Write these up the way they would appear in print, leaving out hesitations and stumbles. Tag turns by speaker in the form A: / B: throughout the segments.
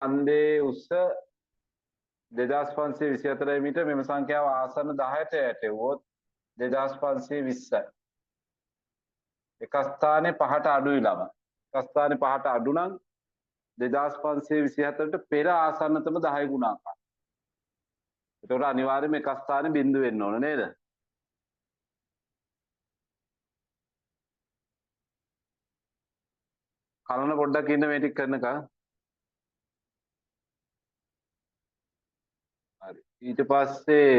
A: ඡන්දයේ උස 2524 මීටර. මෙම සංඛ්‍යාව ආසන්න 10ට ඇටෙව්වොත් 2520යි. එක ස්ථානයේ 5ට අඩුයි ළම. එක ස්ථානයේ 5ට අඩු නම් 2524ට පෙර ආසන්නතම 10 ගුණාකාරය. ඒතකොට අනිවාර්යයෙන්ම එක ස්ථානේ බිඳු වෙන්න ඕන නේද? කලන පොඩ්ඩක් ඉන්න මේ ටික කරනකම්. හරි. ඊට පස්සේ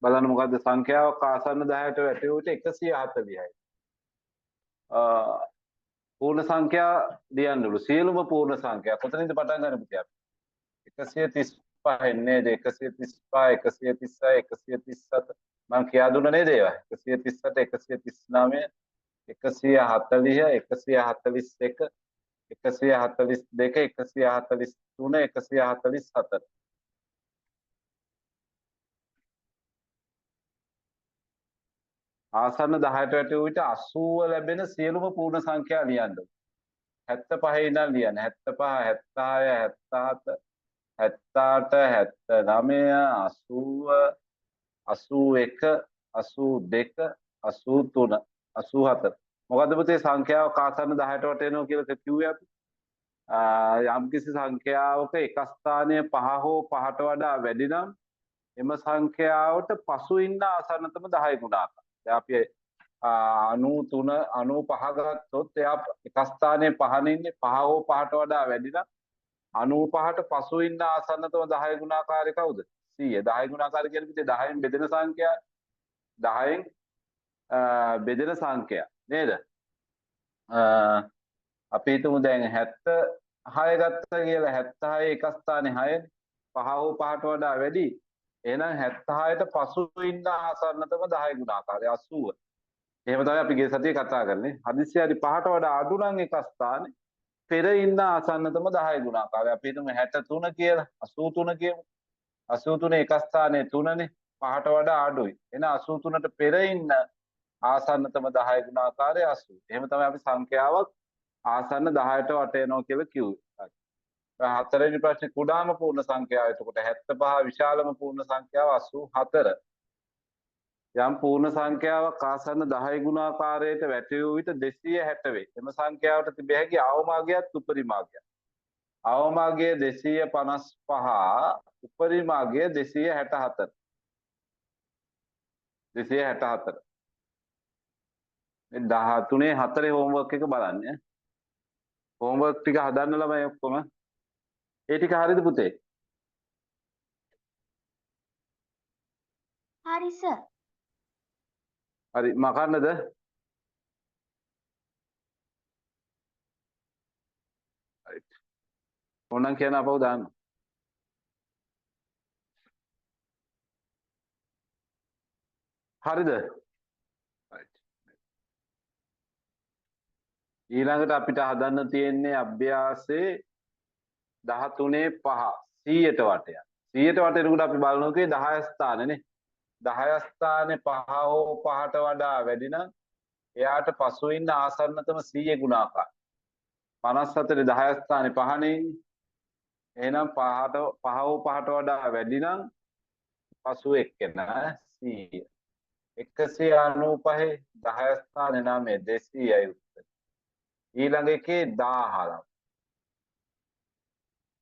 A: බලන්න මොකද්ද සංඛ්‍යාවක් ආසන්න 10ට වැටෙවුවට 140යි. පූර්ණ සංඛ්‍යා ලියන්නලු. සියලුම පූර්ණ සංඛ්‍යා. කොතනින්ද පටන් ගන්න පුතේ අපි? 135 එන්නේ 135 136 137 මම කියා දුන්න නේද ඒවා? 138 139 140 141 142 143 144 ආසන්න 10ට වැටෙන විට 80 ලැබෙන සියලුම පූර්ණ සංඛ්‍යා ලියන්න. 75 ඉඳන් ලියන්න. 75 76 77 78 79 80 81 82 83 84 මොකද්ද පුතේ සංඛ්‍යාවක් ආසන්න 10ට වටේනවා කියලා කිව්වේ අපි? යම්කිසි සංඛ්‍යාවක එක ස්ථානයේ 5 හෝ 5ට වඩා වැඩි නම් එම සංඛ්‍යාවට පසු ඉන්න ආසන්නතම 10 ගුණාකාරය. දැන් අපි 93 95 ගත්තොත් එයා එක ස්ථානයේ 5 ඉන්නේ 5 හෝ 5ට වඩා වැඩි නම් 95ට පසු ඉන්න ආසන්නතම 10 ගුණාකාරය කවුද? 100. 10 ගුණාකාරය කියන්නේ පිටේ 10න් බෙදෙන සංඛ්‍යා 10න් බෙදෙන සංඛ්‍යා නේද? අපි හිතමු දැන් 76 ගත්තා කියලා 76 එක ස්ථානේ 6 5 හෝ 5ට වඩා වැඩි. එහෙනම් 76ට පසු ඉන්න ආසන්නතම 10 ගුණාකාරය 80. එහෙම තමයි අපි ගිය සතියේ කතා කරන්නේ. හදිස්සිය හරි 5ට වඩා අඩු නම් එක ස්ථානේ පෙර ඉන්න ආසන්නතම 10 ගුණාකාරය. අපි හිතමු 63 කියලා 83 කියමු. 83 එක ස්ථානේ 3නේ 5ට වඩා අඩුයි. එහෙනම් 83ට පෙර ඉන්න ආසන්නතම 10 ගුණාකාරය 80. එහෙම තමයි අපි සංඛ්‍යාවක් ආසන්න 10ට වටේනවා කියලා කිව්වේ. හතරවෙනි ප්‍රශ්නේ කුඩාම පූර්ණ සංඛ්‍යාව. එතකොට 75 විශාලම පූර්ණ සංඛ්‍යාව 84. යම් පූර්ණ සංඛ්‍යාවක් ආසන්න 10 ගුණාකාරයට වැටෙවූ විට 260 වේ. එම සංඛ්‍යාවට තිබිය හැකි අවමාගයත් උපරිමාගයත්. අවමාගය 255, උපරිමාගය 264. 264. මේ 13 4 හෝම්වර්ක් එක බලන්න. හෝම්වර්ක් ටික හදන්න ළමයි ඔක්කොම. ඒ ටික හරිද පුතේ?
B: හරි සර්.
A: හරි මකන්නද? right. ඕනනම් කියන අපව දාන්න. හරිද? right. ඊළඟට අපිට හදන්න තියෙන්නේ අභ්‍යාසයේ 13 5 100ට වටයක්. 100ට වටේනකොට අපි බලනෝකේ 10 ස්ථානනේ. 10 ස්ථානේ 5 හෝ 5ට වඩා වැඩි නම් එයාට පසු ඉන්න ආසන්නතම 100 ගුණාකාරය. 54 10 ස්ථානේ 5නේ ඉන්නේ. එහෙනම් 5 හෝ 5ට වඩා වැඩි නම් පසු එක්කෙන 100. 195 10 ස්ථානේ 9 200යි උත්තර. ඊළඟ එකේ 1000.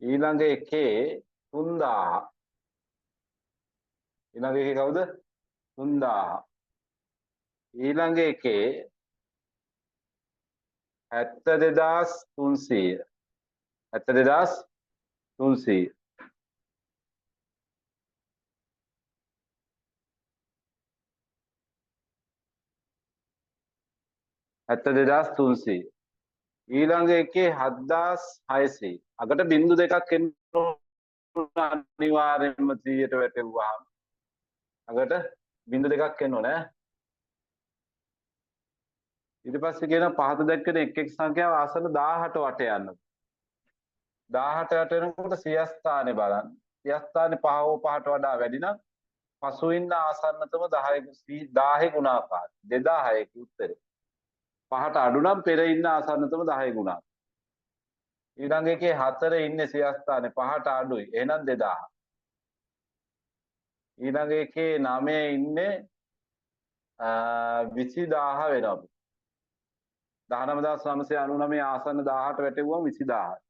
A: ඊළඟ එකේ 3000. ඊළඟ එකේ කවුද? 3000. ඊළඟ එකේ 72300. 72300. ඊළඟ එකේ 7600. අකට බිංදු දෙකක් එන්න අනිවාර්යයෙන්ම 100ට වැටෙවුවාම අකට බිංදු දෙකක් එන්න ඕනේ. ඊට පස්සේ කියන පහත දැක්කන එක් සංඛ්‍යාව ආසන්න 18 වට යන්න. 18 වට යනකොට සිය ස්ථානේ බලන්න. සිය ස්ථානේ 5 හෝ 5ට වඩා වැඩි නම් පසු ඉන්න ආසන්නතම 10 ගුණාකාරය 2000 උත්තරේ. 5ට අඩු නම් පෙර ඉන්න ආසන්නතම 10 ගුණාකාරය. ඊළඟ එකේ 4 ඉන්නේ සියස්ථානේ 5ට අඩුයි. එහෙනම් 2000. ඊළඟ එකේ 9 ඉන්නේ 20000 වෙනවා. 19999 ආසන්න 18 වැටෙවුවම 20000.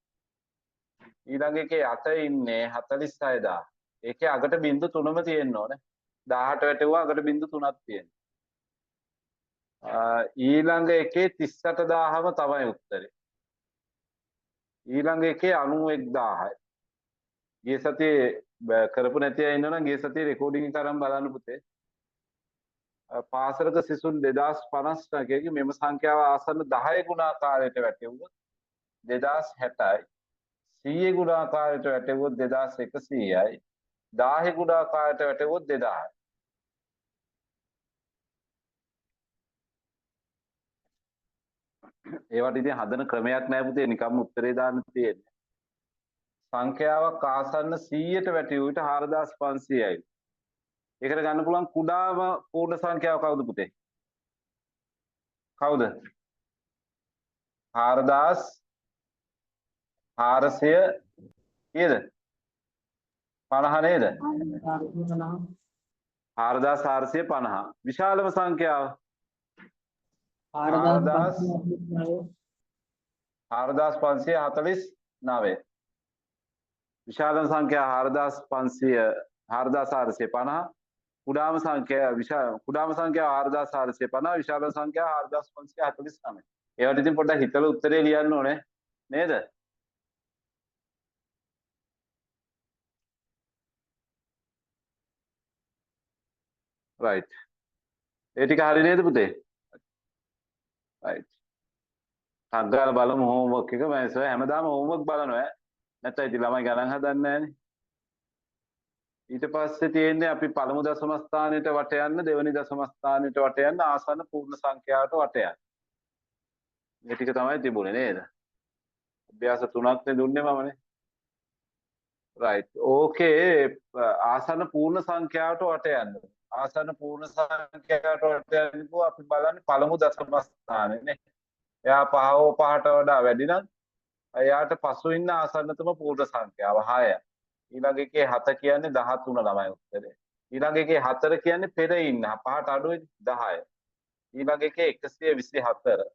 A: ඊළඟ එකේ 8 ඉන්නේ 46000. ඒකේ අගට බිංදු 3ම තියෙන්න ඕනේ. 18 වැටෙවුවා අගට බිංදු 3ක් තියෙනවා. ඊළඟ එකේ 38000ම තමයි උත්තරේ. ඊළඟ එකේ 91000යි. ගිය සතියේ කරපු නැති අය ඉන්නවනම් ගිය සතියේ රෙකෝඩින් එක අරන් බලන්න පුතේ. පාසලක සිසුන් 2059කගේ මෙම සංඛ්‍යාව ආසන්න 10 ගුණාකාරයට වැටෙවුවොත් 2060යි. 100 ගුණාකාරයට වැටෙවුවොත් 2100යි. 1000 ගුණාකාරයට වැටෙවුවොත් 2000යි. ඒවට ඉතින් හදන ක්‍රමයක් නැහැ පුතේ, නිකම්ම උත්තරේ දාන්න තියෙන්නේ. සංඛ්‍යාවක් ආසන්න 100ට වැටෙවු විට 4500යි. ඒකට ගන්න පුළුවන් කුඩාම පූර්ණ සංඛ්‍යාව කවුද පුතේ? කවුද? 4400 කීයද? 50 නේද? 4450. විශාලම සංඛ්‍යාව 4549. විශාලම සංඛ්‍යාව 4450. කුඩාම සංඛ්‍යාව 4450, විශාලම සංඛ්‍යාව 4549. ඒවට ඉතින් පොඩ්ඩක් හිතලා උත්තරේ ලියන්න ඕනේ නේද? right. ඒ ටික හරි නේද පුතේ? right. සංගාල බලමු homework එක. මම හැමදාම homework බලනවා. නැත්නම් ඉතින් ළමයි ගණන් හදන්නේ නැහනේ. ඊට පස්සේ තියෙන්නේ අපි පළමු දශම ස්ථානයට වට යන්න, දෙවෙනි දශම ස්ථානයට වට යන්න, ආසන්න පූර්ණ සංඛ්‍යාවට වට යන්න. මේ ටික තමයි තිබුණේ නේද? අභ්‍යාස 3ක් නේ දුන්නේ මමනේ. right. okay. ආසන්න පූර්ණ සංඛ්‍යාවට වට යන්න. ආසන්න පූර්ණ සංඛ්‍යාවට වට යන්නකෝ අපි බලන්නේ පළමු දශම ස්ථානේ නේ. එයා 5ට වඩා වැඩි නම් එයාට පසු ඉන්න ආසන්නතම පූර්ණ සංඛ්‍යාව 6යි. ඊළඟ එකේ 7 කියන්නේ 13 ළමයි උත්තරේ. ඊළඟ එකේ 4 කියන්නේ පෙර ඉන්න 5ට අඩුයි 10. ඊළඟ එකේ 124.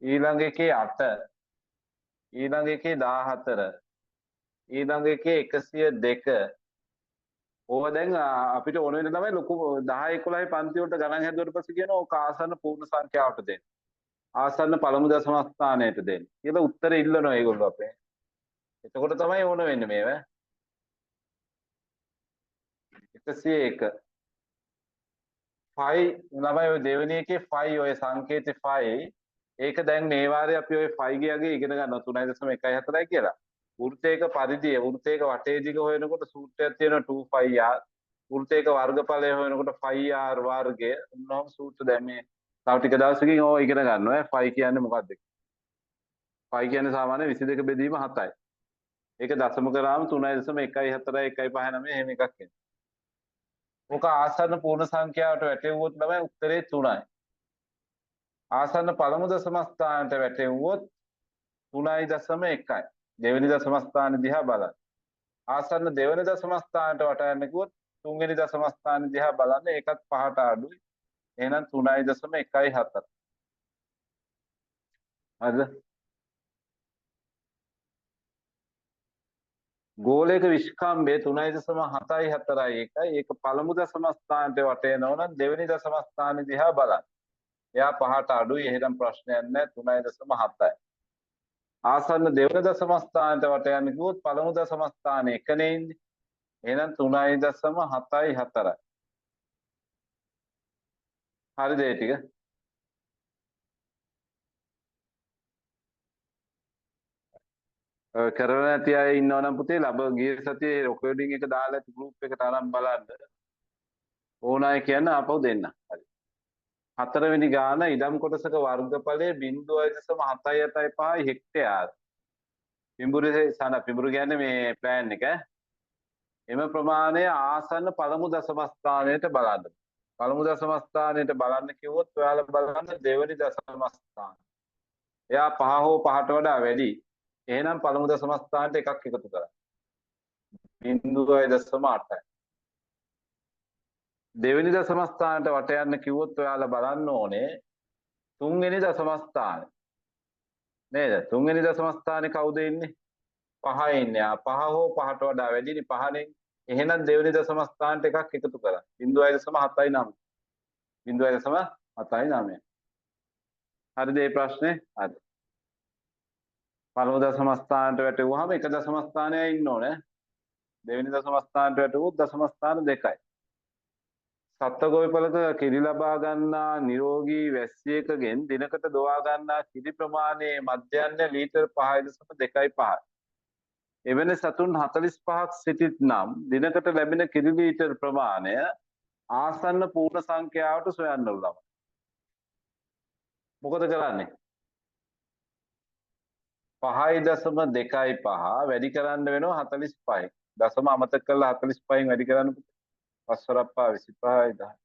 A: ඊළඟ එකේ 8. ඊළඟ එකේ 14. ඊළඟ එකේ 102. ඕවා දැන් අපිට ඕන වෙන ළමයි ලොකු 10 11 පන්ති වලට ගණන් හැදුවට පස්සේ කියනවා ඕක ආසන්න පූර්ණ සංඛ්‍යාවට දෙන්න. ආසන්න පළමු දශම ස්ථානයට දෙන්න. කියලා උත්තර ඉල්ලනවා ඒගොල්ලෝ අපේ. එතකොට තමයි ඕන වෙන්නේ මේවා. 101. 5 ළමයි ඔය දෙවෙනි එකේ 5 ඔය සංකේතේ 5. ඒක දැන් මේ වාරේ අපි ඔය 5 ගියගේ ඉගෙන ගන්නවා 3.14යි කියලා. වෘත්තයක පරිධිය වෘත්තයක වටේ දිග හොයනකොට සූත්‍රයක් තියෙනවා 2πr. වෘත්තයක වර්ගඵලය හොයනකොට 5r වර්ගය. උන්වම සූත්‍ර දැන් මේ තව ටික දවසකින් ඕවා ඉගෙන ගන්නවා. 5 කියන්නේ මොකක්ද? 5 කියන්නේ සාමාන්‍ය 22 බෙදීම 7යි. ඒක දශම කරාම 3.14 1.59 එහෙම එකක් එනවා. ඕක ආසන්න පූර්ණ සංඛ්‍යාවට වැටෙව්වොත් තමයි උත්තරේ 3යි. ආසන්න පළමු දශම ස්ථානයට වැටෙව්වොත් 3.1යි. දෙවෙනි දශම ස්ථාන දිහා බලන්න. ආසන්න දෙවෙනි දශම ස්ථානයට වට යන්න කිව්වොත් තුන්වෙනි දශම ස්ථාන දිහා බලන්න. ඒකත් 5ට අඩුයි. එහෙනම් 3.14. හරිද? ගෝලයක විශ්කම්භය 3.74යි එකයි. ඒක පළමු දශම ස්ථානයට වට යනවා නම් දෙවෙනි දශම ස්ථාන දිහා බලන්න. එයා 5ට අඩුයි. එහෙනම් ප්‍රශ්නයක් නැහැ. 3.7යි. ආසන්න දෙවන දශම ස්ථානයට වට යන්න කිව්වොත් පළමු දශම ස්ථානේ එකනේ ඉන්නේ. එහෙනම් 3.74යි. හරිද ඒ ටික? කරලා නැති අය ඉන්නවනම් පුතේ ගිය සතියේ රෙකෝඩින් එක දාලා ඇති ගෲප් එකට අරන් බලන්න. ඕනයි කියන්න ආපහු දෙන්න. හරි. 4 වෙනි ගාන ඉදම් කොටසක වර්ගඵලය 0.785 හෙක්ටයාර්. පිඹුරු කියන්නේ මේ ප්ලෑන් එක. එම ප්‍රමාණය ආසන්න පළමු දශම ස්ථානයට බලන්න. පළමු දශම ස්ථානයට බලන්න කිව්වොත් ඔයාලා බලන්න දෙවෙනි දශම ස්ථාන. එයා 5 හෝ 5ට වඩා වැඩි. එහෙනම් පළමු දශම ස්ථානට එකක් එකතු කරන්න. 0.8යි. දෙවෙනි දශම ස්ථානට වට යන්න කිව්වොත් ඔයාලා බලන්න ඕනේ තුන්වෙනි දශම ස්ථානේ. නේද? තුන්වෙනි දශම ස්ථානේ කවුද ඉන්නේ? 5 ඉන්නේ. 5 හෝ 5ට වඩා වැඩිනේ 5නේ. එහෙනම් දෙවෙනි දශම ස්ථානට එකක් එකතු කරන්න. 0.79. 0.79. හරිද මේ ප්‍රශ්නේ? හරි. පළමු දශම ස්ථානට වැටුවාම එක දශම ස්ථානයයි ඉන්න ඕනේ. දෙවෙනි දශම ස්ථානට වැටුවොත් දශම ස්ථාන දෙකයි. සත්ව ගොවිපළක කිරි ලබා ගන්නා නිරෝගී වැස්සියකගෙන් දිනකට දොවා ගන්නා කිරි ප්‍රමාණයේ මධ්‍යයන්‍ය ලීටර් 5.25යි. එවැනි සතුන් 45ක් සිටිත් නම් දිනකට ලැබෙන කිරි ලීටර් ප්‍රමාණය ආසන්න පූර්ණ සංඛ්‍යාවට සොයන්න උලම. මොකද කරන්නේ? 5.25 වැඩි කරන්න වෙනවා 45යි. දශම අමතක කරලා 45න් වැඩි කරන්න 5 වරප්පා 25යි 10.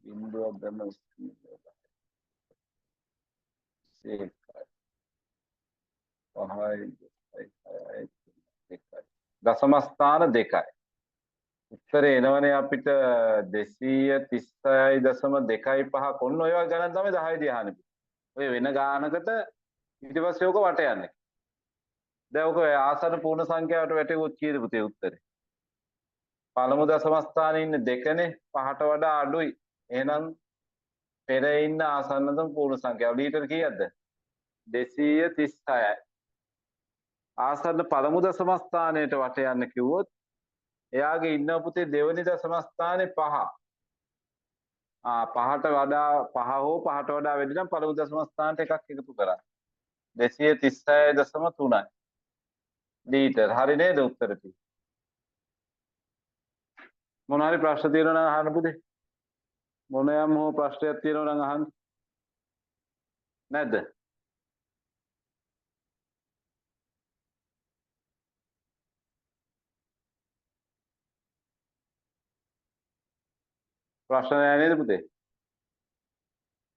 A: බිඳුවක් ගන්න දශම ස්ථාන දෙකයි. උත්තරේ එනවනේ අපිට 236.25 ඔන්න ඔය වගේ ගණන් තමයි 10 දී අහන්නේ. ඔය වෙන ගානකට ඊට පස්සේ ඔක වට යන්නේ. දැන් ඔක ආසන්න පූර්ණ සංඛ්‍යාවට වැටෙවොත් කීයද පුතේ උත්තරේ? පළමු දශම ස්ථානයේ ඉන්නේ දෙකනේ 5ට වඩා අඩුයි. එහෙනම් පෙර ඉන්න ආසන්නතම පූර්ණ සංඛ්‍යාව ලීටර් කීයක්ද? 236යි. ආසන්න පළමු දශම ස්ථානයට වට යන්න කිව්වොත් එයාගේ ඉන්න පුතේ දෙවෙනි දශම ස්ථානේ 5. 5ට වඩා 5 හෝ 5ට වඩා වැඩි නම් පළමු දශම ස්ථානට එකක් එකතු කරන්න. 236.3යි. ලීටර්. හරි නේද උත්තර ටික? මොන හරි ප්‍රශ්න තියෙනවා නම් අහන්න පුතේ. මොන යම් හෝ ප්‍රශ්නයක් තියෙනවා නම් අහන්න. නැද්ද? ප්‍රශ්න නැහැ නේද පුතේ?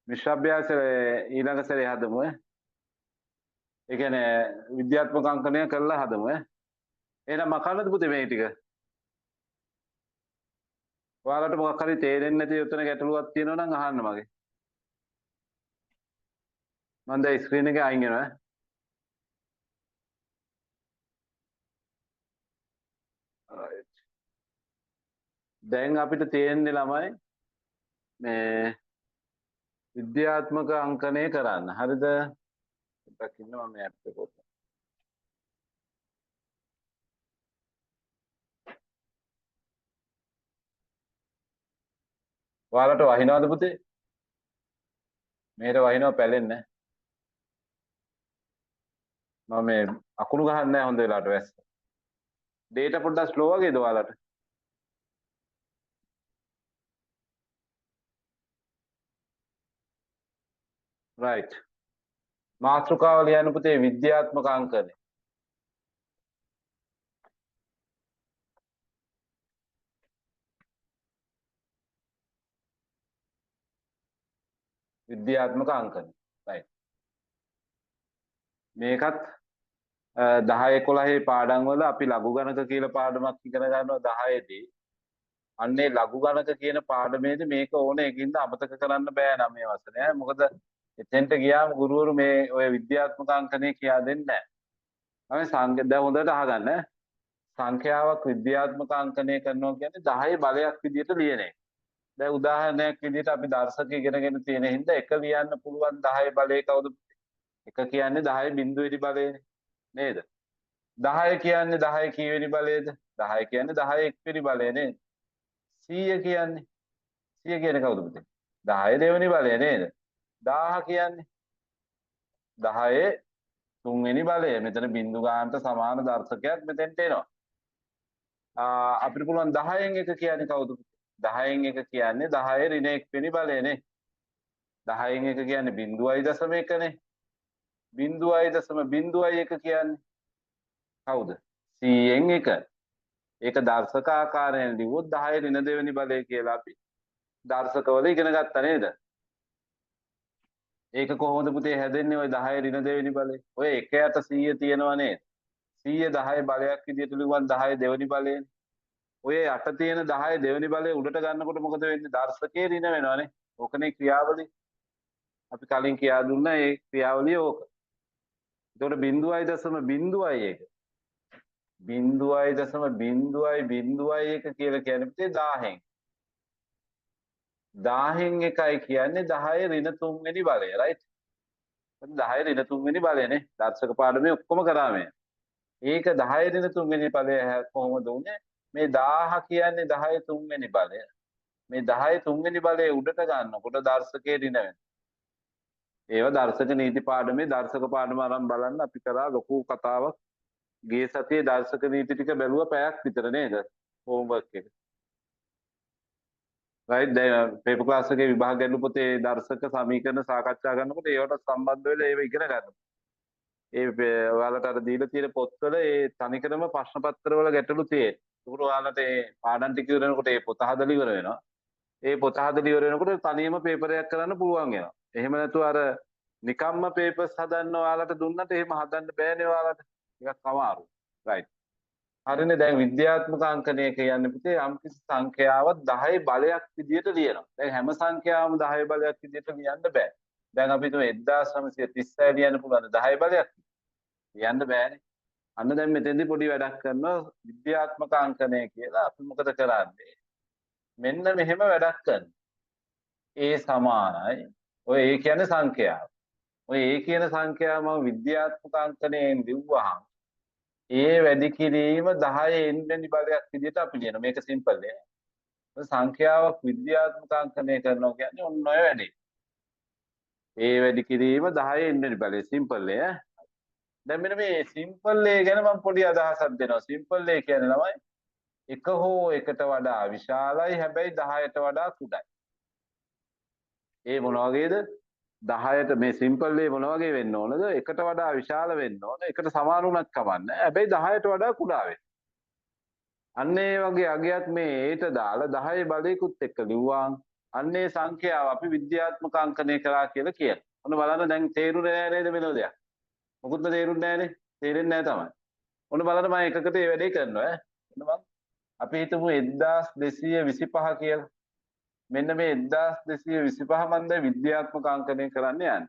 A: මිශ්‍ර අභ්‍යාසය ඊළඟ සැරේ හදමු ඈ. ඒ කියන්නේ විද්‍යාත්මක අංකණය කරලා හදමු ඈ. එහෙනම් මකන්නද පුතේ මේ ටික? ඔයාලට මොකක් හරි තේරෙන්නේ නැති උතන ගැටලුවක් තියෙනවා නම් අහන්න මගේ. මම දැන් ස්ක්‍රීන් එකේ අයින් වෙනවා ඈ. දැන් අපිට තේරෙන්නේ ළමයි මේ විද්‍යාත්මක අංකණය කරන්න. හරිද? දකින්න මම මේ ඇප් එක ඔතන. ඔයාලට වහිනවද පුතේ? මේකට වහිනව පැලෙන්නේ නැහැ. මම මේ අකුණු ගහන්නේ නැහැ හොඳ වෙලාවට වැස්ස. ඩේටා පොඩ්ඩක් ස්ලෝ වගේද ඔයාලට? රයිට්. මාතෘකාව ලියන්න පුතේ විද්‍යාත්මක අංකණය. විද්‍යාත්මක අංකණය. රයිට්. මේකත් 10 11 පාඩම් වල අපි ලඝු ගණක කියලා පාඩමක් ඉගෙන ගන්නවා 10 දී. අන්නේ ලඝු ගණක කියන පාඩමේදී මේක ඕනේ ඒකින්ද අමතක කරන්න බෑ නම් මේ වසරේ. මොකද එතෙන්ට ගියාම ගුරුවරු මේ ඔය විද්‍යාත්මක අංකණය කියා දෙන්නේ නැහැ. දැන් හොඳට අහගන්න. සංඛ්‍යාවක් විද්‍යාත්මක අංකණය කරනවා කියන්නේ 10 බලයක් විදිහට ලියන එක. දැන් උදාහරණයක් විදිහට අපි දර්ශක ඉගෙනගෙන තියෙන හින්දා එක ලියන්න පුළුවන් 10 බලය කවුද? එක කියන්නේ 10 බිඳුවෙනි බලයනේ. නේද? 10 කියන්නේ 10 කීවෙනි බලයේද? 10 කියන්නේ 10 එක්වෙනි බලය නේද? 100 කියන්නේ 100 කියන්නේ කවුද පුතේ? 10 දෙවෙනි බලය නේද? 1000 කියන්නේ 10 තුන්වෙනි බලය. මෙතන බිඳු ගානට සමාන දර්ශකයක් මෙතෙන්ට එනවා. අපිට පුළුවන් 10න් එක කියන්නේ කවුද? 10න් එක කියන්නේ 10 ඍණ 1 වෙනි බලයනේ. 10න් එක කියන්නේ 0.1නේ. 0.01 කියන්නේ කවුද? 100න් එක. ඒක දර්ශක ආකාරයෙන් ලිව්වොත් 10 ඍණ දෙවෙනි බලය කියලා අපි දර්ශකවල ඉගෙන ගත්තා නේද? ඒක කොහොමද පුතේ හැදෙන්නේ? ඔය 10 ඍණ දෙවෙනි බලේ. ඔය 1යට 100 තියෙනවා නේද? 100 10 බලයක් විදියට ලියුවන් 10 දෙවෙනි බලේ. ඔය යට තියෙන 10 දෙවෙනි බලේ උඩට ගන්නකොට මොකද වෙන්නේ? දර්ශකයේ ඍණ වෙනවනේ. ඕකනේ ක්‍රියාවලිය. අපි කලින් කියා දුන්නා ඒ ක්‍රියාවලිය ඕක. එතකොට 0.0.0යි ඒක. 0.0.0.1 කියලා කියන්නේ පුතේ 1000න්. 1000න් එකයි කියන්නේ 10 ඍණ 3 වෙනි බලය, right? 10 ඍණ 3 වෙනි බලයනේ. දර්ශක පාඩමේ ඔක්කොම කරා මේ. ඒක 10 ඍණ 3 වෙනි බලය කොහොමද උනේ? මේ 1000 කියන්නේ 10 3 වෙනි බලය. මේ 10 3 වෙනි බලය උඩට ගන්නකොට දර්ශකයේ ඍණ වෙනවා. ඒව දර්ශක නීති පාඩමේ දර්ශක පාඩම අරන් බලන්න අපි කරා ලොකු කතාවක්. ගිය සතියේ දර්ශක නීති ටික බැලුවා පැයක් විතර නේද? හෝම්වර්ක් එක. රයිට් දැන් පේපර් ක්ලාස් එකේ විභාග ගැටළු පොතේ දර්ශක සමීකරණ සාකච්ඡා කරනකොට ඒවට සම්බන්ධ වෙලා ඒව ඉගෙන ගන්න. ඔයාලට අර දීලා තියෙන පොත්වල ඒ තනිකරම ප්‍රශ්න පත්‍රවල ගැටළු තියෙන. ඒකට ඔයාලට ඒ පාඩම් ටික ඉවර වෙනකොට ඒ පොත හදලා ඉවර වෙනවා. ඒ පොත හදලා ඉවර වෙනකොට තනියම පේපර් එකක් කරන්න පුළුවන් වෙනවා. එහෙම නැතුව අර නිකම්ම පේපර්ස් හදන්න ඔයාලට දුන්නට එහෙම හදන්න බෑනේ ඔයාලට. ටිකක් අමාරුයි. රයිට්. හරිනේ දැන් විද්‍යාත්මක අංකණය කියන්නේ පුතේ යම්කිසි සංඛ්‍යාවක් 10 බලයක් විදියට ලියනවා. දැන් හැම සංඛ්‍යාවම 10 බලයක් විදියට ලියන්න බෑ. දැන් අපි හිතමු 1936 ලියන්න පුළුවන් 10 බලයක්. ලියන්න බෑනේ. අන්න දැන් මෙතෙන්දී පොඩි වැඩක් කරනවා විද්‍යාත්මක අංකණය කියලා. අපි මොකද කරන්නේ? මෙන්න මෙහෙම වැඩක් කරනවා. A සමානයි. ඔය A කියන්නේ සංඛ්‍යාව. ඔය A කියන සංඛ්‍යාව මම විද්‍යාත්මක අංකණයෙන් ලිව්වහම ඒ වැඩි කිරීම 10 n වෙනි බලයක් විදිහට අපි ලියනවා. මේක සිම්පල් නේ. සංඛ්‍යාවක් විද්‍යාත්මක අංකණය කරනවා කියන්නේ ඔන්න ඔය වැඩේ. ඒ වැඩි කිරීම 10 n වෙනි බලය සිම්පල් නේ. දැන් මෙන්න මේ සිම්පල් A ගැන මම පොඩි අදහසක් දෙනවා. සිම්පල් A කියන්නේ ළමයි එක හෝ එකට වඩා විශාලයි හැබැයි 10ට වඩා කුඩායි. ඒ මොන වගේද? 10ට මේ සිම්පල් A මොන වගේ වෙන්න ඕනද? එකට වඩා විශාල වෙන්න ඕන. එකට සමාන වුණත් කමන්නේ. හැබැයි 10ට වඩා කුඩා වෙන්න. අන්න ඒ වගේ අගයක් මේ ඒට දාලා 10 බලයකුත් එක්ක ලිව්වාන් අන්න ඒ සංඛ්‍යාව අපි විද්‍යාත්මක අංකණය කරා කියලා කියනවා. ඔන්න බලන්න දැන් තේරුනේ නැහැ නේද මෙලෝ දෙයක්? මොකුත්ම තේරුන්නේ නැහනේ. තේරෙන්නේ නැහැ තමයි. ඔන්න බලන්න මම එකකට මේ වැඩේ කරනවා ඈ. ඔන්න මම අපි හිතමු 1225 කියලා. මෙන්න මේ 1225 මම දැන් විද්‍යාත්මක අංකණය කරන්න යන්නේ.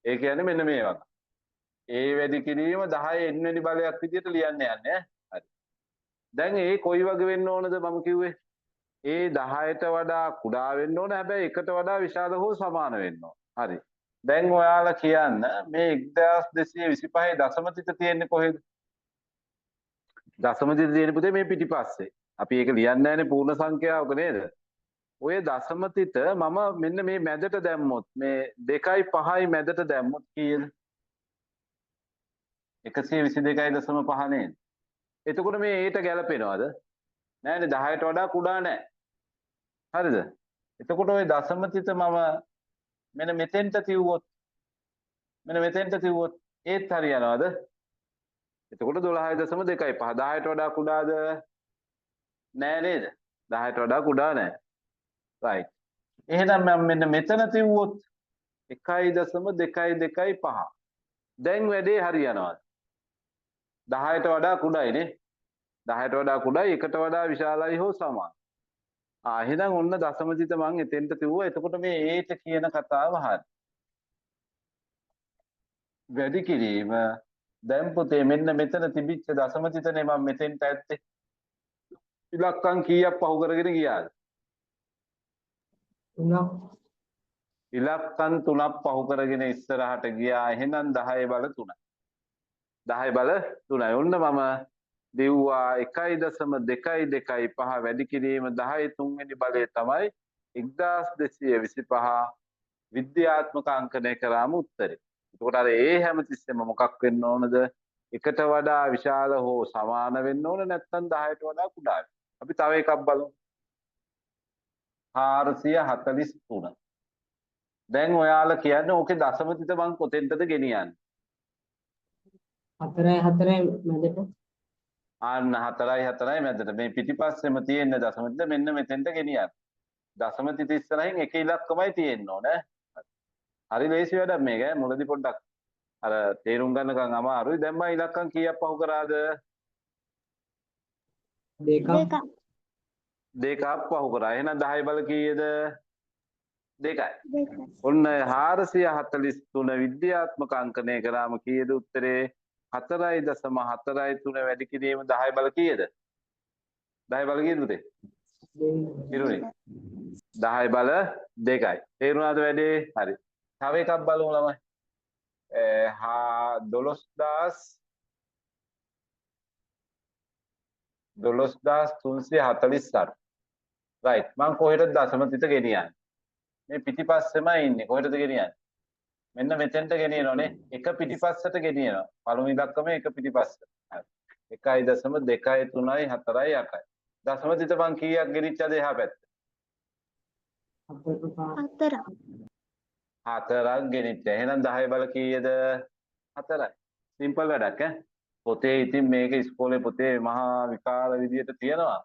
A: ඒ කියන්නේ මෙන්න මේ වගේ. ඒ වැඩි කිරීම 10 n වෙනි බලයක් විදිහට ලියන්න යන්නේ ඈ. හරි. දැන් ඒ කොයි වගේ වෙන්න ඕනද මම කිව්වේ? ඒ 10ට වඩා කුඩා වෙන්න ඕන හැබැයි එකට වඩා විශාල හෝ සමාන වෙන්න ඕන. හරි. දැන් ඔයාලා කියන්න මේ 1225 දශම තිත තියෙන්නේ කොහෙද? දශම තිත තියෙන්නේ පුතේ මේ පිටිපස්සේ. අපි ඒක ලියන්නේ නැහැනේ පූර්ණ සංඛ්‍යාවක නේද? ඔය දශම තිත මම මෙන්න මේ මැදට දැම්මොත් මේ 2.5යි මැදට දැම්මොත් කීයද? 122.5 නේද? එතකොට මේ ඒට ගැලපෙනවද? නෑනේ 10ට වඩා කුඩා නෑ. හරිද? එතකොට ওই දශම තිත මම මෙන්න මෙතෙන්ට තියුවොත් ඒත් හරියනවද? එතකොට 12.25 10ට වඩා කුඩාද? නෑ නේද? 10ට වඩා කුඩා නෑ. right. එහෙනම් මම මෙන්න මෙතන තියුවොත් 1.225. දැන් වැඩේ හරියනවද? 10ට වඩා කුඩායිනේ. 10ට වඩා කුඩායි එකට වඩා විශාලයි හෝ සමාන. එහෙනම් ඔන්න දශම තිත මං එතෙන්ට තියුවා. එතකොට මේ ඒට කියන කතාව හරි. වැඩි කිරීම දැන් පුතේ මෙන්න මෙතන තිබිච්ච දශම තිතනේ මම මෙතෙන්ට ඇත්තේ. ඉලක්කම් කීයක් පහු කරගෙන ගියාද?
B: 3ක්.
A: ඉලක්කම් 3ක් පහු කරගෙන ඉස්සරහට ගියා. එහෙනම් 10 බල 3යි. 10 බල 3යි. ඔන්න මම දෙව්වා 1.225 වැඩි කිරීම 10 3 වෙනි බලය තමයි 1225 විද්‍යාත්මක අංකණය කරාම උත්තරේ. එතකොට අර ඒ හැමතිස්සෙම මොකක් වෙන්න ඕනද? එකට වඩා විශාල හෝ සමාන වෙන්න ඕන නැත්නම් 10ට වඩා කුඩා වෙන්න. අපි තව එකක් බලමු. 443. දැන් ඔයාලා කියන්නේ ඕකේ දශම තිත මං කොතෙන්ටද ගෙනියන්නේ?
B: 4 මැදට.
A: අන්න 4 මැදට මේ පිටිපස්සෙම තියෙන දශම තිත මෙන්න මෙතෙන්ට ගෙනියන්න. දශම තිත ඉස්සරහින් එක ඉලක්කමයි තියෙන්න ඕන. හරි ලේසි වැඩක් මේක ඈ මුලදී පොඩ්ඩක් අර තේරුම් ගන්නකම් අමාරුයි. දැන් මම ඉලක්කම් කීයක් පහු කරාද?
B: දෙකක්.
A: දෙකක් පහු කරා. එහෙනම් 10 බල කීයද? දෙකයි. ඔන්න 443 විද්‍යාත්මක අංකණය කරාම කීයද උත්තරේ? 4.43 වැඩි කිරීම 10 බල කීයද? 10 බල කීයද පුතේ? ඉරුනේ 10 බල 2යි. තේරුණාද වැඩේ? හරි. තව එකක් බලමු ළමයි. 12348. රයිට්. මම කොහෙටද දශම තිත ගෙනියන්නේ? මේ පිටිපස්සෙමයි ඉන්නේ. කොහෙටද ගෙනියන්නේ? මෙන්න මෙතෙන්ට ගෙනියනෝනේ. එක පිටිපස්සට ගෙනියනවා. පළවෙනි ඉලක්කම එක පිටිපස්සට. හරි. 1.2 3 4 8යි. දශම තිත මං කීයක් ගෙනිච්චද එහා පැත්තට? 4ක් ගෙනිච්ච. එහෙනම් 10 බල කීයද? 4යි. සිම්පල් වැඩක් ඈ. පොතේ ඉතින් මේක ඉස්කෝලේ පොතේ මහා විකාර විදියට තියෙනවා.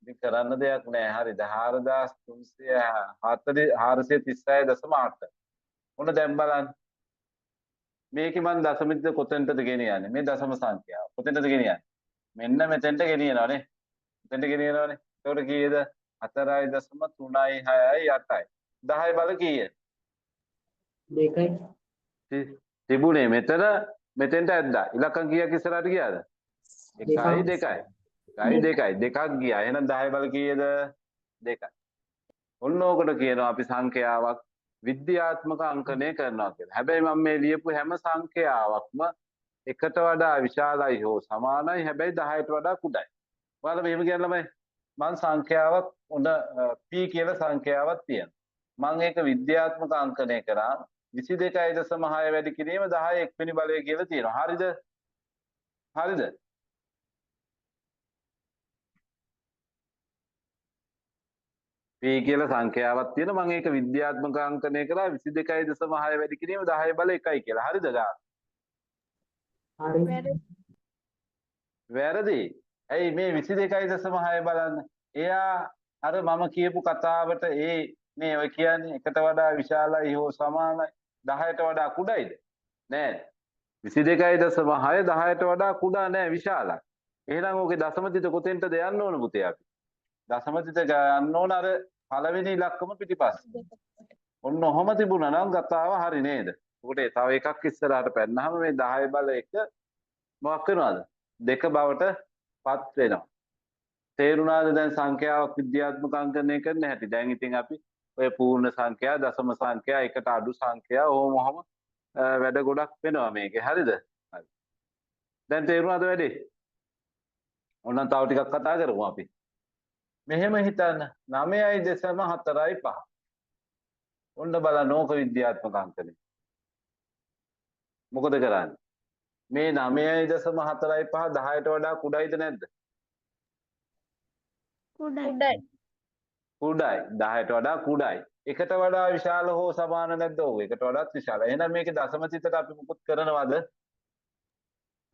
A: ඉතින් කරන්න දෙයක් නෑ. හරිද? 436.8. ඔන්න දැන් බලන්න. මේකේ මම දශමිත කොතෙන්ටද ගෙනියන්නේ? මේ දශම සංඛ්‍යාව. කොතෙන්ටද ගෙනියන්නේ? මෙන්න මෙතෙන්ට ගෙනියනවානේ. මෙතෙන්ට ගෙනියනවානේ. එතකොට කීයද? 4.36යි 8යි. 10 බල කීයද?
B: දෙකයි.
A: තිබුණේ මෙතන මෙතෙන්ට ඇද්දා. ඉලක්කම් කීයක් ඉස්සරහට ගියාද? 1යි 2යි. 1යි 2යි. දෙකක් ගියා. එහෙනම් 10 බල කීයද? 2යි. ඔන්න ඕකට කියනවා අපි සංඛ්‍යාවක් විද්‍යාත්මක අංකණය කරනවා කියලා. හැබැයි මම මේ ලියපු හැම සංඛ්‍යාවක්ම එකට වඩා විශාලයි හෝ සමානයි. හැබැයි 10ට වඩා කුඩායි. ඔයාලා මෙහෙම කියන ළමයි මං සංඛ්‍යාවක් උඩ p කියලා සංඛ්‍යාවක් තියෙනවා. මං ඒක විද්‍යාත්මක අංකණය කරා 22.6 වැඩි කිරීම 10 එක්වෙනි බලය කියලා තියෙනවා. හරිද? හරිද? p කියලා සංඛ්‍යාවක් තියෙන මම ඒක විද්‍යාත්මක අංකණය කරා 22.6 වැඩි කිරීම 10 බල 1යි කියලා. හරිද ගා?
B: හරි.
A: වැරදි. ඇයි මේ 22.6 බලන්න. එයා අර මම කියපු කතාවට මේ ඔය කියන්නේ එකට වඩා විශාලයි හෝ සමානයි 10ට වඩා කුඩයිද? නෑ. 22.6 10ට වඩා කුඩා නෑ විශාලයි. එහෙනම් ඕකේ දශම තිත කොතෙන්ටද යන්න ඕන පුතේ අපි? දශම තිත යන්න ඕන අර පළවෙනි ඉලක්කම පිටිපස්ස. ඔන්න ඔහොම තිබුණා නම් කතාව හරි නේද? උකට තව එකක් ඉස්සරහට පැන්නාම මේ 10 බල 1 මොකක් වෙනවද? 2 බවට පත් වෙනවා. තේරුණාද දැන් සංඛ්‍යාවක් විද්‍යාත්මක අංකණය කරන්න හැටි? දැන් ඉතින් අපි ඔය පූර්ණ සංඛ්‍යා, දශම සංඛ්‍යා, එකට අඩු සංඛ්‍යා ඔහොම වැඩ ගොඩක් වෙනවා මේකේ. හරිද? හරි. දැන් තේරුණාද වැඩේ? ඕනනම් තව ටිකක් කතා කරමු අපි. මෙහෙම හිතන්න 9.4.5. ඔන්න බලන්න ඕක විද්‍යාත්මක අංකණය. මොකද කරන්නේ? මේ 9.4.5 10ට වඩා කුඩයිද නැද්ද?
C: කුඩයි.
A: කුඩයි. 10ට වඩා කුඩයි. එකට වඩා විශාල හෝ සමාන නැද්ද? ඔව් එකට වඩාත් විශාලයි. එහෙනම් මේකේ දශම තිතට අපි මුකුත් කරනවද?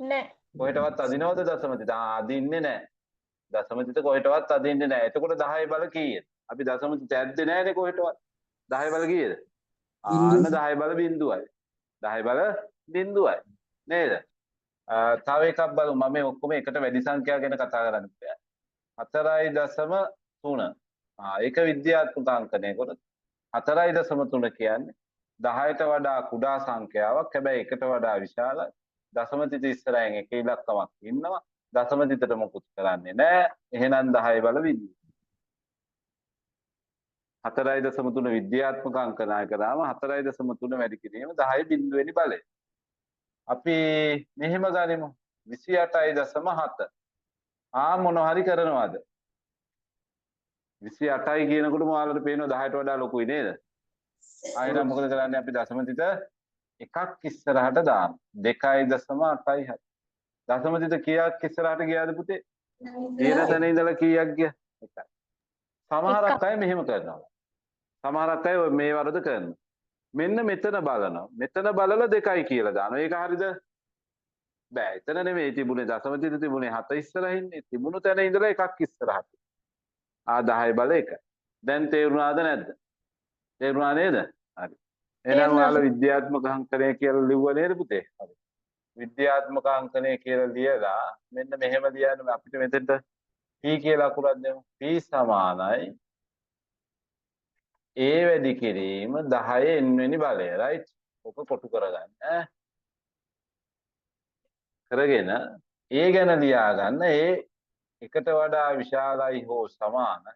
C: නෑ.
A: කොහෙටවත් අදිනවද දශම තිත? අදින්නේ නැහැ. දශම තිත කොහෙටවත් අදින්නේ නැහැ. එතකොට 10 බල කීයද? අපි දශම තිත ඇද්දේ නැහැනේ කොහෙටවත්. 10 බල කීයද? ආන්න 10 බල බිඳුවයි. 10 බල බිඳුවයි. නේද? තව එකක් බලමු. මම මේ ඔක්කොම එකට වැඩි සංඛ්‍යා ගැන කතා කරන්නේ. 4.3. ඒක විද්‍යාත්මක අංකණය කරොත් 4.3 කියන්නේ 10ට වඩා කුඩා සංඛ්‍යාවක්. හැබැයි එකට වඩා විශාලයි. දශම තිත ඉස්සරහින් එක ඉලක්කමක් ඉන්නවා. දශම තිතට මොකුත් කරන්නේ නැහැ. එහෙනම් 10 බල බිඳුව. 4.3 විද්‍යාත්මක අංකණය කරාම 4.3 වැඩි කිරීම 10 බිඳුවෙනි බලය. අපි මෙහෙම ගනිමු 28.7. මොන හරි කරනවාද? 28යි කියනකොටම ඔයාලට පේනවා 10ට වඩා ලොකුයි නේද? ආයෙත් මොකද කරන්නේ අපි දශම තිත එකක් ඉස්සරහට දාන්න. 2.8යි හරි. දශම තිත කීයක් ඉස්සරහට ගියාද පුතේ? තියෙන තැන ඉඳලා කීයක් ගියා? 1යි. සමහරක් අය මෙහෙම කරනවා. සමහරක් අය මේ වරද කරනවා. මෙන්න මෙතන බලනවා. මෙතන බලලා 2යි කියලා දානවා. ඒක හරිද? බෑ. එතන නෙමෙයි තිබුණේ දශම තිත තිබුණේ 7 ඉස්සරහින්නේ. තිබුණු තැන ඉඳලා එකක් ඉස්සරහට. 10 බල 1. දැන් තේරුණාද නැද්ද? තේරුණා නේද? හරි. එහෙනම් ඔයාලා විද්‍යාත්මක අංකණය කියලා ලිව්ව නේද පුතේ? හරි. විද්‍යාත්මක අංකණය කියලා ලියලා මෙන්න මෙහෙම ලියන්න අපිට මෙතෙන්ට p කියලා අකුරක් දෙමු. p සමානයි a වැඩි කිරීම 10 n වෙනි බලය. right? ඔක කොටු කරගන්න. කරගෙන a ගැන ලියා ගන්න. a එකට වඩා විශාලයි හෝ සමානයි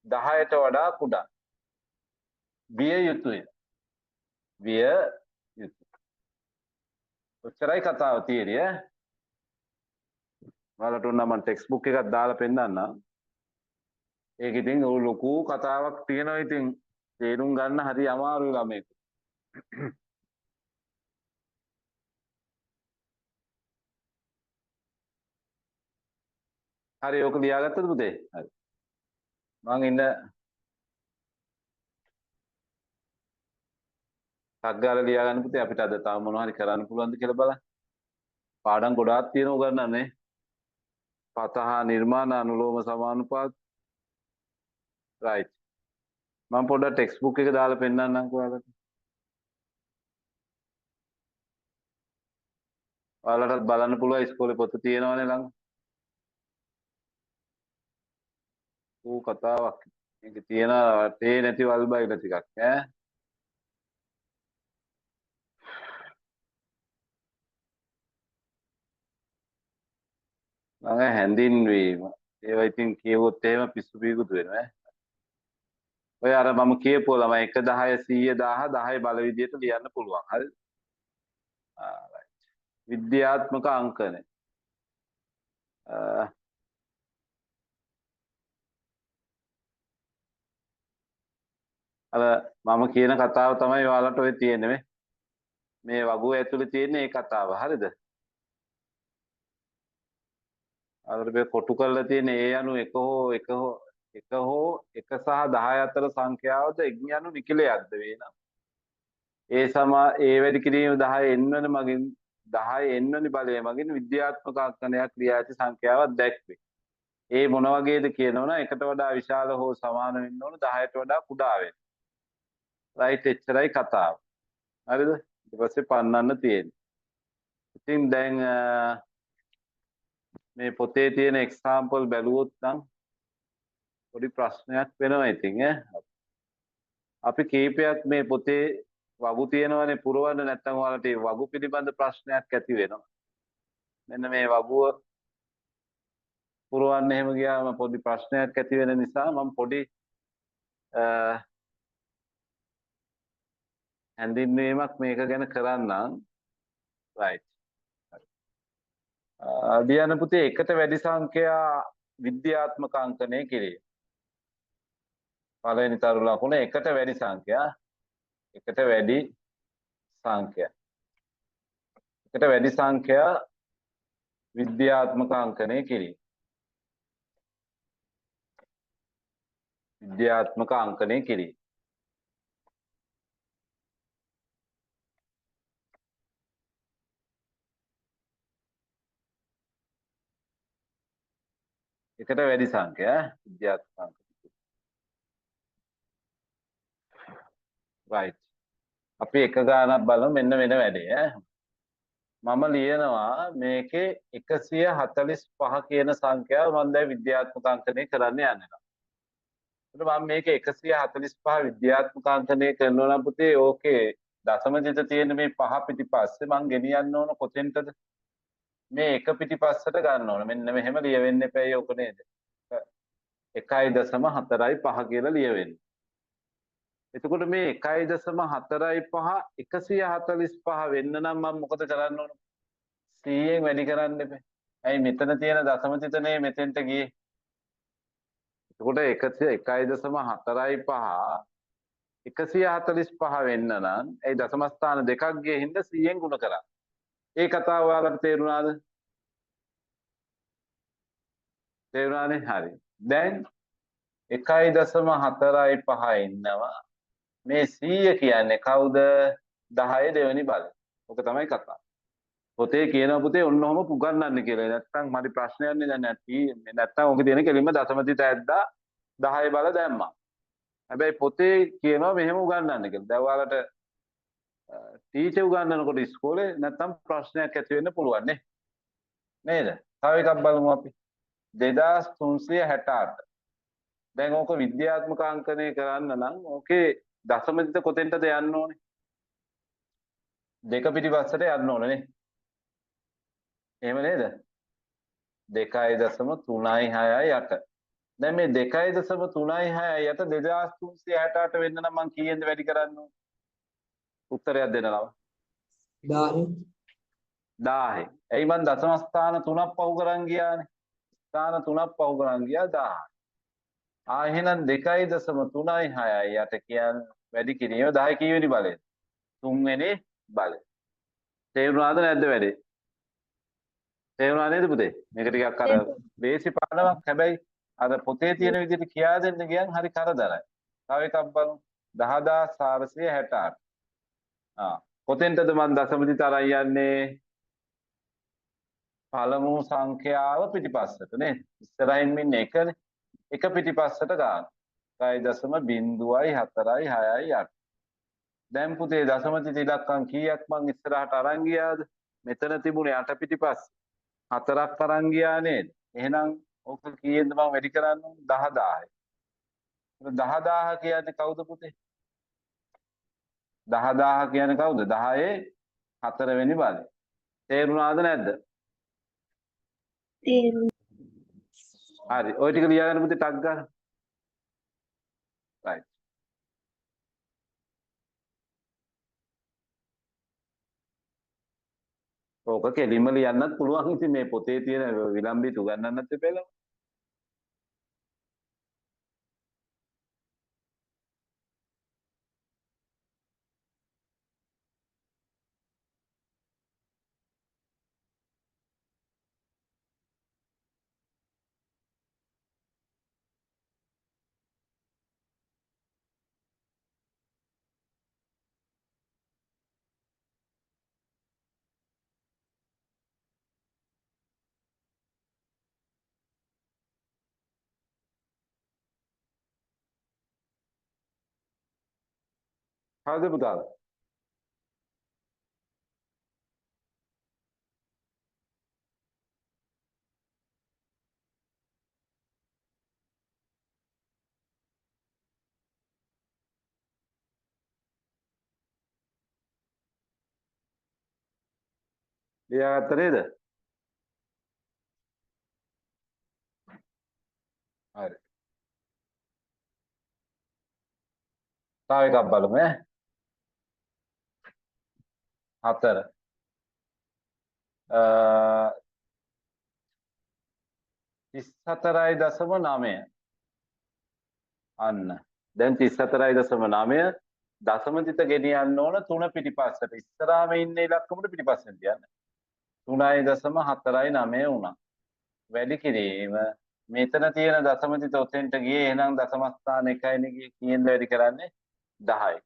A: 10ට වඩා කුඩා විය යුතුය. විය යුතුය. ඔච්චරයි කතාව තියෙන්නේ. ඔයාලට උන්න මම ටෙක්ස්ට් බුක් එකක් දාලා පෙන්නන්නම්. ඒක ඉතින් ලොකු කතාවක් තියෙනවා. ඉතින් තේරුම් ගන්න හරි අමාරුයි ළමයිට. හරි ඔක ලියාගත්තද පුතේ? හරි. මං ඉන්න සග්ගාල ලියා ගන්න පුතේ. අපිට අද තව මොනවා හරි කරන්න පුළුවන්ද කියලා බලන්න. පාඩම් ගොඩාක් තියෙනවා උගන්නන්නේ. පත හා නිර්මාණ අනුලෝම සමානුපාත. right. මම පොඩ්ඩක් ටෙක්ස්ට් බුක් එක දාලා පෙන්නන්නම්කෝ ඔයාලට. ඔයාලටත් බලන්න පුළුවන් ඉස්කෝලේ පොත තියෙනවනේ ළඟ. ඌ කතාවක්. මේක තියෙනවා තේ නැති වල් බයිල ටිකක් ඈ. මම හැඳින්වීම. ඒවා ඉතින් කියවොත් එහෙම පිස්සු පියකුතු වෙනවා ඈ. ඔය අර මම කියපුව ළමයි 1 10 100 1000 10 බල විදියට ලියන්න පුළුවන්. හරිද? right. විද්‍යාත්මක අංකණය. අර මම කියන කතාව තමයි ඔයාලට ඔය තියෙන්නේ මේ වගුව ඇතුලේ තියෙන මේ කතාව. හරිද? අර මේ කොටු කරලා තියෙන a යනු 1 හෝ 1 හෝ 1 හෝ 1 සහ 10 අතර සංඛ්‍යාවද යනු නිකිලයක්ද වේ නම් a වැඩි කිරීම 10 n වන මගින් 10 n වනි බලය මගින් විද්‍යාත්මක අංකණයක් ක්‍රියා ඇති සංඛ්‍යාවක් දැක්වේ. ඒ මොන වගේද කියනවනම් එකට වඩා විශාල හෝ සමාන වෙන්න ඕන 10ට වඩා කුඩා වෙන්න. right එච්චරයි කතාව. හරිද? ඊට පස්සේ පන්නන්න තියෙන්නේ. ඉතින් දැන් මේ පොතේ තියෙන එක්සැම්පල් බැලුවොත් නම් පොඩි ප්‍රශ්නයක් වෙනවා ඉතින් අපි කීපයක් මේ පොතේ වගු තියෙනවනේ පුරවන්න නැත්නම් ඔයාලට මේ වගු පිළිබඳ ප්‍රශ්නයක් ඇති වෙනවා. මෙන්න මේ වගුව පුරවන්න එහෙම ගියාම පොඩි ප්‍රශ්නයක් ඇති වෙන නිසා මම පොඩි හැඳින්වීමක් මේක ගැන කරන්නම්. right. දියන පුතේ එකට වැඩි සංඛ්‍යා විද්‍යාත්මක අංකණය කිරීම. පළවෙනි තරු ලකුණ එකට වැඩි සංඛ්‍යා එකට වැඩි සංඛ්‍යා විද්‍යාත්මක අංකණය කිරීම. විද්‍යාත්මක අංකණය කිරීම. එකට වැඩි සංඛ්‍යා විද්‍යාත්මක අංකණය. right. අපි එක ගානක් බලමු මෙන්න වෙන වැඩේ මම ලියනවා මේකේ 145 කියන සංඛ්‍යාව මම දැන් විද්‍යාත්මක අංකණය කරන්න යනවා. එතකොට මම මේක 145 විද්‍යාත්මක අංකණය කරනවා නම් පුතේ ඕකේ දශම චිත තියෙන මේ පහ පිටිපස්සේ මම ගෙනියන්න ඕන කොතෙන්ටද? මේ එක පිටිපස්සට ගන්න ඕන. මෙන්න මෙහෙම ලියවෙන්න එපැයි ඕක නේද? 1.45 කියලා ලියවෙන්නේ. එතකොට මේ 1.45 145 වෙන්න නම් මම මොකද කරන්න ඕන? 100ෙන් වැඩි කරන්න එපේ. ඇයි මෙතන තියෙන දශම චිතනේ මෙතෙන්ට ගියේ? එතකොට 1.45 වෙන්න නම් ඒ දශම ස්ථාන දෙකක් ගියේ හින්දා 100ෙන් ගුණ කරා. ඒ කතාව ඔයාලට තේරුණාද? තේරුණානේ? හරි. දැන් 1.45 ඉන්නවා. මේ 100 කියන්නේ කවුද? 10 දෙවෙනි බලය. ඔක තමයි කතාව. පොතේ කියනවා පුතේ ඔන්න ඔහම පුගන්නන්න කියලා. නැත්තම් මරි ප්‍රශ්නයක් නේ දැන් නැත්තම් ඔක තියෙන කෙලින්ම දශම චිත ඇද්දා 10 බල දැම්මා. හැබැයි පොතේ කියනවා මෙහෙම උගන්නන්න කියලා. දැන් ඔයාලට ටීචර් උගන්වනකොට ඉස්කෝලේ නැත්තම් ප්‍රශ්නයක් ඇති වෙන්න පුළුවන් නේ. නේද? තව එකක් බලමු අපි. 2368. දැන් ඕක විද්‍යාත්මක අංකණය කරන්න නම් ඕකේ දශමදිත කොතෙන්ටද යන්න ඕනේ? දෙක පිටිපස්සට යන්න ඕනේ නේ. එහෙම නේද? 2.3668. දැන් මේ 2.3668 2368 වෙන්න නම් මං කීයෙන්ද වැඩි කරන්න ඕනේ? උත්තරයක් දෙනවා.
B: 10.
A: 1000. එයි මං දශම ස්ථාන 3ක් පහු කරන් ගියානේ. ස්ථාන 3ක් පහු කරන් ගියා 1000. එහෙනම් 2.3668 කියන්නේ වැඩි කිරීම 10 කීවෙනි බලය? 3 වෙනි බලය. තේරුණාද නැද්ද වැඩේ? තේරුණා නේද පුතේ? මේක ටිකක් අර බේසි පාඩමක්. හැබැයි අර පොතේ තියෙන විදිහට කියා දෙන්න ගියන් හරි කරදරයි. තව එකක් බලමු. 10468. කොතෙන්ටද මම දශමදිත අරන් යන්නේ? පළමු සංඛ්‍යාව පිටිපස්සට නේ. ඉස්සරහින් ඉන්නේ එකනේ. එක පිටිපස්සට ගන්න. 1.0.468. දැන් පුතේ දශමදිත ඉලක්කම් කීයක් මං ඉස්සරහට අරන් ගියාද? මෙතන තිබුණේ 8 පිටිපස්ස. 4ක් අරන් ගියා නේද? එහෙනම් ඕක කීයෙන්ද මම වැඩි කරන්න ඕනේ? 10000යි. 10000 කියන්නේ කවුද පුතේ? 10000 කියන්නේ කවුද? 10 4 වෙනි බලය. තේරුණාද නැද්ද? හරි. ඔය ටික ලියාගන්න පුතේ ටක් ගන්න. right. ඕක කෙලින්ම ලියන්නත් පුළුවන්. ඉතින් මේ පොතේ තියෙන විලම්භීත උගන්නන්නත් එපෙලා. හරිද පුතාලා? ලියාගත්ත නේද? හරි. තව එකක් බලමු ඈ. 4. 34.9. අන්න. දැන් 34.9 දශමදිත ගෙනියන්න ඕන 3 පිටිපස්සට. ඉස්සරහාම ඉන්න ඉලක්කමට පිටිපස්සෙන් තියන්න. 3.49 වුණා. වැඩි කිරීම මෙතන තියෙන දශමදිත ඔතෙන්ට ගියේ. එහෙනම් දශම ස්ථාන 1යිනේ ගියේ. කීයෙන්ද වැඩි කරන්නේ? 10යි.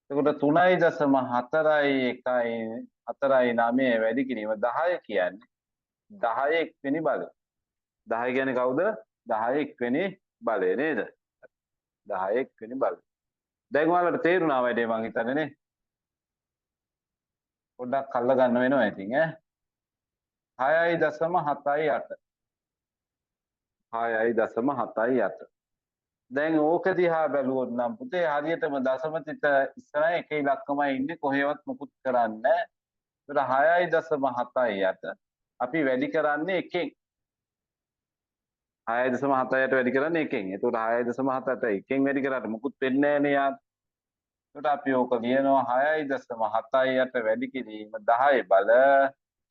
A: එතකොට 3.41 වැඩි කිරීම 10 කියන්නේ 10 එක්වෙනි බලය. 10 කියන්නේ කවුද? 10 එක්වෙනි බලය නේද? 10 එක්වෙනි බලය. දැන් ඔයාලට තේරුණා වැඩේ මං හිතන්නේ නේ. පොඩ්ඩක් අල්ල ගන්න වෙනවා ඉතින් ඈ. 6.78. 6.78. දැන් ඕක දිහා බැලුවොත් නම් පුතේ හරියටම දශමතිත ඉස්සරහ එක ඉලක්කමයි ඉන්නේ. කොහෙවත් මුකුත් කරන්නේ නැහැ. ඒතර 6.78 අපි වැඩි කරන්නේ එකෙන්. 6.78 වැඩි කරන්නේ එකෙන්. එතකොට 6.78 එකෙන් වැඩි කරාට මුකුත් වෙන්නේ නැහැ නේ යාර. එතකොට අපි ඕක ලියනවා 6.78 වැඩි කිරීම 10 බල.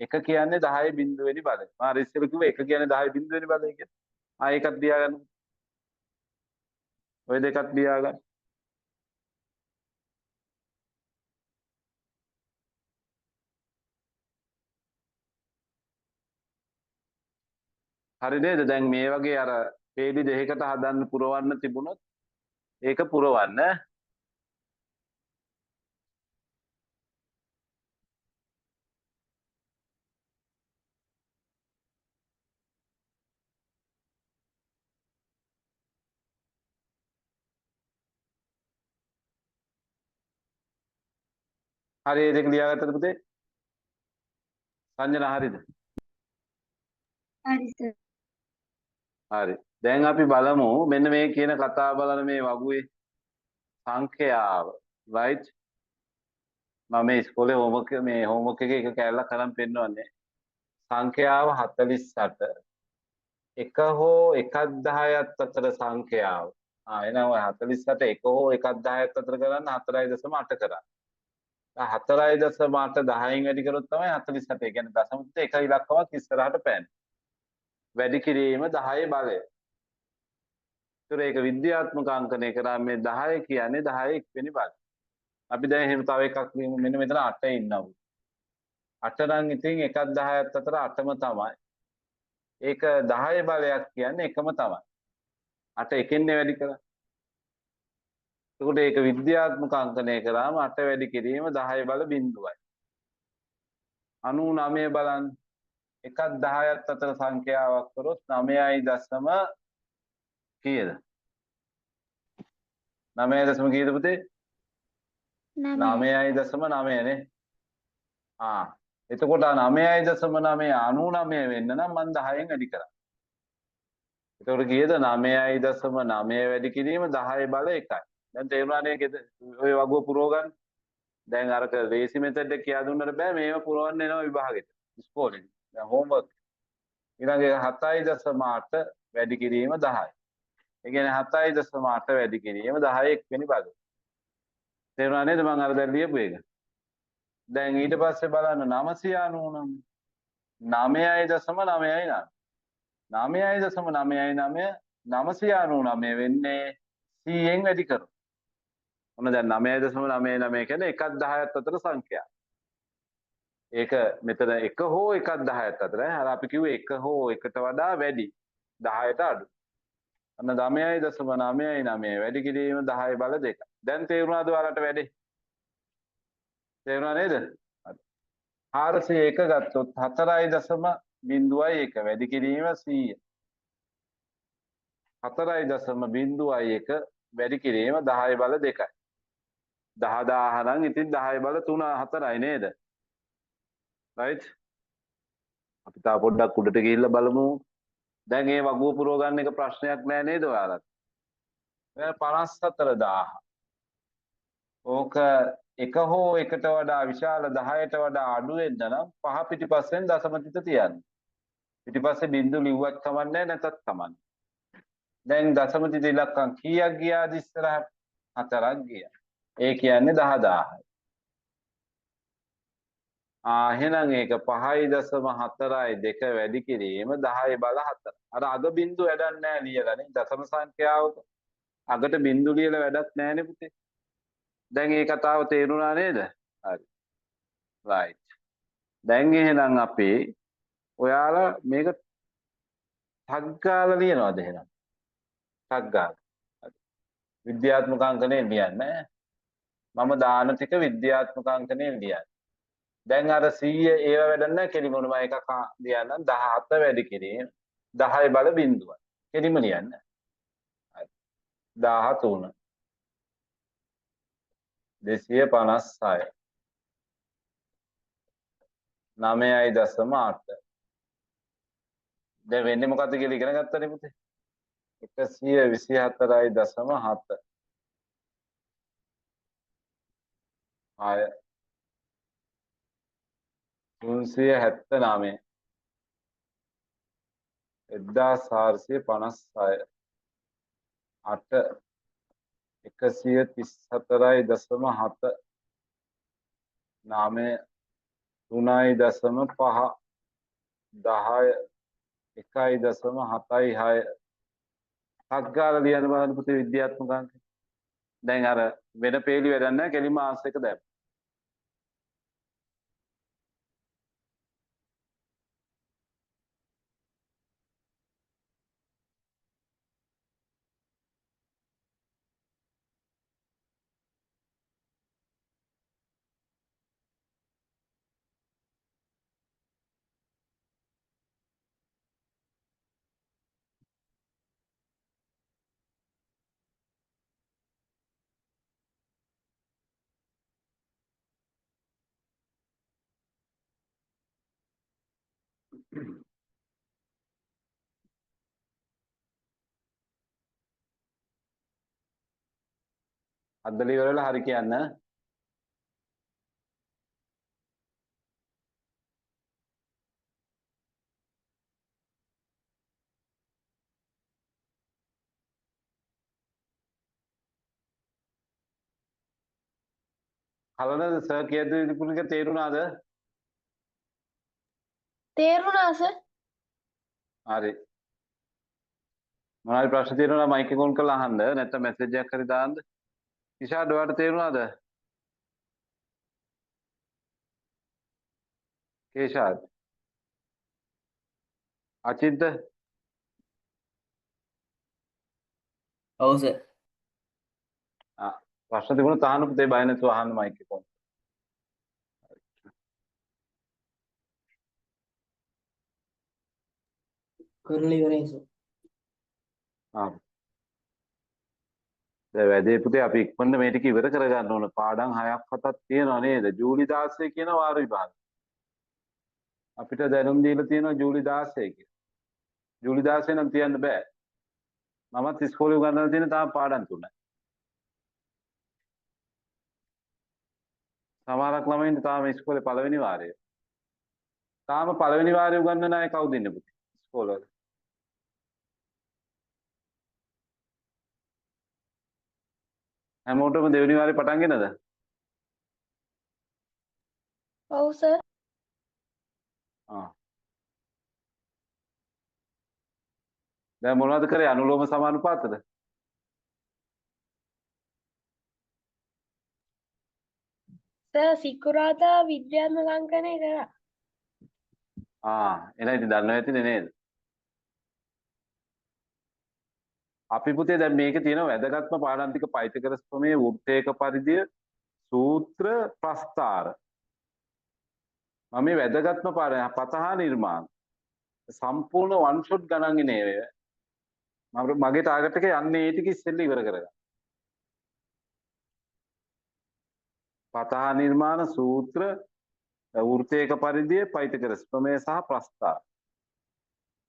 A: එක කියන්නේ 10 බිඳුවෙනි බලය. මම ඉස්සෙල්ලා කිව්වා එක කියන්නේ 10 බිඳුවෙනි බලය කියලා. ඒකත් ලියාගන්න. ඔය දෙකත් ලියාගන්න. හරි නේද? දැන් මේ වගේ අර පේලි දෙකකට හදන්න පුරවන්න තිබුණොත් ඒක පුරවන්න. හරි ඒ දෙක ලියාගත්තද පුතේ? සංජනා හරිද?
D: හරි සර්.
A: හරි. දැන් අපි බලමු මෙන්න මේ කියන කතාව බලන මේ වගුවේ සංඛ්‍යාව. right? මම මේ ඉස්කෝලේ හෝම්වර්ක් එකේ එක කැලලක් අරන් පෙන්නවන්නේ. සංඛ්‍යාව 48 එක හෝ එකක් 10ත් අතර සංඛ්‍යාව. එහෙනම් ඔය 48 එක හෝ එකක් 10ත් අතර කරන්න 4.8 කරා. 4.8 10න් වැඩි කරොත් තමයි 48. ඒ කියන්නේ දශමික එක ඉලක්කමක් ඉස්සරහට පෑන්නේ. වැඩි කිරීම 10 බලය. ඒතර ඒක විද්‍යාත්මක අංකණය කරා මේ 10 කියන්නේ 10 එක්වෙනි බලය. අපි දැන් එහෙම තව එකක් ලියමු. මෙන්න මෙතන 8 ඉන්නවා. 8 නම් ඉතින් එකක් 10ත් අතර 8ම තමයි. ඒක 10 බලයක් කියන්නේ එකම තමයි. 8 එකෙන්නේ වැඩි කරා. එතකොට ඒක විද්‍යාත්මක අංකණය කරාම 8 වැඩි කිරීම 10 බල බිඳුවයි. 99 බලන්න. එකක් 10ත් අතර සංඛ්‍යාවක් කරොත් 9යි දශම කීයද? 9යි දශම කීයද පුතේ? 9යි දශම 9 නේ. එතකොට 9යි දශම 9 99 වෙන්න නම් මම 10න් වැඩි කරා. එතකොට කීයද? 9යි දශම 9 වැඩි කිරීම 10 බල 1යි. දැන් තේරුණා නේද ඔය වගුව පුරව ගන්න? දැන් අරක රේසි මෙතඩ් එක කියා දුන්නට බෑ මේව පුරවන්න එනවා විභාගෙට ඉස්කෝලේ. දැන් හෝම්වර්ක්. ඊළඟ 7.8 වැඩි කිරීම 10යි. ඒ කියන්නේ 7.8 වැඩි කිරීම 10 එක්වෙනි බලය. තේරුණා නේද මම අර දැන් ලියපු එක? දැන් ඊට පස්සේ බලන්න 999. 9.9යි 9.9යි 999 වෙන්නේ 100න් වැඩි කරොත්. ඔන්න දැන් 9.99 කියන්නේ එකක් 10ත් අතර සංඛ්‍යාව. ඒක මෙතන එක හෝ එකක් 10ත් අතර. අර අපි කිව්වේ එක හෝ එකට වඩා වැඩි 10ට අඩු. අන්න 9.99 වැඩි කිරීම 10 බල 2. දැන් තේරුණාද ඔයාලට වැඩේ? තේරුණා නේද? හරි. 401 ගත්තොත් 4.01 වැඩි කිරීම 100. 4.01 වැඩි කිරීම 10 බල 2යි. 10000 නම් ඉතින් 10 බල 3 4යි නේද? right? අපි තා පොඩ්ඩක් උඩට ගිහිල්ලා බලමු. දැන් මේ වගුව පුරව ගන්න එක ප්‍රශ්නයක් නෑ නේද ඔයාලට? 54000. ඕක එක හෝ එකට වඩා විශාල 10ට වඩා අඩු වෙන්න නම් පහ පිටිපස්සෙන් දශම තිත තියන්න. පිටිපස්සේ බිංදු ලිව්වත් කමන්නේ නැතත් කමන්නේ. දැන් දශම තිත ඉලක්කම් කීයක් ගියාද ඉස්සරහට? 4ක් ගියා. ඒ කියන්නේ 10000යි. එහෙනම් ඒක 5.4යි 2 වැඩි කිරීම 10 බල 4. අර අග බිංදු වැඩක් නැහැ ලියලා නේ දශම සංඛ්‍යාවක. අගට බිංදු ලියලා වැඩක් නැහැ නේ පුතේ. දැන් මේ කතාව තේරුණා නේද? හරි. right. දැන් එහෙනම් අපි ඔයාලා මේක ටග් ගාලා ලියනවාද එහෙනම්? ටග් ගාලා. විද්‍යාත්මක අංකනේ ලියන්නේ. මම දාන ටික විද්‍යාත්මක අංකනේ ලියන්නේ. දැන් අර 100 ඒව වැඩක් නැහැ කෙලිම මොනම එකක් ලියන්නම් 17 වැඩි කිරීම 10 බල බිඳුවයි. කෙලිම ලියන්න. හරි. 13 256 9.8 දැන් වෙන්නේ මොකද්ද කියලා ඉගෙන ගත්තනේ පුතේ 124.7 ආය 379 1456 8 134.7 9 3.5 10 1.76 අග්ගාල ලියන්න බලන්න පුතේ විද්‍යාත්මක අංක. දැන් අර වෙන පේලි වැඩක් නැහැ කෙලින්ම ආන්සර් එක දැම්ම. අද්දලි ඉවරලා හරි කියන්න. කලන සර් කියද්දි විපුලක තේරුණාද?
C: තේරුණා සර්.
A: හරි. මොනවාරි ප්‍රශ්න තියෙනවා නම් මයික් එක ඔන් කරලා අහන්න. නැත්නම් මැසේජ් එකක් හරි දාන්න. ඉෂාඩ් ඔයාලට තේරුණාද? කේෂාඩ්. අචින්ත
B: ඔව් සර්.
A: ප්‍රශ්න තිබුණොත් අහන්න පුතේ බය නැතුව අහන්න මයික් එක ඔන්.
B: කරලා ඉවරයි සර්.
A: දැන් වැඩේ පුතේ අපි ඉක්මනට මේ ටික ඉවර කරගන්න ඕන. පාඩම් 6ක් 7ක් තියෙනවා නේද? ජූලි 16 කියන වාර විභාග. අපිට දැනුම් දීලා තියෙනවා ජූලි 16 කියලා. ජූලි 16 නම් තියන්න බෑ. මමත් ඉස්කෝලේ උගන්වලා තියෙන තාම පාඩම් 3යි. සමහරක් ළමයින්ට තාම ඉස්කෝලේ පළවෙනි වාරය. තාම පළවෙනි වාරේ උගන්වන අය කවුද ඉන්නේ පුතේ? ඉස්කෝලේ වල. හැමෝටම දෙවෙනි වාරේ පටන් ගෙනද?
C: ඔව් සර්.
A: දැන් මොනවද කරේ? අනුලෝම සමානුපාතද?
C: සර් සිකුරාදා විද්‍යාත්මක අංකණය කරා.
A: එහෙනම් ඉතින් දන්නවා ඇතිනේ නේද? අපි පුතේ දැන් මේකේ තියෙන වැදගත්ම පාඩම් ටික පයිතගරස් ප්‍රමේය, වෘත්තයක පරිධිය, සූත්‍ර, ප්‍රස්තාර. මම මේ වැදගත්ම පාඩම් පතහා නිර්මාණ සම්පූර්ණ වන් ෂොට් ගණන් ඉන්නේ ඒව. මගේ ටාගට් එක යන්නේ ඒ ටික ඉස්සෙල්ලා ඉවර කරගන්න. පතහා නිර්මාණ, සූත්‍ර, වෘත්තයක පරිධිය, පයිතගරස් ප්‍රමේය සහ ප්‍රස්තාර.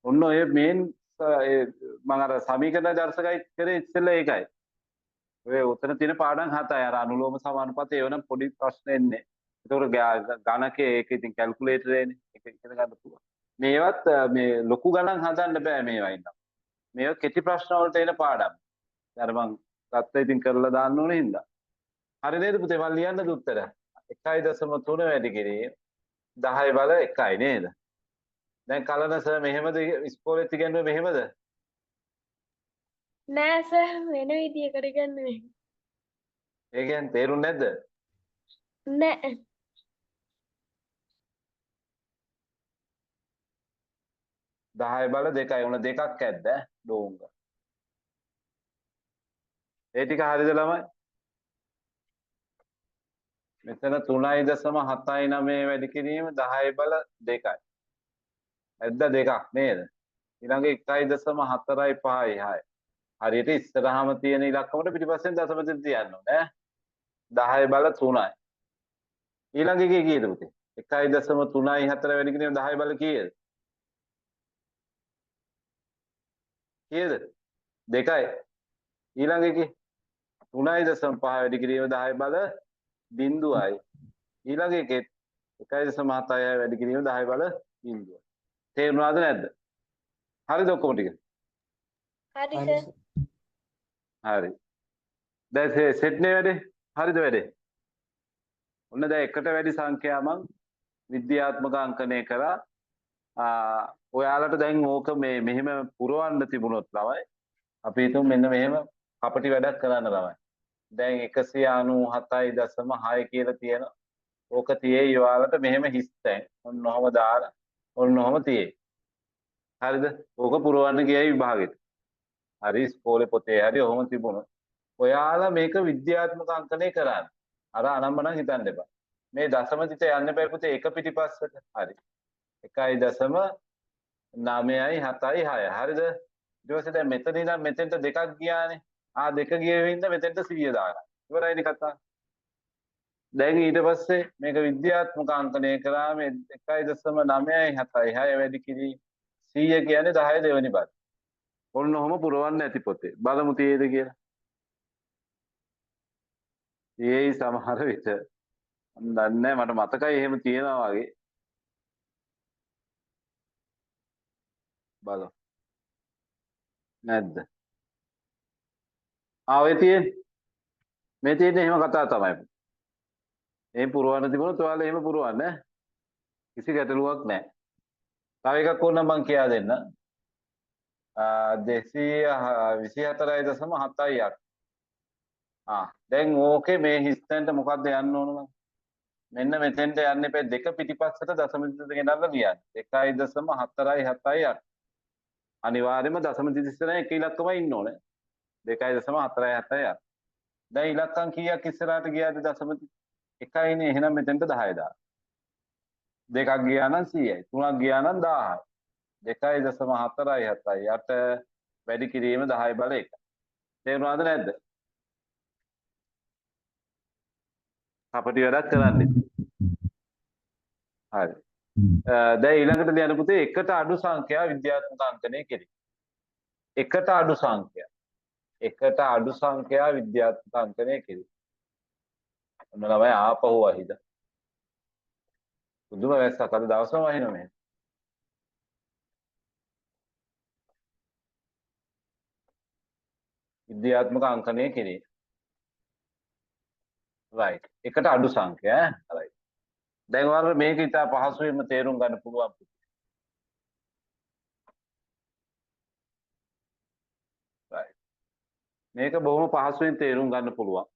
A: ඔන්න ඔය මේන් මම අර සමීකරණ දර්ශකයි කරේ ඉස්සෙල්ලා ඒකයි. ඔය උතන තියෙන පාඩම් 7යි. අර අනුලෝම සමානුපාතය ඒවනම් පොඩි ප්‍රශ්න එන්නේ. ඒතකොට ගණකේ ඒක ඉතින් කැල්කියුලේටරේනේ. ඒක ඉගෙන ගන්න පුළුවන්. මේවත් මේ ලොකු ගණන් හදන්න බෑ මේවා ඉන්න. මේවා කෙටි ප්‍රශ්න වලට එන පාඩම්. අර මං ගත්ත ඉතින් කරලා දාන්න ඕනේ හින්දා. හරි නේද පුතේ? මම ලියන්නද උත්තර? 1.3 වැඩි කිරීම 10 බල 1යි නේද? දැන් කලන සර් මෙහෙමද ඉස්කෝලේත් ඉගෙනුවේ මෙහෙමද?
C: නෑ සර් වෙන විදියකට ඉගන්නුවේ.
A: ඒ කියන්නේ තේරුන්නේ නැද්ද?
C: නෑ.
A: 10 බල 2යි. උන දෙකක් ඇද්ද? ඩෝංග. ඒ ටික හරිද ළමයි? මෙතන 3.79 වැඩි කිරීම 10 බල 2යි. ඇද්ද දෙකක් නේද? ඊළඟ 1.456. හරියට ඉස්සරහම තියෙන ඉලක්කමට පිටිපස්සෙන් දශම තෙද තියන්න ඕනේ ඈ. 10 බල 3යි. ඊළඟ එකේ කීයද පුතේ? 1.34 වැඩි කිරීම 10 බල කීයද? කීයද? 2යි. ඊළඟ එකේ 3.5 වැඩි කිරීම 10 බල 0යි. ඊළඟ එකේ 1.76 වැඩි කිරීම 10 බල 0යි. තේරුණාද නැද්ද? හරිද ඔක්කොම ටික?
C: හරි සර්.
A: හරි. දැන් සෙට්නේ වැඩේ? හරිද වැඩේ? ඔන්න දැන් එකට වැඩි සංඛ්‍යාවක් විද්‍යාත්මක අංකණය කරා. ඔයාලට දැන් ඕක මෙහෙම පුරවන්න තිබුණොත් ළමයි අපි හිතමු මෙන්න මෙහෙම කපටි වැඩක් කරන්න ළමයි. දැන් 197.6 කියලා තියෙනවා. ඕක තියේයි ඔයාලට මෙහෙම හිස් තැන්. ඔන්න ඔහම දාලා ඔන්න ඔහම තියේ. හරිද? ඕක පුරවන්න ගියයි විභාගෙට. හරි ඉස්කෝලේ පොතේ හරි ඔහම තිබුණොත් ඔයාලා මේක විද්‍යාත්මක අංකණය කරන්න. අර අනම්මනම් හිතන්න එපා. මේ දශම තිත යන්න බෑ පුතේ එක පිටිපස්සට. හරි. 1.976. හරිද? ඊට පස්සේ දැන් මෙතන ඉඳන් මෙතෙන්ට දෙකක් ගියානේ. දෙක ගියේ හින්දා මෙතෙන්ට 100 දාගන්න. ඉවරයිනේ කතාව. දැන් ඊට පස්සේ මේක විද්‍යාත්මක අංකණය කරාම 1.976 වැඩි කිරි 100 කියන්නේ 10 දෙවෙනි පද. ඔන්න ඔහම පුරවන්න ඇති පොතේ. බලමු තියේද කියලා. ඒයි සමහර විට මම දන්නේ නැහැ මට මතකයි එහෙම තියෙනවා වගේ. බලමු. නැද්ද? ඔය තියෙන්නේ. මේ තියෙන්නේ එහෙම කතා තමයි. එහෙම පුරවන්න තිබුණොත් ඔයාලා එහෙම පුරවන්න ඈ. කිසි ගැටලුවක් නැහැ. තව එකක් ඕන මම කියා දෙන්න. 224.78. දැන් ඕකේ මේ හිස්තැනට මොකද්ද යන්න ඕනම? මෙන්න මෙතෙන්ට යන්න එපා දෙක පිටිපස්සට දශම දිස්ස ගෙනල්ලා ලියන්න. 1.478. අනිවාර්යයෙන්ම දශම දිස්ස නැහැ එක ඉලක්කමයි ඉන්න ඕනේ. 2.478. දැන් ඉලක්කම් කීයක් ඉස්සරහට ගියාද දශම එකයිනේ එහෙනම් මෙතෙන්ට 10 දාන්න. දෙකක් ගියා නම් 100යි. තුනක් ගියා නම් 1000යි. 2.478 වැඩි කිරීම 10 බල 1. තේරුණාද නැද්ද? අපිට වැඩක් කරන්න ඉතින්. හරි. දැන් ඊළඟට ලියන්න පුතේ එකට අඩු සංඛ්‍යා විද්‍යාත්මක අංකණය කෙරේ. එකට අඩු සංඛ්‍යා. එකට අඩු සංඛ්‍යා විද්‍යාත්මක අංකණය කෙරේ. ඔන්න ළමයි ආපහු වහිද. පුදුම වැස්සක් අද දවසම වහිනවා මේ. විද්‍යාත්මක අංකණය කෙරේ. right. එකට අඩු සංඛ්‍යා ඈ. right. දැන් ඔයාලට මේක ඉතා පහසුවෙන්ම තේරුම් ගන්න පුළුවන්. right. මේක බොහොම පහසුවෙන් තේරුම් ගන්න පුළුවන්.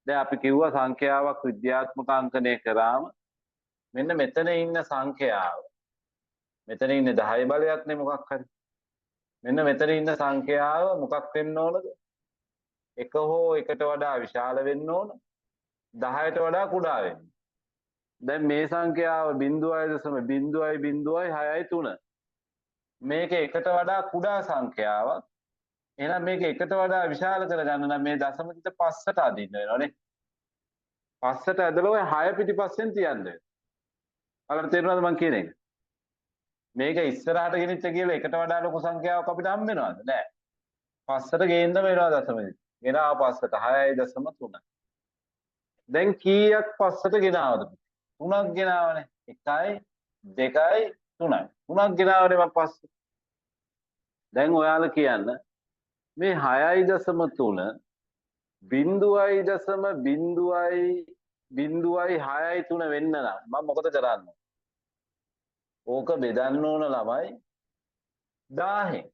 A: දැන් අපි කිව්වා සංඛ්‍යාවක් විද්‍යාත්මක අංකණය කරාම මෙන්න මෙතන ඉන්න සංඛ්‍යාව. මෙතන ඉන්නේ 10 බලයක් නේ මොකක් හරි. මෙන්න මෙතන ඉන්න සංඛ්‍යාව මොකක් වෙන්න ඕනද? 1 හෝ 1ට වඩා විශාල වෙන්න ඕන. 10ට වඩා කුඩා වෙන්න. දැන් මේ සංඛ්‍යාව 0.0.063. මේක 1ට වඩා කුඩා සංඛ්‍යාවක්. එහෙනම් මේක 1ට වඩා විශාල කරගන්න නම් මේ දශම පිට පස්සට අදින්න වෙනවනේ. පස්සට ඇදලා ඔය 6 පිටිපස්සෙන් තියන්න වෙනවා. ඔයාලට තේරුණාද මම කියන එක? මේක ඉස්සරහට ගෙනිච්ච කියලා 1ට වඩා ලොකු සංඛ්‍යාවක් අපිට හම්බ වෙනවද? නෑ. පස්සට ගේන්න වෙනවා දශම පිට. ගෙනාව පස්සට 6.3. දැන් කීයක් පස්සට ගෙනාවද? 3ක් ගෙනාවනේ. 1යි 2යි 3යි. 3ක් ගෙනාවනේ මම පස්සේ. දැන් ඔයාලා කියන්න මේ 6.3 0.0.0.6.3 වෙන්න නම් මම මොකද කරන්නේ? ඕක බෙදන්න ඕන ළමයි 1000න්.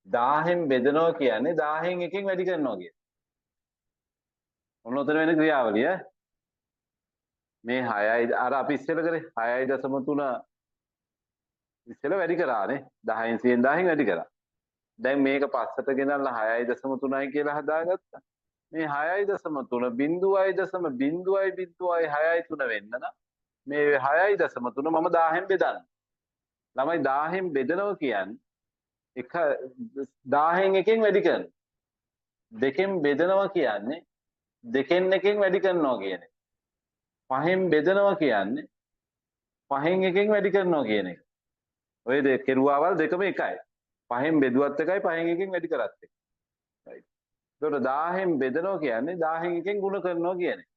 A: 1000න් බෙදනවා කියන්නේ 1000න් එකෙන් වැඩි කරනවා කියන්නේ. ඔන්න උතන වෙන ක්‍රියාවලිය. මේ 6යි අර අපි ඉස්සෙල්ලා කරේ 6.3 ඉස්සෙල්ලා වැඩි කරානේ 10න් 100න් 1000න් වැඩි කරා. දැන් මේක පස්සට ගෙනල්ලා 6.3යි කියලා හදාගත්තා. මේ 6.3 0.0.0.6.3 වෙන්න නම් මේ 6.3 මම 1000න් බෙදන්න. ළමයි 1000න් බෙදනවා කියන්නේ 1000න් එකෙන් වැඩි කරනවා. දෙකෙන් බෙදනවා කියන්නේ දෙකෙන් එකෙන් වැඩි කරනවා කියන එක. 5න් බෙදනවා කියන්නේ 5න් එකෙන් වැඩි කරනවා කියන එක. ඔය දෙක කෙරුවාවල් දෙකම එකයි. 5න් බෙදුවත් එකයි 5න් එකෙන් වැඩි කරත් එකයි. right. ඒකට 1000න් බෙදනවා කියන්නේ 1000න් එකෙන් ගුණ කරනවා කියන එක.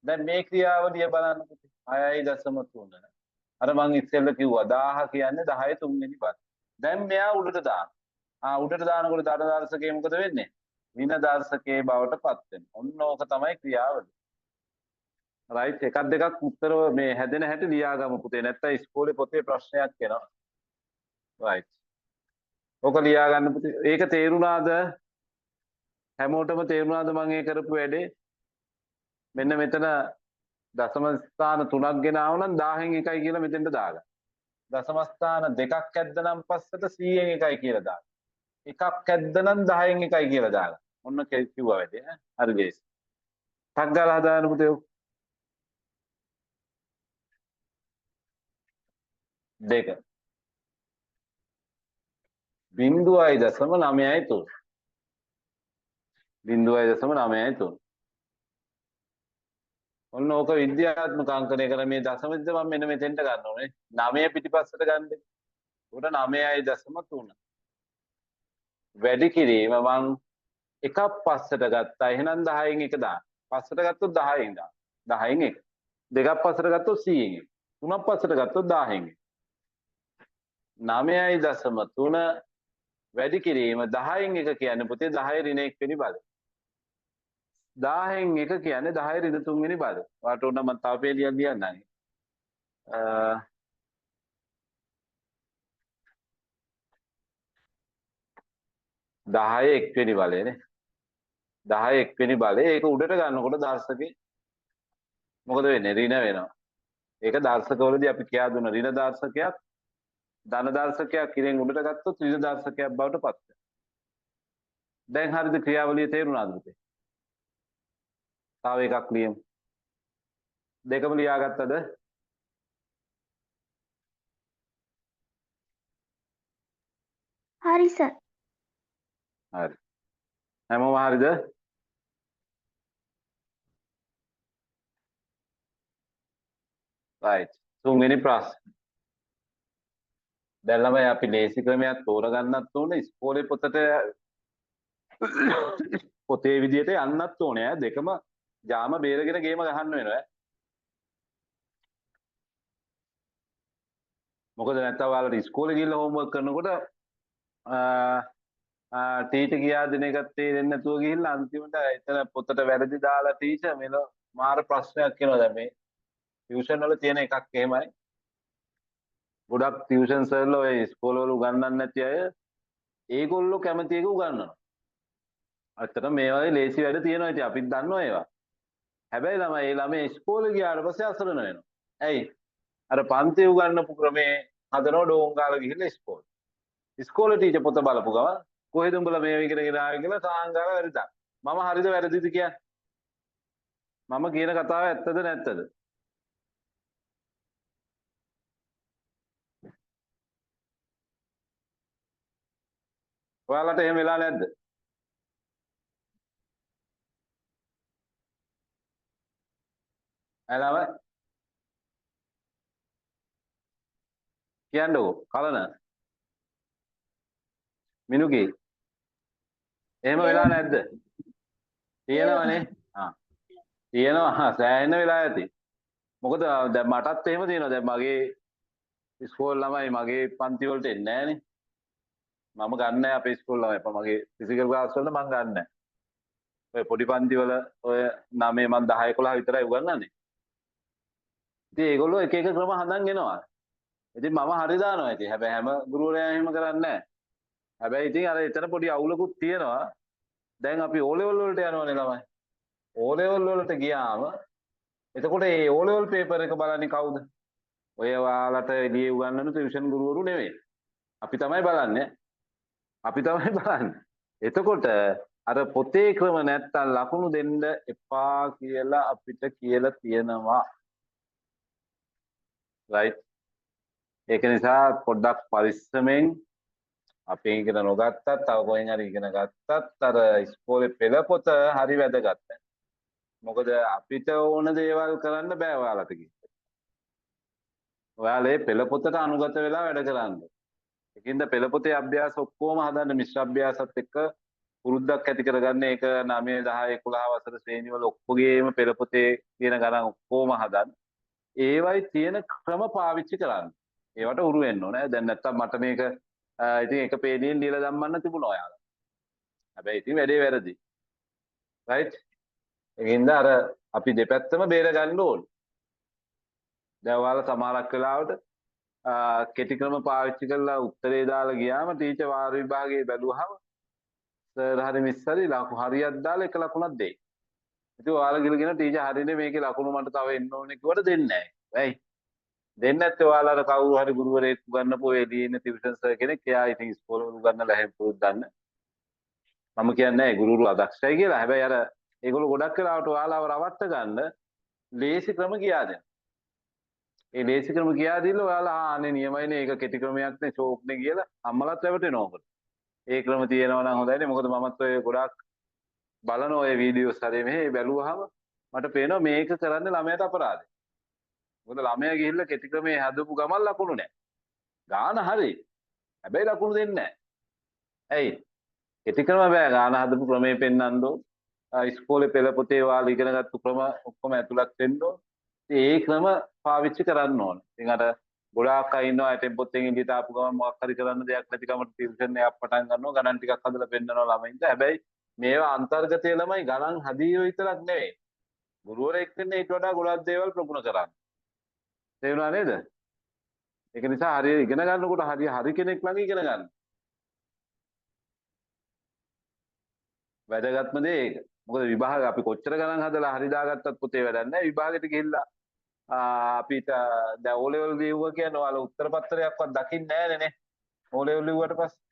A: දැන් මේ ක්‍රියාවලිය බලන්න පුතේ 6.3. අර මං ඉස්සෙල්ලා කිව්වා 1000 කියන්නේ 10 තුන්වෙනි පද. දැන් මෙයා උඩට දාන්න. උඩට දානකොට ධන දර්ශකයේ මොකද වෙන්නේ? ඍණ දර්ශකයේ බවට පත් වෙනවා. ඔන්න ඕක තමයි ක්‍රියාවලිය. right. එකක් දෙකක් උත්තර මේ හැදෙන හැටි ලියාගමු පුතේ. නැත්තම් ඉස්කෝලේ පොතේ ප්‍රශ්නයක් එනවා. right. ඕක ලියා ගන්න පුතේ. ඒක තේරුණාද? හැමෝටම තේරුණාද මම ඒ කරපු වැඩේ? මෙන්න මෙතන දශම ස්ථාන 3ක් ගෙනාව නම් 1000න් එකයි කියලා මෙතෙන්ට දාගන්න. දශම ස්ථාන 2ක් ඇද්දනම් පස්සට 100න් එකයි කියලා දාගන්න. එකක් ඇද්දනම් 10න් එකයි කියලා දාගන්න. ඔන්න කිව්වා වැඩේ ඈ. හරි ගේස්. ටක් ගාලා හදාන්න පුතේ. 2 0.993 0.993 ඔන්න ඕක විද්‍යාත්මක අංකණය කරලා මේ දශම විද්ද මම මෙන්න මෙතෙන්ට ගන්න ඕනේ. 9 පිටිපස්සට ගන්න. උඩ 9.3. වැඩි කිරීම මං එකක් පස්සට ගත්තා. එහෙනම් 10න් එක දාන්න. පස්සට ගත්තොත් 10න් දාන්න. 10න් එක. දෙකක් පස්සට ගත්තොත් 100න් එක. තුනක් පස්සට ගත්තොත් 10න් එක. 9.3 වැඩි කිරීම 10න් එක කියන්නේ පුතේ 10 ඍණ 1 වෙනි පද. 10න් එක කියන්නේ 10 ඍණ 3 වෙනි පද. ඔයාලට ඕන නම් මම තව පේලියක් ලියන්නම්. 10 1 වෙනි බලයනේ. 10 1 වෙනි බලය. ඒක උඩට ගන්නකොට දර්ශකේ මොකද වෙන්නේ? ඍණ වෙනවා. ඒක දර්ශකවලදී අපි කියා දුන්න ඍණ දර්ශකයක් ධන දර්ශකයක් ඉරෙන් උඩට ගත්තොත් ඍණ දර්ශකයක් බවට පත් වෙනවා. දැන් හරියද ක්‍රියාවලිය තේරුණාද පුතේ? තව එකක් ලියමු. දෙකම ලියාගත්තද?
C: හරි සර්.
A: හරි. හැමෝම හරිද? right. තුන්වෙනි ප්‍රශ්න. දැන් ළමයි අපි ලේසි ක්‍රමයක් තෝරගන්නත් ඕනේ ඉස්කෝලේ පොතේ විදියට යන්නත් ඕනේ. දෙකම ජාම බේරගෙන ගේම ගහන්න වෙනවා. මොකද නැත්තම් ඔයාලට ඉස්කෝලේ ගිහිල්ලා හෝම්වර්ක් කරනකොට ටීචර් කියා දෙන එකත් තේරෙන්නේ නැතුව ගිහිල්ලා අන්තිමට එතන පොතට වැරදි දාලා ටීචර් මෙල මාර ප්‍රශ්නයක් කියනවා. දැන් මේ ටියුෂන් වල තියෙන එකක් එහෙමයි. ගොඩක් ටියුෂන් සර්ලා ඔය ඉස්කෝල වල උගන්වන්නේ නැති අය ඒගොල්ලෝ කැමති එක උගන්වනවා. අතට මේ වගේ ලේසි වැඩ තියෙනවා. ඉතින් අපිත් දන්නවා ඒවා. හැබැයි ළමයි ඒ ළමයි ඉස්කෝලේ ගියාට පස්සේ අසරණ වෙනවා. ඇයි? අර පන්ති උගන්වපු ක්‍රමේ හදනව ඩෝංගාල ගිහිල්ලා ඉස්කෝලේ. ඉස්කෝලේ ටීචර් පොත බලපු ගමන් කොහෙද උඹලා මේව ඉගෙනගෙන ආවේ කියලා සාංගාල වැරදිද? මම හරිද වැරදිද කියන්නේ? මම කියන කතාව ඇත්තද නැත්තද? ඔයාලට එහෙම වෙලා නැද්ද? ඇලව කියන්නකෝ කලන මිනුකී එහෙම වෙලා නැද්ද? තියෙනවනේ. තියෙනවා සෑහෙන වෙලා ඇති. මොකද දැන් මටත් එහෙම තියෙනවා. දැන් මගේ ඉස්කෝල ළමයි මගේ පන්ති වලට එන්නේ නැහනේ. මම ගන්න නැහැ අපේ ඉස්කෝල ළමයි. මගේ ෆිසිකල් ක්ලාස් වලට මම ගන්න නැහැ. ඔය පොඩි පන්ති වල ඔය 9 මම 10 11 විතරයි උගන්වන්නේ. ඉතින් ඒගොල්ලෝ එක එක ක්‍රම හදන් එනවා. ඉතින් මම හරි දානවා ඉතින්. හැබැයි හැම ගුරුවරයා එහෙම කරන්නේ නැහැ. හැබැයි ඉතින් අර එතන පොඩි අවුලකුත් තියෙනවා. දැන් අපි O level වලට යනවනේ ළමයි. O level වලට ගියාම එතකොට මේ O level පේපර් එක බලන්නේ කවුද? ඔය ඔයාලට එළියේ උගන්වන ටියුෂන් ගුරුවරු නෙවෙයි. අපි තමයි බලන්නේ. අපි තමයි බලන්නේ. එතකොට අර පොතේ ක්‍රම නැත්තම් ලකුණු දෙන්න එපා කියලා අපිට කියලා තියෙනවා. right. ඒක නිසා පොඩ්ඩක් පරිස්සමෙන් අපි ඉගෙන නොගත්තත් තව කොහෙන් හරි ඉගෙන ගත්තත් අර ඉස්කෝලේ පෙළ පොත හරි වැදගත්. මොකද අපිට ඕන දේවල් කරන්න බෑ ඔයාලට කිව්වා. ඔයාලේ පෙළ පොතට අනුගත වෙලා වැඩ කරන්න. ඒකින්ද පෙළ පොතේ අභ්‍යාස ඔක්කොම හදන්න මිශ්‍ර අභ්‍යාසත් එක්ක පුරුද්දක් ඇති කරගන්න. ඒක 9 10 11 වසර ශ්‍රේණි වල ඔක්කොගේම පෙළ පොතේ තියෙන ගණන් ඔක්කොම හදන්න. ඒවයි තියෙන ක්‍රම පාවිච්චි කරන්න. ඒවට උරු වෙන්න ඕනේ. දැන් නැත්තම් මට මේක ඉතින් එක පේජියෙන් ලියලා දැම්මන්න තිබුණා ඔයාලා. හැබැයි ඉතින් වැඩේ වැරදි. right? ඒකින්ද අර අපි දෙපැත්තම බේර ගන්න ඕනේ. දැන් ඔයාලා සමහරක් වෙලාවට කෙටි ක්‍රම පාවිච්චි කරලා උත්තරේ දාලා ගියාම ටීචර් වාර විභාගයේ බැලුවහම සර් හරි මිස් හරි හරියක් දාලා එක ලකුණක් දෙයි. ඉතින් ඔයාලා ගිහගෙන ටීචර් හරිනේ මේකේ ලකුණු මට තව එන්න ඕනේ කිව්වට දෙන්නේ නැහැ. වෙයි. දෙන්නේ නැත්නම් ඔයාලාට කවුරු හරි ගුරුවරයෙක් උගන්වපු ඒ දින ටියුෂන් සර් කෙනෙක් එයා ඉතින් ඉස්කෝලේ උගන්වලා හැම පුරුද්දන්න. මම කියන්නේ නැහැ ගුරුවරු අදක්ෂයි කියලා. හැබැයි අර ඒගොල්ලෝ ගොඩක් වෙලාවට ඔයාලව රවට්ට ගන්න ලේසි ක්‍රම කියා දෙනවා. ඒ ලේසි ක්‍රම කියා දීලා ඔයාලා අනේ නියමයිනේ ඒක කෙටි ක්‍රමයක් නේ ෂෝක්නේ කියලා අම්මලත් රැවටෙනවා ඔකට. ඒ ක්‍රම තියෙනවා නම් හොඳයිනේ. මොකද මමත් ඔය ගොඩක් බලන ඔය වීඩියෝස් හරි මෙහෙ බැලුවාම මට පේනවා මේක කරන්නේ ළමයාට අපරාධයි. මොකද ළමයා ගිහිල්ලා කෙටි ක්‍රමයේ හදපු ගමන් ලකුණු නැහැ. ගාන හරි. හැබැයි ලකුණු දෙන්නේ නැහැ. ඇයි? කෙටි ක්‍රම බෑ ගාන හදපු ක්‍රමයේ පෙන්වන්න ඕන. ඉස්කෝලේ පෙළ පොතේ වාලා ඉගෙනගත්තු ක්‍රම ඔක්කොම ඇතුළත් වෙන්න ඕන. ඒ ක්‍රම පාවිච්චි කරන්න ඕන. ඉතින් අර ගොඩාක් අය ඉන්නවා ඇටෙන් පොතෙන් එළියට ආපු ගමන් මොකක් හරි කරන්න දෙයක් නැති කමට ටියුෂන් එකක් පටන් ගන්නවා ගණන් ටිකක් හදලා පෙන්නනවා ළමයින්ට. හැබැයි මේවා අන්තර්ගතයේ ළමයි ගණන් හදීව විතරක් නෙවෙයි. ගුරුවරයෙක් වෙන්නේ ඊට වඩා ගොඩක් දේවල් ප්‍රගුණ කරන්න. තේරුණා නේද? ඒක නිසා හරිය ඉගෙන ගන්නකොට හරි කෙනෙක් ළඟ ඉගෙන ගන්න. වැදගත්ම දේ ඒක. මොකද විභාග අපි කොච්චර ගණන් හදලා හරි දාගත්තත් පොතේ වැඩක් නැහැ. විභාගෙට ගිහිල්ලා අපිට දැන් O level ලියුවා කියන්නේ ඔයාලා උත්තර පත්‍රයක්වත් දකින්නේ නැහැනේ නේ. O level ලිව්වට පස්සේ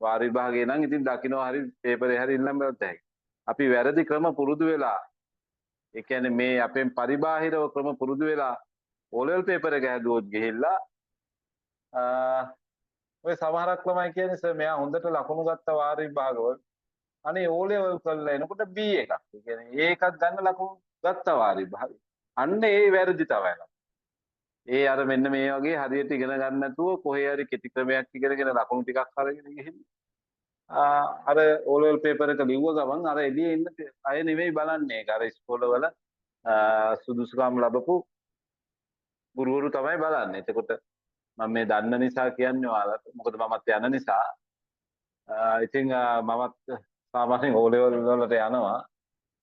A: වාර විභාගේ නම් ඉතින් දකින්නවා හරි පේපරේ හරි ඉල්ලන්න බෑ හැකියි. අපි වැරදි ක්‍රම පුරුදු වෙලා ඒ කියන්නේ මේ අපෙන් පරිබාහිරව ක්‍රම පුරුදු වෙලා O level පේපර් එක හැදුවොත් ගිහිල්ලා ඔය සමහරක් ළමයි කියන්නේ සර් මෙයා හොඳට ලකුණු ගත්ත වාර විභාගවල අනේ O level කරලා එනකොට B එකක්. ඒ කියන්නේ ඒකක් ගන්න ලකුණු ගත්ත වාර විභාගේ. අන්න ඒ වැරදි තමයි. ඒ අර මෙන්න මේ වගේ හරියට ඉගෙන ගන්න නැතුව කොහේ හරි කෙටි ක්‍රමයක් ඉගෙනගෙන ලකුණු ටිකක් අරගෙන ගිහින් අර O level පේපර් එක ලිව්ව ගමන් අර එළියේ ඉන්න අය නෙවෙයි බලන්නේ ඒක අර ඉස්කෝලවල සුදුසුකම් ලැබපු ගුරුවරු තමයි බලන්නේ. එතකොට මම මේ දන්න නිසා කියන්නේ ඔයාලට මොකද මමත් යන නිසා ඉතින් මමත් සාමාන්‍යයෙන් O level වලට යනවා.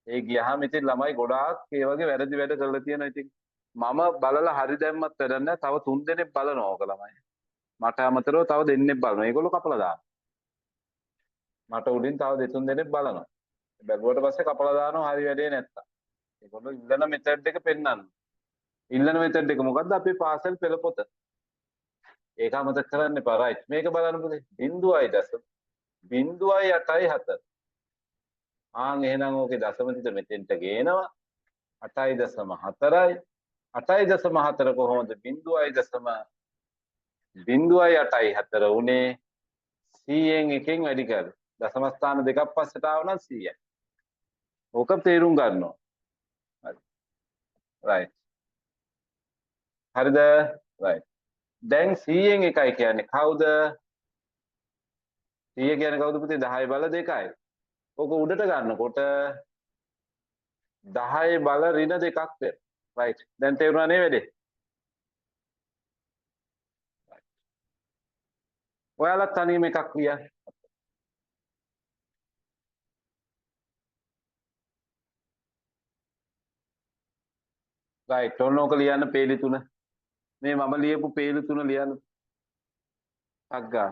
A: ඒ ගියහම ඉතින් ළමයි ගොඩාක් ඒ වගේ වැරදි වැඩ කරලා තියෙනවා. ඉතින් මම බලලා හරි දැම්මත් වැඩක් නැහැ. තව 3 දෙනෙක් බලනවා ඕක ළමයි. මට අමතරව තව දෙන්නෙක් බලනවා. ඒගොල්ලෝ කපලා දානවා. මට උඩින් තව 2-3 දෙනෙක් බලනවා. බැලුවට පස්සේ කපලා දානවා හරි වැඩේ නැත්තම්. ඒගොල්ලෝ ඉල්ලන මෙතඩ් එක පෙන්වන්න. ඉල්ලන මෙතඩ් එක මොකද්ද? අපේ පාසල් පෙළ පොත. ඒක අමතක කරන්න එපා. රයිට්. මේක බලන්න පුතේ. 0.0.8.4. ආන් එහෙනම් ඕකේ දශම තිත මෙතෙන්ට ගේනවා. 8.4යි 8.4 කොහොමද 0.0.8.4 උනේ 100න් එකෙන් වැඩි කරලා දශම ස්ථාන දෙකක් පස්සට ආව නම් 100යි. ඕක තේරුම් ගන්නවා. හරි. රයිට්. හරිද? රයිට්. දැන් 100න් එකයි කියන්නේ කවුද? 100 කියන්නේ කවුද පුතේ? 10 බල 2යි. ඕක උඩට ගන්නකොට 10 බල ඍණ 2ක් වෙනවා. රයිට්. දැන් තේරුණා නේ වැඩේ? ඔයාලත් තනියම එකක් ලියන්න. රයිට්. ඔන්න ඕක ලියන්න පේලි 3. මේ මම ලියපු පේලි 3 ලියන්න. අග්ගා.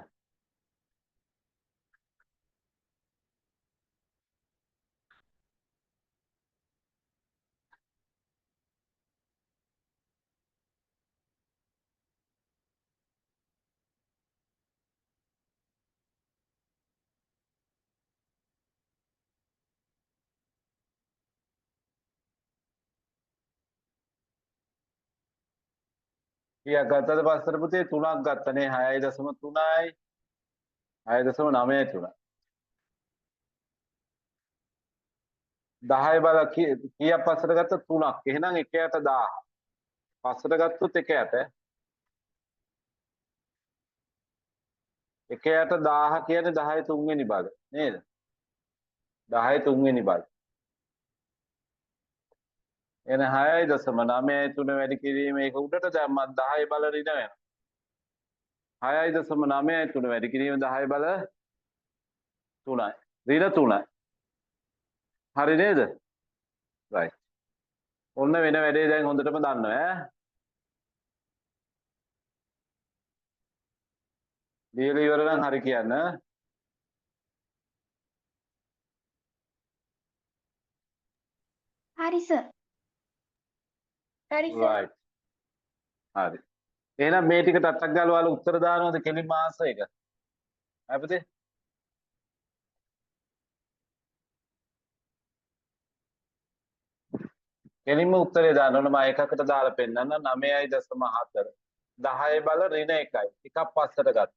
A: කීයක් ගත්තද පස්සට පුතේ 3ක් ගත්තනේ 6.3යි 6.93 10 බල කීයක් පස්සට ගත්ත 3ක් එහෙනම් 1යට 1000 පස්සට ගත්තොත් 1යට 1000 කියන්නේ 10 3වෙනි බල නේද 10 3වෙනි බල එන 6.93 වැඩි කිරීම ඒක උඩට දැම්මත් 10 බල ඍණ වෙනවා 6.93 වැඩි කිරීම 10 බල 3යි ඍණ 3යි හරි නේද රයිට් ඔන්න වෙන වැඩේ දැන් හොඳටම දන්නවා ඈ ලියලා ඉවර නම් හරි කියන්න
D: හරි සර්.
C: හරි සර්.
A: රයිට් හරි එහෙනම් මේ ටික ටට්ටක් ගාලා ඔයාලා උත්තර දානවද කෙලින්ම ආන්සර් එක හරි පුතේ කෙලින්ම උත්තරේ දාන්න ඕන මම එකකට දාලා පෙන්නන්න 9.4 10 බල ඍණ 1යි එකක් පස්සට ගත්තා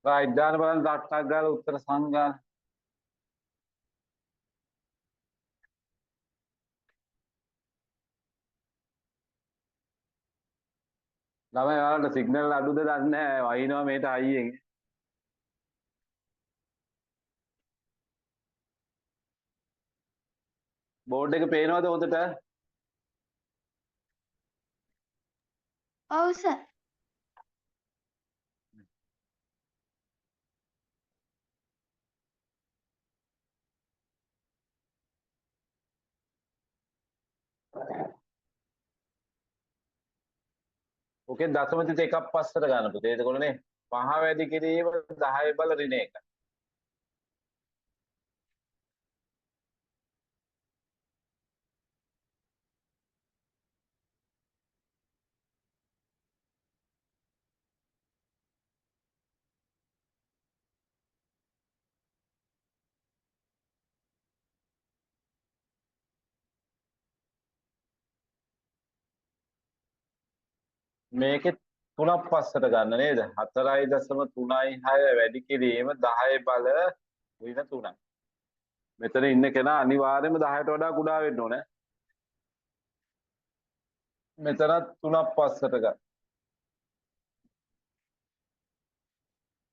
A: රයිට් දාන්න බලන්න ටක් ගාලා උත්තර සංගාන. ළමයි ඔයාලට සිග්නල් අඩුද දන්නේ නැහැ. වහිනවා මේට හයියෙන්. බෝඩ් එක පේනවද හොඳට?
C: ඔව් සර්.
A: ඕකේ දශම තිත එකක් පස්සට ගන්න පුතේ. එතකොටනේ 5 වැඩි කිරීම 10 බල ඍණ 1. මේකේ 3ක් පස්සට ගන්න නේද? 4.36 වැඩි කිරීම 10 බල ඍණ 3යි. මෙතන ඉන්න කෙනා අනිවාර්යයෙන්ම 10ට වඩා කුඩා වෙන්න ඕනේ. මෙතනත් 3ක් පස්සට ගන්න.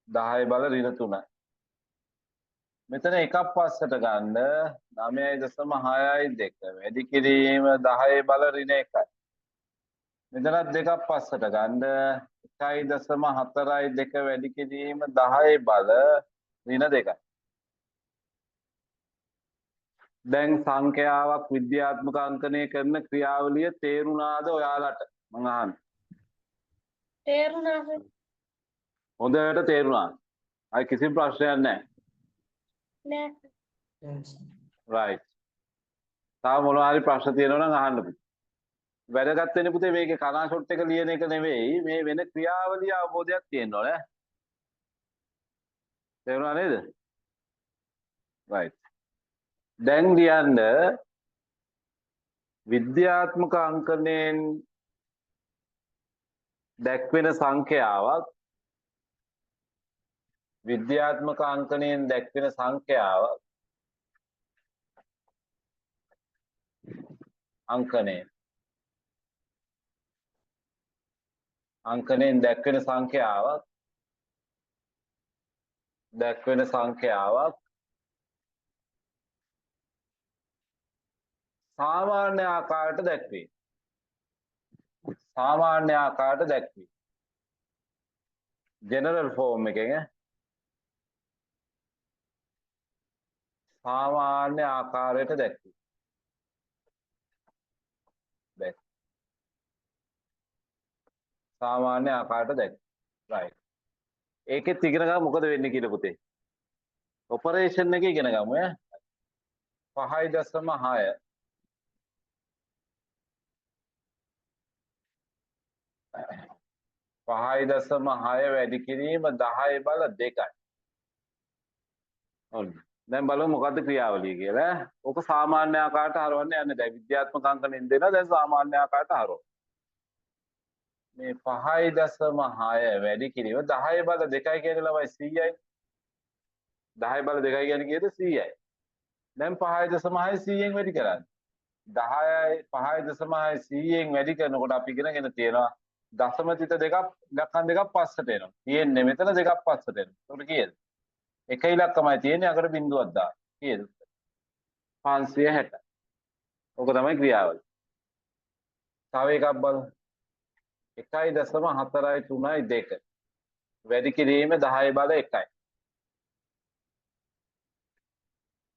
A: 10 බල ඍණ 3යි. මෙතන එකක් පස්සට ගන්න 9.62 වැඩි කිරීම 10 බල ඍණ 1යි. මෙතනත් දෙකක් පස්සට ගන්න 1.42 වැඩි කිරීම 10 බල ඍණ 2යි. දැන් සංඛ්‍යාවක් විද්‍යාත්මක අංකණය කරන ක්‍රියාවලිය තේරුණාද ඔයාලට? මං අහන්නේ.
C: තේරුණා සර්.
A: හොඳට තේරුණා. අය කිසිම ප්‍රශ්නයක් නැහැ.
C: නෑ.
A: right. තාම මොනවා හරි ප්‍රශ්න තියෙනවා නම් අහන්න පුතේ. වැදගත් වෙන්නේ පුතේ මේකේ කනා ෂොට් එක ලියන එක නෙවෙයි මේ වෙන ක්‍රියාවලිය අවබෝධයක් තියෙන්න ඕනේ. තේරුණා නේද? right. දැන් ලියන්න විද්‍යාත්මක අංකණයෙන් දැක්වෙන සංඛ්‍යාවක් විද්‍යාත්මක අංකණයෙන් දැක්වෙන සංඛ්‍යාවක් අංකණයෙන් දැක්වෙන සංඛ්‍යාවක් සාමාන්‍ය ආකාරයට දැක්වේ. ජෙනරල් ෆෝම් එකෙන් සාමාන්‍ය ආකාරයට දැක්වේ. සාමාන්‍ය ආකාරයට දැක්වේ. right. ඒකෙත් ඉගෙන ගමු මොකද වෙන්නේ කියලා පුතේ. ඔපරේෂන් එක ඉගෙන ගමු ඈ. 5.6 වැඩි කිරීම 10 බල 2යි. ඔන්න. දැන් බලමු මොකද්ද ක්‍රියාවලිය කියලා. ඕක සාමාන්‍ය ආකාරයට හරවන්න යන්නේ. දැන් විද්‍යාත්මක අංකණයෙන් දෙනවා. දැන් සාමාන්‍ය ආකාරයට හරවමු. මේ 5.6 වැඩි කිරීම 10 බල 2යි කියන්නේ ළමයි 100යි. 10 බල 2යි කියන්නේ කීයද 100යි. දැන් 5.6 100ෙන් වැඩි කරන්නේ. 10යි 5.6 100ෙන් වැඩි කරනකොට අපි ඉගෙනගෙන තියෙනවා දශම තිත දෙකක් ඉලක්කම් දෙකක් පස්සට එනවා. තියෙන්නේ මෙතන දෙකක් පස්සට එනවා. ඒකට කීයද? එක ඉලක්කමයි තියෙන්නේ අකට බිඳුවක් දාන්න. කීයද? 560. ඕක තමයි ක්‍රියාවලිය. තව එකක් බලමු. 1.432 වැඩි කිරීම 10 බල 1යි.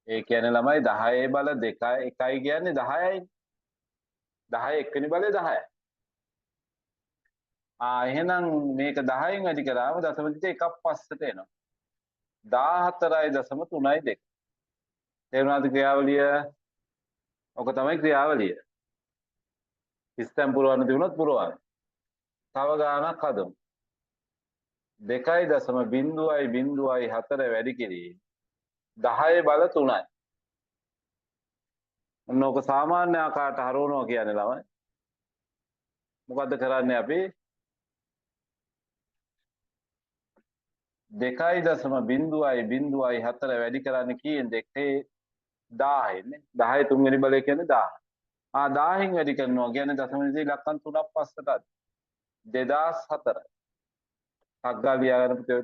A: ඒ කියන්නේ ළමයි 10 බල 2යි 1යි කියන්නේ 10යි. 10 එක්වෙනි බලය 10යි. එහෙනම් මේක 10න් වැඩි කරාම දශම තිත එකක් පස්සට එනවා. 14.32. තේරුණාද ක්‍රියාවලිය? ඔක තමයි ක්‍රියාවලිය. ඉස්තම් පුරවන්න තිබුණොත් පුරවන්න. තව ගානක් හදමු. 2.0.04 වැඩි කිරීම 10 බල 3යි. ඔන්න ඔක සාමාන්‍ය ආකාරයට හරවනවා කියන්නේ ළමයි. මොකද්ද කරන්නේ අපි? 2.0.04 වැඩි කරන්න කීයෙන් 2.1000 නේ 10 තුන්වෙනි බලය කියන්නේ 1000 1000න් වැඩි කරනවා කියන්නේ දශම ඉලක්කම් 3ක් පස්සට 2004 අග්ගා ලියාගන්න පුතේ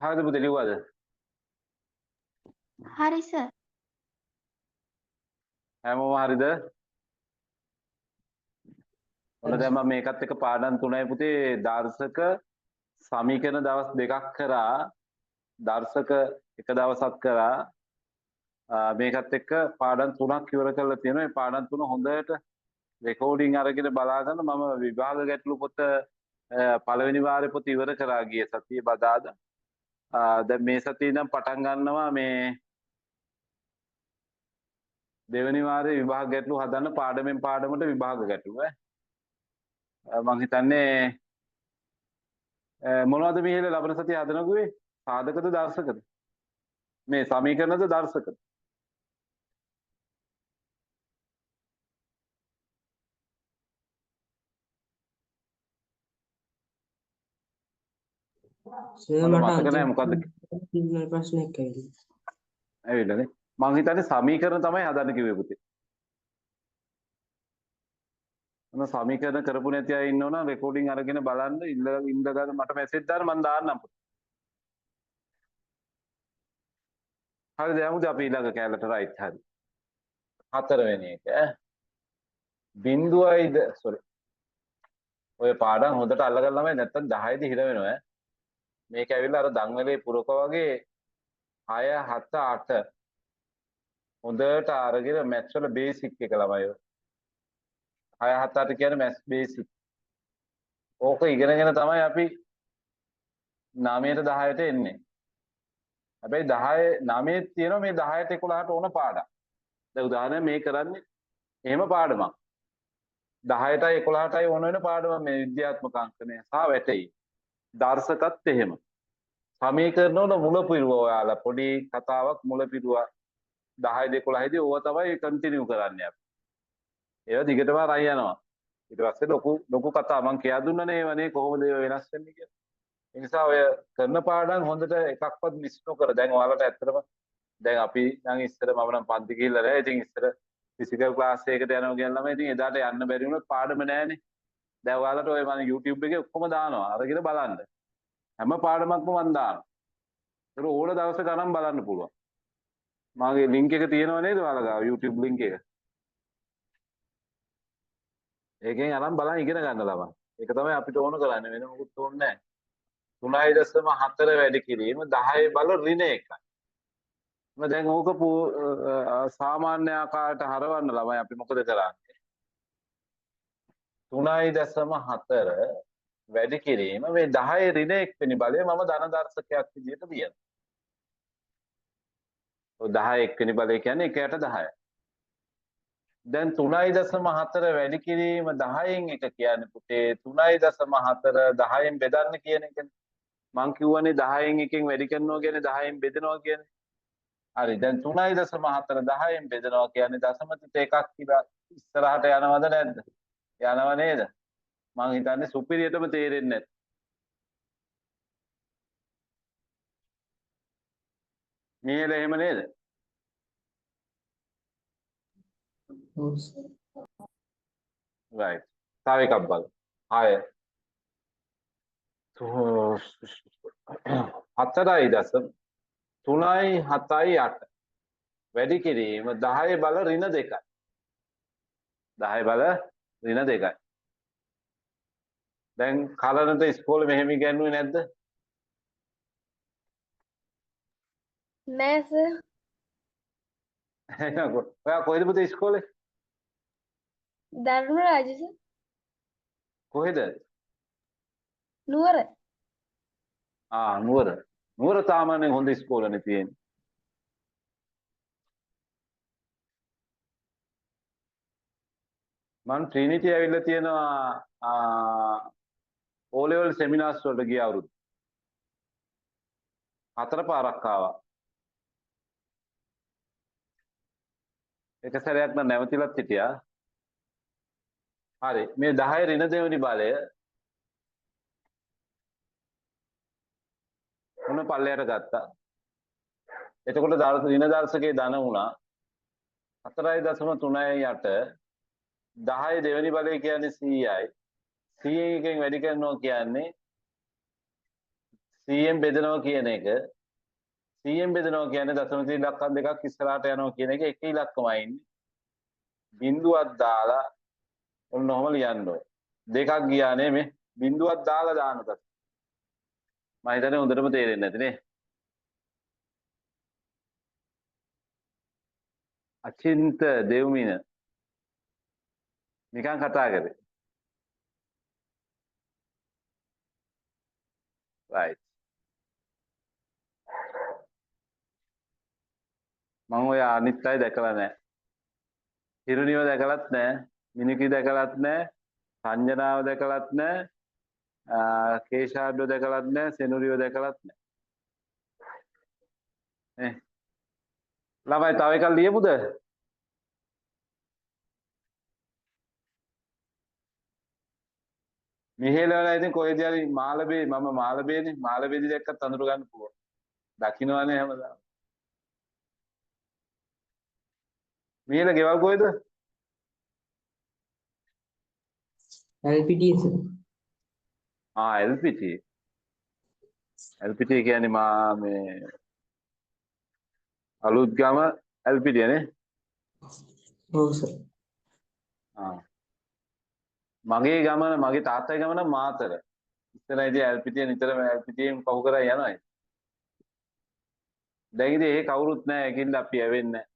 A: හරිද පුතේ ලිව්වද
D: හරි සර්.
A: හැමෝම හරිද ඔන්න දැන් මම මේකත් එක්ක පාඩම් 3යි පුතේ දර්ශක සමීකරණ දවස් දෙකක් කරා දර්ශක එක දවසක් කරා මේකත් එක්ක පාඩම් 3ක් ඉවර කරලා තියෙනවා මේ පාඩම් 3 හොඳට රෙකෝඩින් අරගෙන බලාගන්න මම විභාග ගැටළු පොත පළවෙනි වාරේ පොත ඉවර කරා ගිය සතියේ බදාදා දැන් මේ සතියේ ඉඳන් පටන් ගන්නවා මේ දෙවෙනි වාරේ විභාග ගැටළු හදන්න පාඩමෙන් පාඩමට විභාග ගැටළු මම හිතන්නේ මොනවද මේ ඉහළ ලබන සතිය හදනකුවේ සාධකද දර්ශකද මේ සමීකරණද දර්ශකද
B: සර්
A: මට
B: මට
A: මතක නෑ මොකද්ද
B: සිග්නල් ප්‍රශ්නයක් ඇවිල්ලා.
A: ඇවිල්ලානේ මං හිතන්නේ සමීකරණ තමයි හදන්න කිව්වේ පුතේ මොන සමීකරණ කරපු නැති අය ඉන්නවනම් රෙකෝඩින් අරගෙන බලන්න ඉඳලා මට මැසේජ් දාන්න මම දාන්නම් පුතේ හරිද යමුද අපි ඊළඟ කැලලට රයිට් හරි හතරවෙනි එක බිඳුවයිද සෝරි ඔය පාඩම් හොඳට අල්ලගන්න ළමයි නැත්තම් 10 දී හිර වෙනවා මේක ඇවිල්ලා අර දන්වැලේ පුරක වගේ 6 7 8 හොඳට අරගෙන මැත්ස් වල බේසික් එක ළමයි 6 7 8 කියන්නේ මැත්ස් බේසික් ඕක ඉගෙනගෙන තමයි අපි 9ට 10ට එන්නේ හැබැයි 10 9 තියෙනවා මේ 10ට 11ට ඕන පාඩම් දැන් උදාහරණයක් මේ කරන්නේ එහෙම පාඩමක් 10ටයි 11ටයි ඕන වෙන පාඩමක් මේ විද්‍යාත්මක අංකණය සහ වැටෙයි දර්ශකත් එහෙම සමීකරණ වල මුල පිරුව ඔයාලා පොඩි කතාවක් මුල පිරුව 10 11 දී ඕවා තමයි කන්ටිනියු කරන්නේ අපි ඒවා දිගටම අරන් යනවා ඊට පස්සේ ලොකු කතා මම කියා දුන්නනේ ඒවනේ කොහොමද ඒවා වෙනස් වෙන්නේ කියලා ඒ නිසා ඔය කරන පාඩම් හොඳට එකක්වත් මිස් නොකර දැන් ඔයාලට ඇත්තටම දැන් අපි නම් ඉස්සර මම නම් පන්ති ගිහිල්ලා නැහැ ඉතින් ඉස්සර ෆිසිකල් ක්ලාස් එකකට යනවා කියන ළමයි ඉතින් එදාට යන්න බැරි වුණොත් පාඩම නැහැනේ දැන් ඔයාලට ඔය මම YouTube එකේ ඔක්කොම දානවා අරගෙන බලන්න හැම පාඩමක්ම මම දානවා ඒක ඕන දවසක ගණන් බලන්න පුළුවන් මගේ ලින්ක් එක තියෙනව නේද ඔයාලා ගාව YouTube ලින්ක් එක ඒකෙන් අරන් බලන් ඉගෙන ගන්න ළමයි ඒක තමයි අපිට ඕන කරන්නේ වෙන මොකුත් ඕනේ නැහැ 3.4 වැඩි කිරීම 10 බල ඍණ 1යි මම දැන් ඕක සාමාන්‍ය ආකාරයට හරවන්න ළමයි අපි මොකද කරන්නේ 3.4 වැඩි කිරීම මේ 10 ඍණ 1 වෙනි බලය මම ධන දර්ශකයක් විදිහට ලියනවා. ඔය 10 1 වෙනි බලය කියන්නේ 1ට 10යි. දැන් 3.4 වැඩි කිරීම 10න් 1 කියන්නේ පුතේ 3.4 10න් බෙදන්න කියන එකනේ. මං කියවනේ 10න් 1න් වැඩි කරනවා කියන්නේ 10න් බෙදනවා කියන්නේ. හරි දැන් 3.4 10න් බෙදනවා කියන්නේ දශම තිත එකක් කියලා ඉස්සරහට යනවද නැද්ද? යනව නේද? මං හිතන්නේ සුපිරියටම තේරෙන්නේ නැත්. මේල එහෙම නේද?
B: ඔව් සර්.
A: right තව එකක් බලමු 6 4යි දශම 3යි 7යි 8 වැඩි කිරීම 10 බල ඍණ 2යි 10 බල ඍණ 2යි දැන් කලනට ඉස්කෝලේ මෙහෙම ඉගෙනුවේ නැද්ද
C: නෑ සර්.
A: ඔයා කොහෙද පුතේ ඉස්කෝලේ
C: ධර්මරාජ සර්.
A: කොහෙද
C: නුවර.
A: නුවර නුවර සාමාන්‍යයෙන් හොඳ ඉස්කෝලනේ තියෙන්නේ මම ට්‍රිනිටි ඇවිල්ලා තියෙනවා O level seminars වලට ගිය අවුරුදු 4 පාරක් ආවා එක සැරයක් නම් නැවතිලත් හිටියා හරි මේ 10 ඍණ දෙවෙනි බලය මොන පල්ලයට ගත්තා එතකොට ඍණ දර්ශකයේ ධන වුණා 4.38 10 දෙවෙනි බලය කියන්නේ 100යි 100 එකෙන් වැඩි කරනවා කියන්නේ 100ෙන් බෙදනවා කියන එක 100ෙන් බෙදනවා කියන්නේ දශම ඉලක්කම් දෙකක් ඉස්සරහට යනවා කියන එක එක ඉලක්කමයි ඉන්නේ බිඳුවක් දාලා ඔන්න ඔහම ලියන්න ඕනේ දෙකක් ගියා නේ මේ බිඳුවක් දාලා දානකට මම හිතන්නේ හොඳටම තේරෙන්නේ නැති නේ අචින්ත දෙව්මින නිකන් කතා කරේ right මම ඔය අනිත් අය දැකලා නැහැ හිරුනිව දැකලත් නැහැ මිනිකි දැකලත් නැහැ සංජනාව දැකලත් නැහැ කේෂාඩ්ව දැකලත් නැහැ සෙනුරිව දැකලත් නැහැ ළමයි තව එකක් ලියමුද මිහෙලවලා ඉතින් කොහෙද හරි මාළබේ මම මාළබේනේ මාළබේදී දැක්කත් අඳුර ගන්න පුළුවන් දකින්නවනේ හැමදාම මිහෙල ගෙවල් කොහෙද
B: LPT සර්.
A: LPT LPT කියන්නේ මා මේ අලුත් ගම LPT නේ
B: ඔව් සර්.
A: මගේ ගමන මගේ තාත්තගේ ගමන මාතර ඉතන ඉතින් LPT නිතරම LPT එන් පහු කරා යනවා දැන් ඉතින් ඒ කවුරුත් නැහැ ඒකින්ද අපි ඇවෙන්නේ නැහැ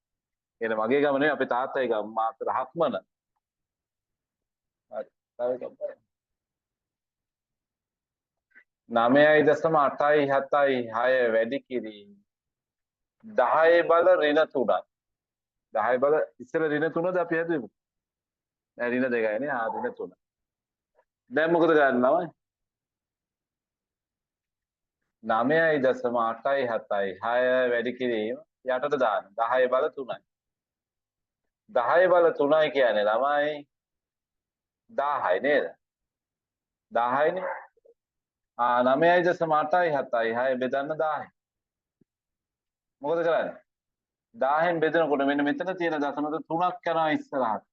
A: එන මගේ ගම නෙවෙයි අපේ තාත්තගේ ගම මාතර හක්මන හරි තව එකක් බලන්න 9.8යි 7යි 6 වැඩි කිරීම 10 බල ඍණ 3යි 10 බල ඉස්සර ඍණ 3ද අපි හැදුවේ නෑ ඍණ 2යි නේ ඍණ 3 දැන් මොකද ගන්නව 9.8යි 7යි 6 වැඩි කිරීම යටට දාන්න 10 බල 3යි 10 බල 3යි කියන්නේ ළමයි 1000යි නේද 1000යි නේ 9.8යි 7යි 6 බෙදන්න 1000යි මොකද කරන්නේ 1000න් බෙදනකොට මෙන්න මෙතන තියෙන දශම 3ක් යනවා ඉස්සරහට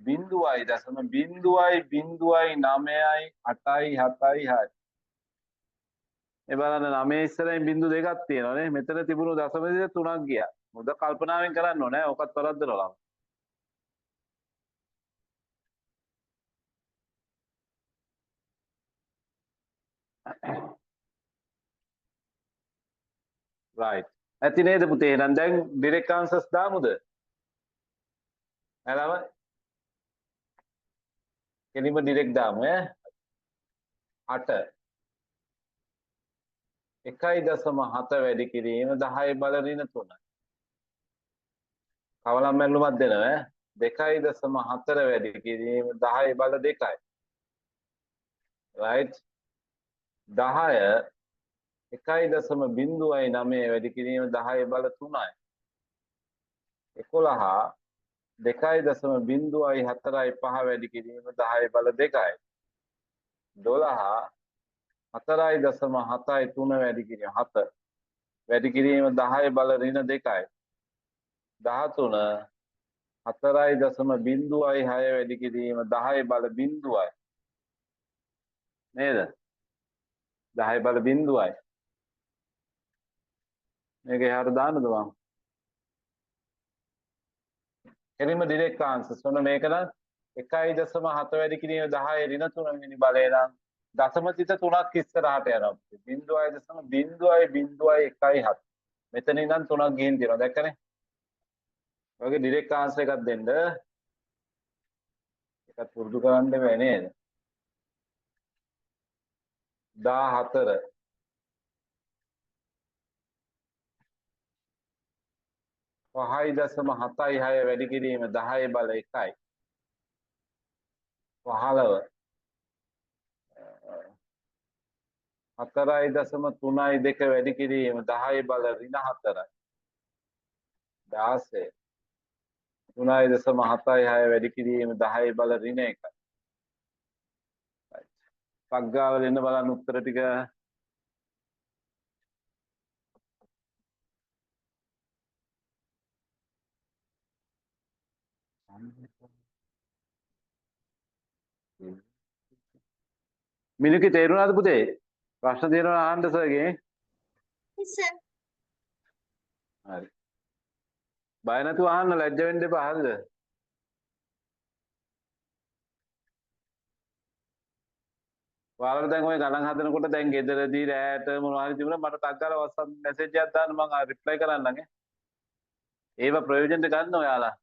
A: බිඳුවයි දශම බිඳුවයි 9යි 8යි 7යි 6යි ඒ බලන්න 9 ඉස්සරහින් බිඳු දෙකක් තියෙනවා නේ මෙතන තිබුණු දශම 3ක් ගියා මොකද කල්පනාවෙන් කරන්න ඕනේ ඔකත් වරද්දනවා right ඇති නේද පුතේ එහෙනම් දැන් ඩිරෙක්ට් ආන්සර්ස් දාමුද එළම කෙලින්ම ඩිරෙක්ට් දාමු ඈ 8 1.7 වැඩි කිරීම 10 බල ඍණ 3යි කවලම් මැල්ලුමක් දෙනවා ඈ 2.4 වැඩි කිරීම 10 බල 2යි right 10 1.09 වැඩි කිරීම 10 බල 3යි 11 2.045 වැඩි කිරීම 10 බල 2යි 12 4.73 වැඩි කිරීම 7 වැඩි කිරීම 10 බල ඍණ 2යි 13 4.06 වැඩි කිරීම 10 බල බිංදුවයි. නේද? 10 බල බිංදුවයි. මේක එහාට දාන්නද මම? එරිම ඩිරෙක්ට් ආන්සර්ස්. ඔන්න මේක නම් 1.7 වැඩි කිරීම 10 ඍණ 3 වෙනි බලය නම් දශම තිත 3ක් ඉස්සරහට යනවා. 0.0.0.17. මෙතන ඉඳන් 3ක් ගිහින් තියෙනවා. දැක්කනේ? ඔයගේ ඩිරෙක්ට් ආන්සර් එකක් දෙන්න. එකක් පුරුදු කරන්න බෑ නේද? 14 5.76 වැඩි කිරීම 10 බල 1යි. 15 4.32 වැඩි කිරීම 10 බල ඍණ 4යි. 16 3.76 වැඩි කිරීම 10 බල ඍණ 1යි. පග්ගාවල එන්න බලන්න උත්තර ටික. මිනුකි තේරුණාද පුතේ? ප්‍රශ්න තියෙනවා අහන්න සර්ගෙන්.
C: Yes, sir.
A: හරි. බය නැතුව අහන්න, ලැජ්ජ වෙන්න එපා. හරිද? ඔයාලට දැන් ඔය ගණන් හදනකොට දැන් ගෙදරදී රැට මොනවා හරි තිබුණා මට ටක් ගාලා WhatsApp මැසේජ් එකක් දාන්න මම රිප්ලයි කරන්නම් ඈ. ඒව ප්‍රයෝජනෙට ගන්න ඔයාලා.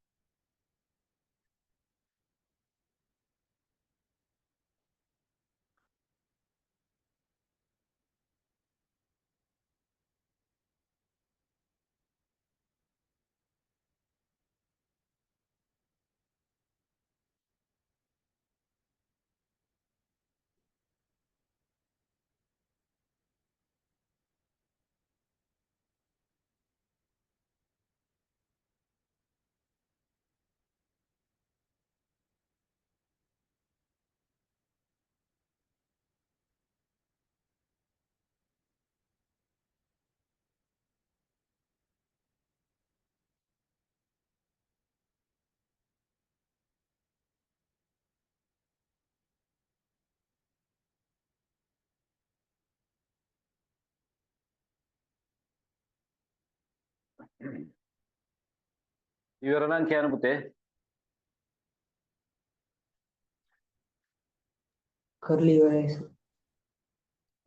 A: ඉවර නම් කියන්න පුතේ.
B: කරලි ඉවරයි සර්.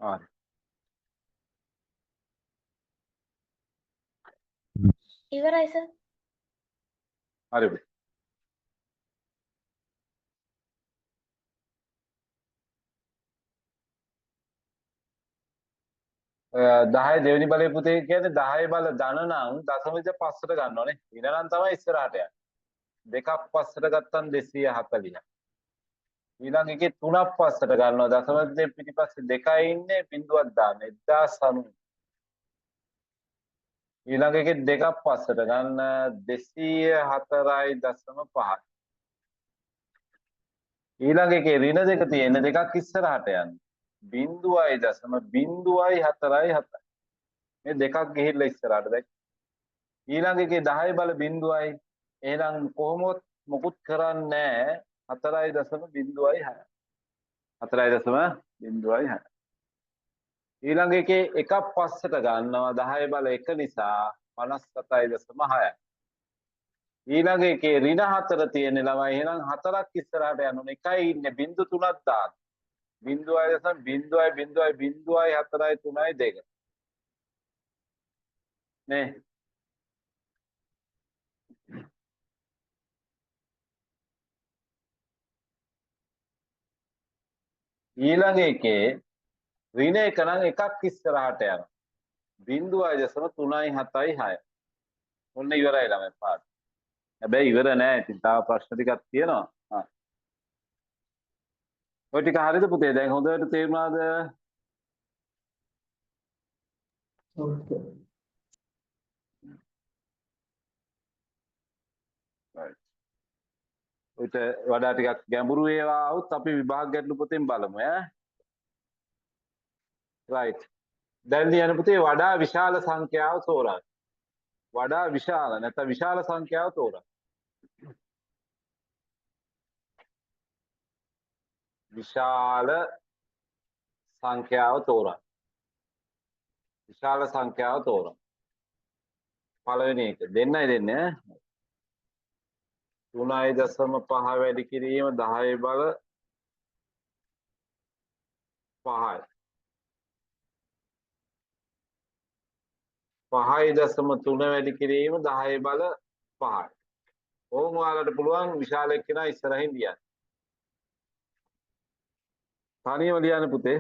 A: හරි.
C: ඉවරයි sir.
A: හරි පුතේ. ඔය 10 දෙවෙනි බලය පුතේ කියන්නේ 10 බල ධන නම් දශම විත පස්සට ගන්නවනේ. ඍණ නම් තමයි ඉස්සරහට යන්නේ. දෙකක් පස්සට ගත්තම් 240. ඊළඟ එකේ තුනක් පස්සට ගන්නවා දශම විතේ පිටිපස්සේ දෙකයි ඉන්නේ බිඳුවක් දාන්න 1090. ඊළඟ එකේ දෙකක් පස්සට ගන්න 204.5. ඊළඟ එකේ ඍණ දෙක තියෙන දෙකක් ඉස්සරහට යන්නේ. 0.0.4.7. මේ දෙකක් ගිහිල්ලා ඉස්සරහට දැක්ක. ඊළඟ එකේ 10 බල බිඳුවයි. එහෙනම් කොහොමවත් මොකුත් කරන්නේ නැහැ. 4.06. 4.06. ඊළඟ එකේ එකක් පස්සට ගන්නවා 10 බල 1 නිසා 57.6. ඊළඟ එකේ ඍණ 4 තියෙන ළමයි එහෙනම් 4ක් ඉස්සරහට යන්න ඕනේ. එකයි ඉන්නේ බිඳු 3ක් දාන්න. 0.0.0.4.3 නේ. ඊළඟ එකේ ඍණ 1 නම් එකක් ඉස්සරහට යනවා. 0.376. ඔන්න ඉවරයි ළමයි පාඩම. හැබැයි ඉවර නෑ. ඉතින් තව ප්‍රශ්න ටිකක් තියෙනවා. ඔය ටික හරියද පුතේ? දැන් හොඳට තේරුණාද?
B: ඔව්.
A: ඔයිට වඩා ටිකක් ගැඹුරු ඒවා આવුත් අපි විභාග ගැටළු පොතෙන් බලමු ඈ. right. දැන් ලියන්න පුතේ වඩා විශාල සංඛ්‍යාව තෝරන්න. වඩා විශාල නැත්නම් විශාල සංඛ්‍යාව තෝරන්න. විශාල සංඛ්‍යාව තෝරන්න. විශාල සංඛ්‍යාව තෝරන්න. පළවෙනි එක දෙන්නයි දෙන්නේ. 3.5 වැඩි කිරීම 10 බල 5යි. 5.3 වැඩි කිරීම 10 බල 5යි. ඕම් ඔයාලට පුළුවන් විශාල එක්කෙනා ඉස්සරහින් ලියන්න. තනියම ලියන්න පුතේ.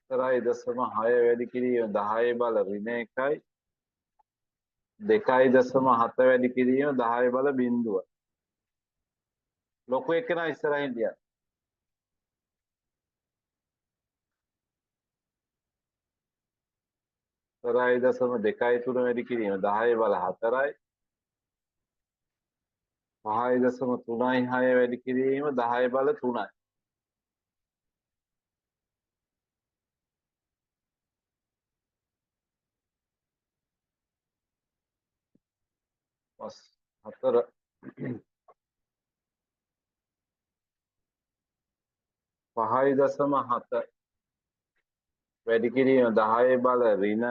A: 4.6 වැඩි කිරීම 10 බල ඍණ 1යි. 2.7 වැඩි කිරීම 10 බල බිංදුවයි. ලොකු එක්කෙනා ඉස්සරහින් ලියන්න. 4.23 වැඩි කිරීම 10 බල 4යි. 5.36 වැඩි කිරීම 10 බල 3යි. පස් 4 5.7 වැඩි කිරීම 10 බල ඍණ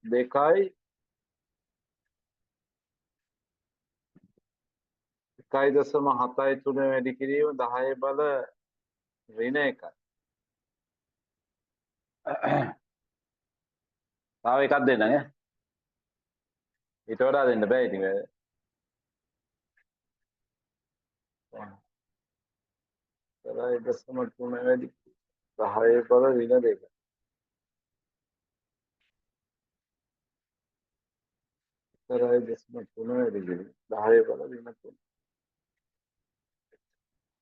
A: 2යි. 1.73 වැඩි කිරීම 10 බල ඍණ 1යි. තව එකක් දෙන්න නේ. ඊට වඩා දෙන්න බෑ ඉතින්. 4.3 වැඩි 10 බල ඍණ 2යි. 4.3 වැඩි කිරීම 10 බල ඍණ 3.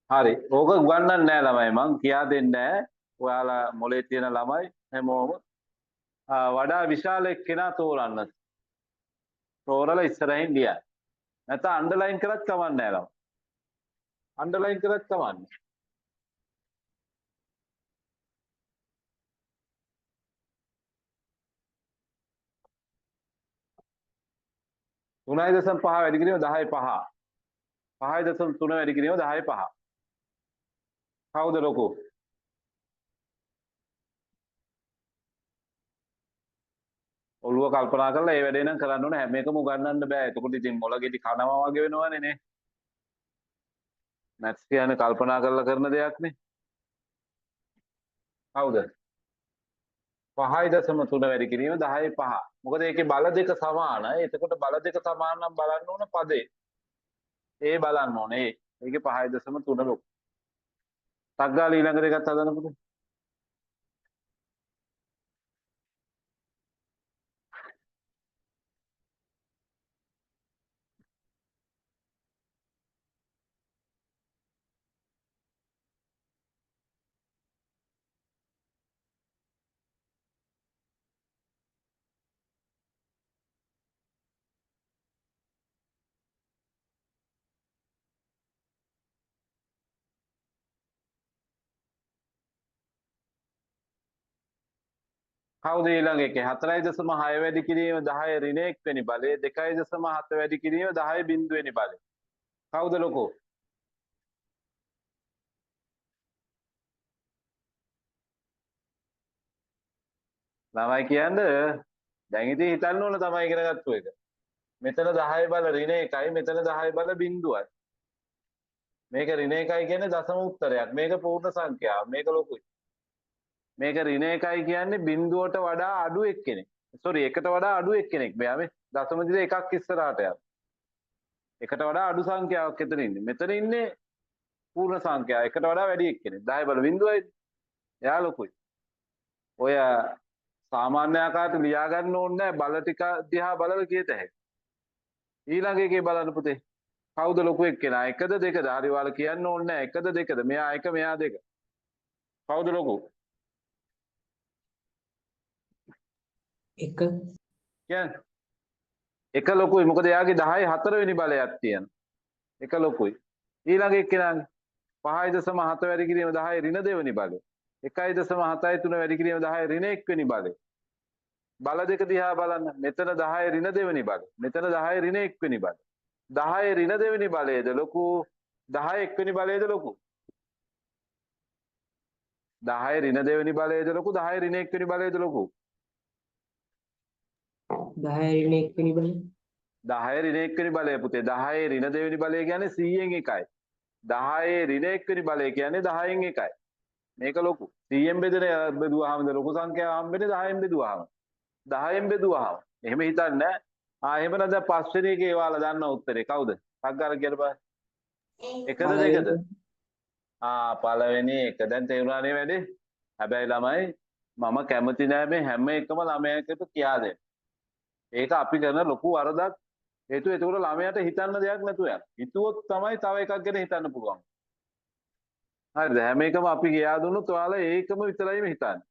A: හරි. ඕක උගන්වන්නේ නැහැ ළමයි. මං කියා දෙන්නේ නැහැ. ඔයාලා මොලේ තියෙන ළමයි හැමෝම වඩා විශාල එක්කෙනා තෝරන්න. තෝරලා ඉස්සරහින් ලියන්න. නැත්නම් අන්ඩර්ලයින් කරත් කමක් නැහැ ළමයි. අන්ඩර්ලයින් කරත් කමක් නැහැ. තුනයි දශම 5 වැඩි කිරීම 10 5. 5.3 වැඩි කිරීම 10 5. කවුද ලොකු? ඔළුව කල්පනා කරලා ඒ වැඩේ නම් කරන්න ඕනේ. හැම එකම උගන්නන්න බෑ. එතකොට ඉතින් මොළගෙඩි කනවා වගේ වෙනවනේ නේ. මැත්ස් කියන්නේ කල්පනා කරලා කරන දෙයක් නේ. කවුද? 5.3 වැඩි කිරීම 10 5. මොකද ඒකේ බල දෙක සමානයි. එතකොට බල දෙක සමාන නම් බලන්න ඕන පදේ. ඒ බලන්න ඕනේ. ඒකේ 5.3 ලොකු. තග්ගාල ඊළඟට එකත් හදන්න පුතේ. කවුද ඊළඟ එකේ 4.6 වැඩි කිරීම 10 ඍණ 1 වෙනි බලය 2.7 වැඩි කිරීම 10 බිංදු වෙනි බලය. කවුද ලොකෝ? ළමයි කියන්නේ දැන් ඉතින් හිතන්න ඕන තමයි ඉගෙන ගත්ත එක. මෙතන 10 බල ඍණ 1යි මෙතන 10 බල බිංදුවයි. මේක ඍණ 1යි කියන්නේ දශම උත්තරයක්. මේක පූර්ණ සංඛ්‍යාව. මේක ලොකුයි. මේක ඍණ 1යි කියන්නේ බිංදුවට වඩා අඩු එක්කෙනෙක්. සෝරි එකට වඩා අඩු එක්කෙනෙක්. මෙයා මේ දශම දිල එකක් ඉස්සරහට යනවා. එකට වඩා අඩු සංඛ්‍යාවක් එතන ඉන්නේ. මෙතන ඉන්නේ පූර්ණ සංඛ්‍යාව. එකට වඩා වැඩි එක්කෙනෙක්. 10 බල බිංදුවයි. එයා ලොකුයි. ඔය සාමාන්‍ය ආකාරයට ලියා ගන්න ඕනේ නැහැ. බල ටික දිහා බලලා කියත හැකියි. ඊළඟ එකේ බලන්න පුතේ. කවුද ලොකු එක්කෙනා? එකද දෙකද? හරි ඔයාලා කියන්න ඕනේ නැහැ. එකද දෙකද? මෙයා එක මෙයා දෙක. කවුද ලොකු?
B: එක
A: කියන්නේ එක ලොකුයි. මොකද එයාගේ 10 4 වෙනි බලයක් තියෙනවා. එක ලොකුයි. ඊළඟ එක්කෙනාගේ 5.7 වැඩි කිරීම 10 ඍණ 2 වෙනි බලය. 1.73 වැඩි කිරීම 10 ඍණ 1 වෙනි බලය. බල දෙක දිහා බලන්න. මෙතන 10 ඍණ 2 වෙනි බලය. මෙතන 10 ඍණ 1 වෙනි බලය. 10 ඍණ 2 වෙනි බලයද ලොකු 10 එක්වෙනි බලයේද ලොකු? 10 ඍණ දෙවෙනි බලයේද ලොකු? 10 ඍණ එක්වෙනි බලයේද ලොකු?
B: 10 ඍණ එක්වෙනි බලය.
A: 10 ඍණ එක්වෙනි බලය පුතේ. 10 ඍණ දෙවෙනි බලය කියන්නේ 100න් එකයි. 10 ඍණ එක්වෙනි බලය කියන්නේ 10න් එකයි. මේක ලොකු. 100න් බෙදුවාමද ලොකු සංඛ්‍යාව හම්බෙන්නේ 10න් බෙදුවාම. 10න් බෙදුවාම. එහෙම හිතන්නේ නැහැ. එහෙම නැත්නම් පස්වෙනි එකේ ඔයාලා දන්න උත්තරේ කවුද? ටක් ගාලා කියන්න බෑ. එකද දෙකද? පළවෙනි එක. දැන් තේරුණානේ වැඩේ. හැබැයි ළමයි මම කැමති නෑ මේ හැම එකම ළමයාකට කියා දෙන්න. ඒක අපි කරන ලොකු වරදක්. හේතුව ඒකට ළමයාට හිතන්න දෙයක් නැතුව යන. හිතුවොත් තමයි තව එකක් ගැන හිතන්න පුළුවන්. හරිද? හැම එකම අපි කියා දුන්නොත් ඔයාලා ඒකම විතරයිම හිතන්නේ.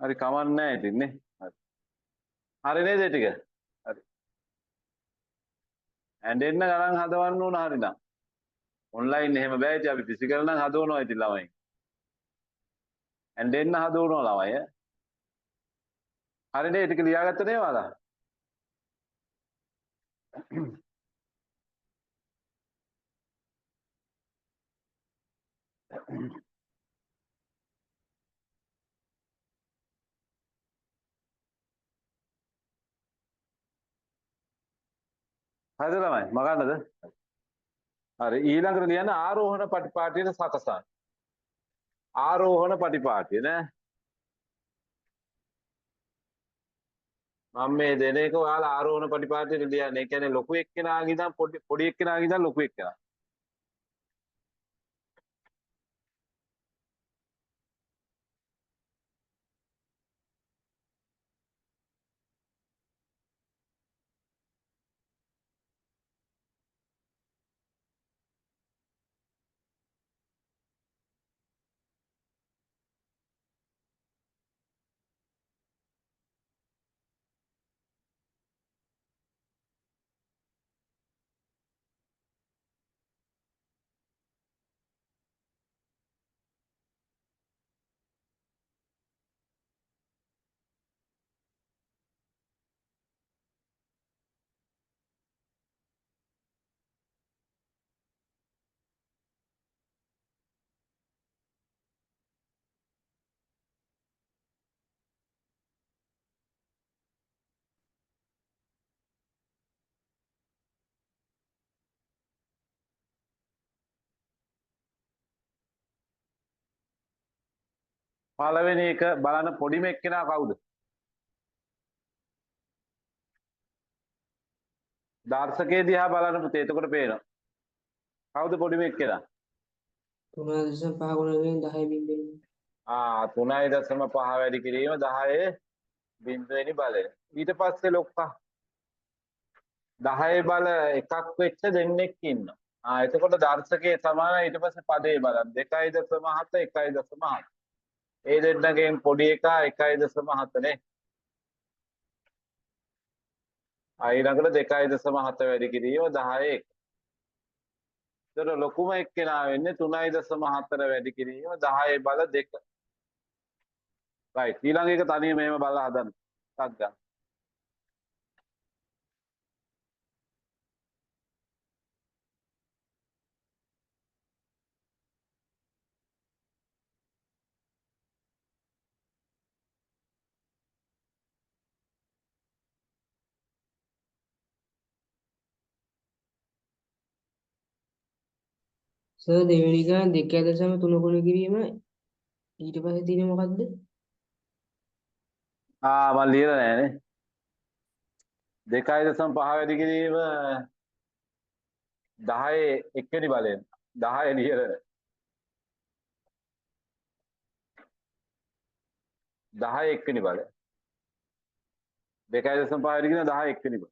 A: හරි කමක් නැහැ ඉතින් නේ. හරි. හරි නේද ඒ ටික? හරි. ඇඬෙන්න ගණන් හදවන්න ඕන හරිනම්. ඔන්ලයින් එහෙම බෑ ඉතින් අපි ෆිසිකල් නම් හදවනවා ඉතින් ළමයි. ඇඬෙන්න හදවනවා ළමයි ඈ. හරිනේ ඒ ටික ලියාගත්ත නේ ඔයාලා? හරිද ළමයි? මගන්නද? හරි ඊළඟට ලියන්න ආරෝහණ පටිපාටියට සකසන්න. ආරෝහණ පටිපාටිය නෑ. මම මේ දෙන එක ඔයාලා ආරෝහණ පටිපාටියට ලියන්න. ඒ කියන්නේ ලොකු එක්කෙනාගේ ඉඳන් පොඩි එක්කෙනාගේ ඉඳන් ලොකු එක්කෙනා. පළවෙනි එක බලන්න පොඩිම එක්කෙනා කවුද? දර්ශකයේ දිහා බලන්න පුතේ එතකොට පේනවා. කවුද පොඩිම එක්කෙනා?
B: 3.5 ගුණයෙන් 10 බිඳෙන්.
A: 3.5 වැඩි කිරීම 10 බිඳුවෙනි බලය. ඊට පස්සේ ලොක්කා 10 බල එකක් වෙච්ච දෙන්නෙක් ඉන්නවා. එතකොට දර්ශකයේ සමානයි ඊට පස්සේ පදේ බලන්න 2.7 1.7. ඒ දෙන්නගෙන් පොඩි එකා 1.7 නේ. ඊළඟට 2.7 වැඩි කිරීම 10 එක. ඒතර ලොකුම එක්කෙනා වෙන්නේ 3.4 වැඩි කිරීම 10 බල 2. right ඊළඟ එක තනියම මෙහෙම බලලා හදන්න. ටක් ගන්න.
B: සර් දෙවෙනි එක 2.3 ගුණ කිරීම ඊට පස්සේ තියෙන්නේ මොකද්ද?
A: මම ලියලා නැහැ නේ. 2.5 වැඩි කිරීම 10 එක්වෙනි බලයෙන් 10 ලියලා නැහැ. 10 එක්වෙනි බලය. 2.5 වැඩි කිරීම 10 එක්වෙනි බලය.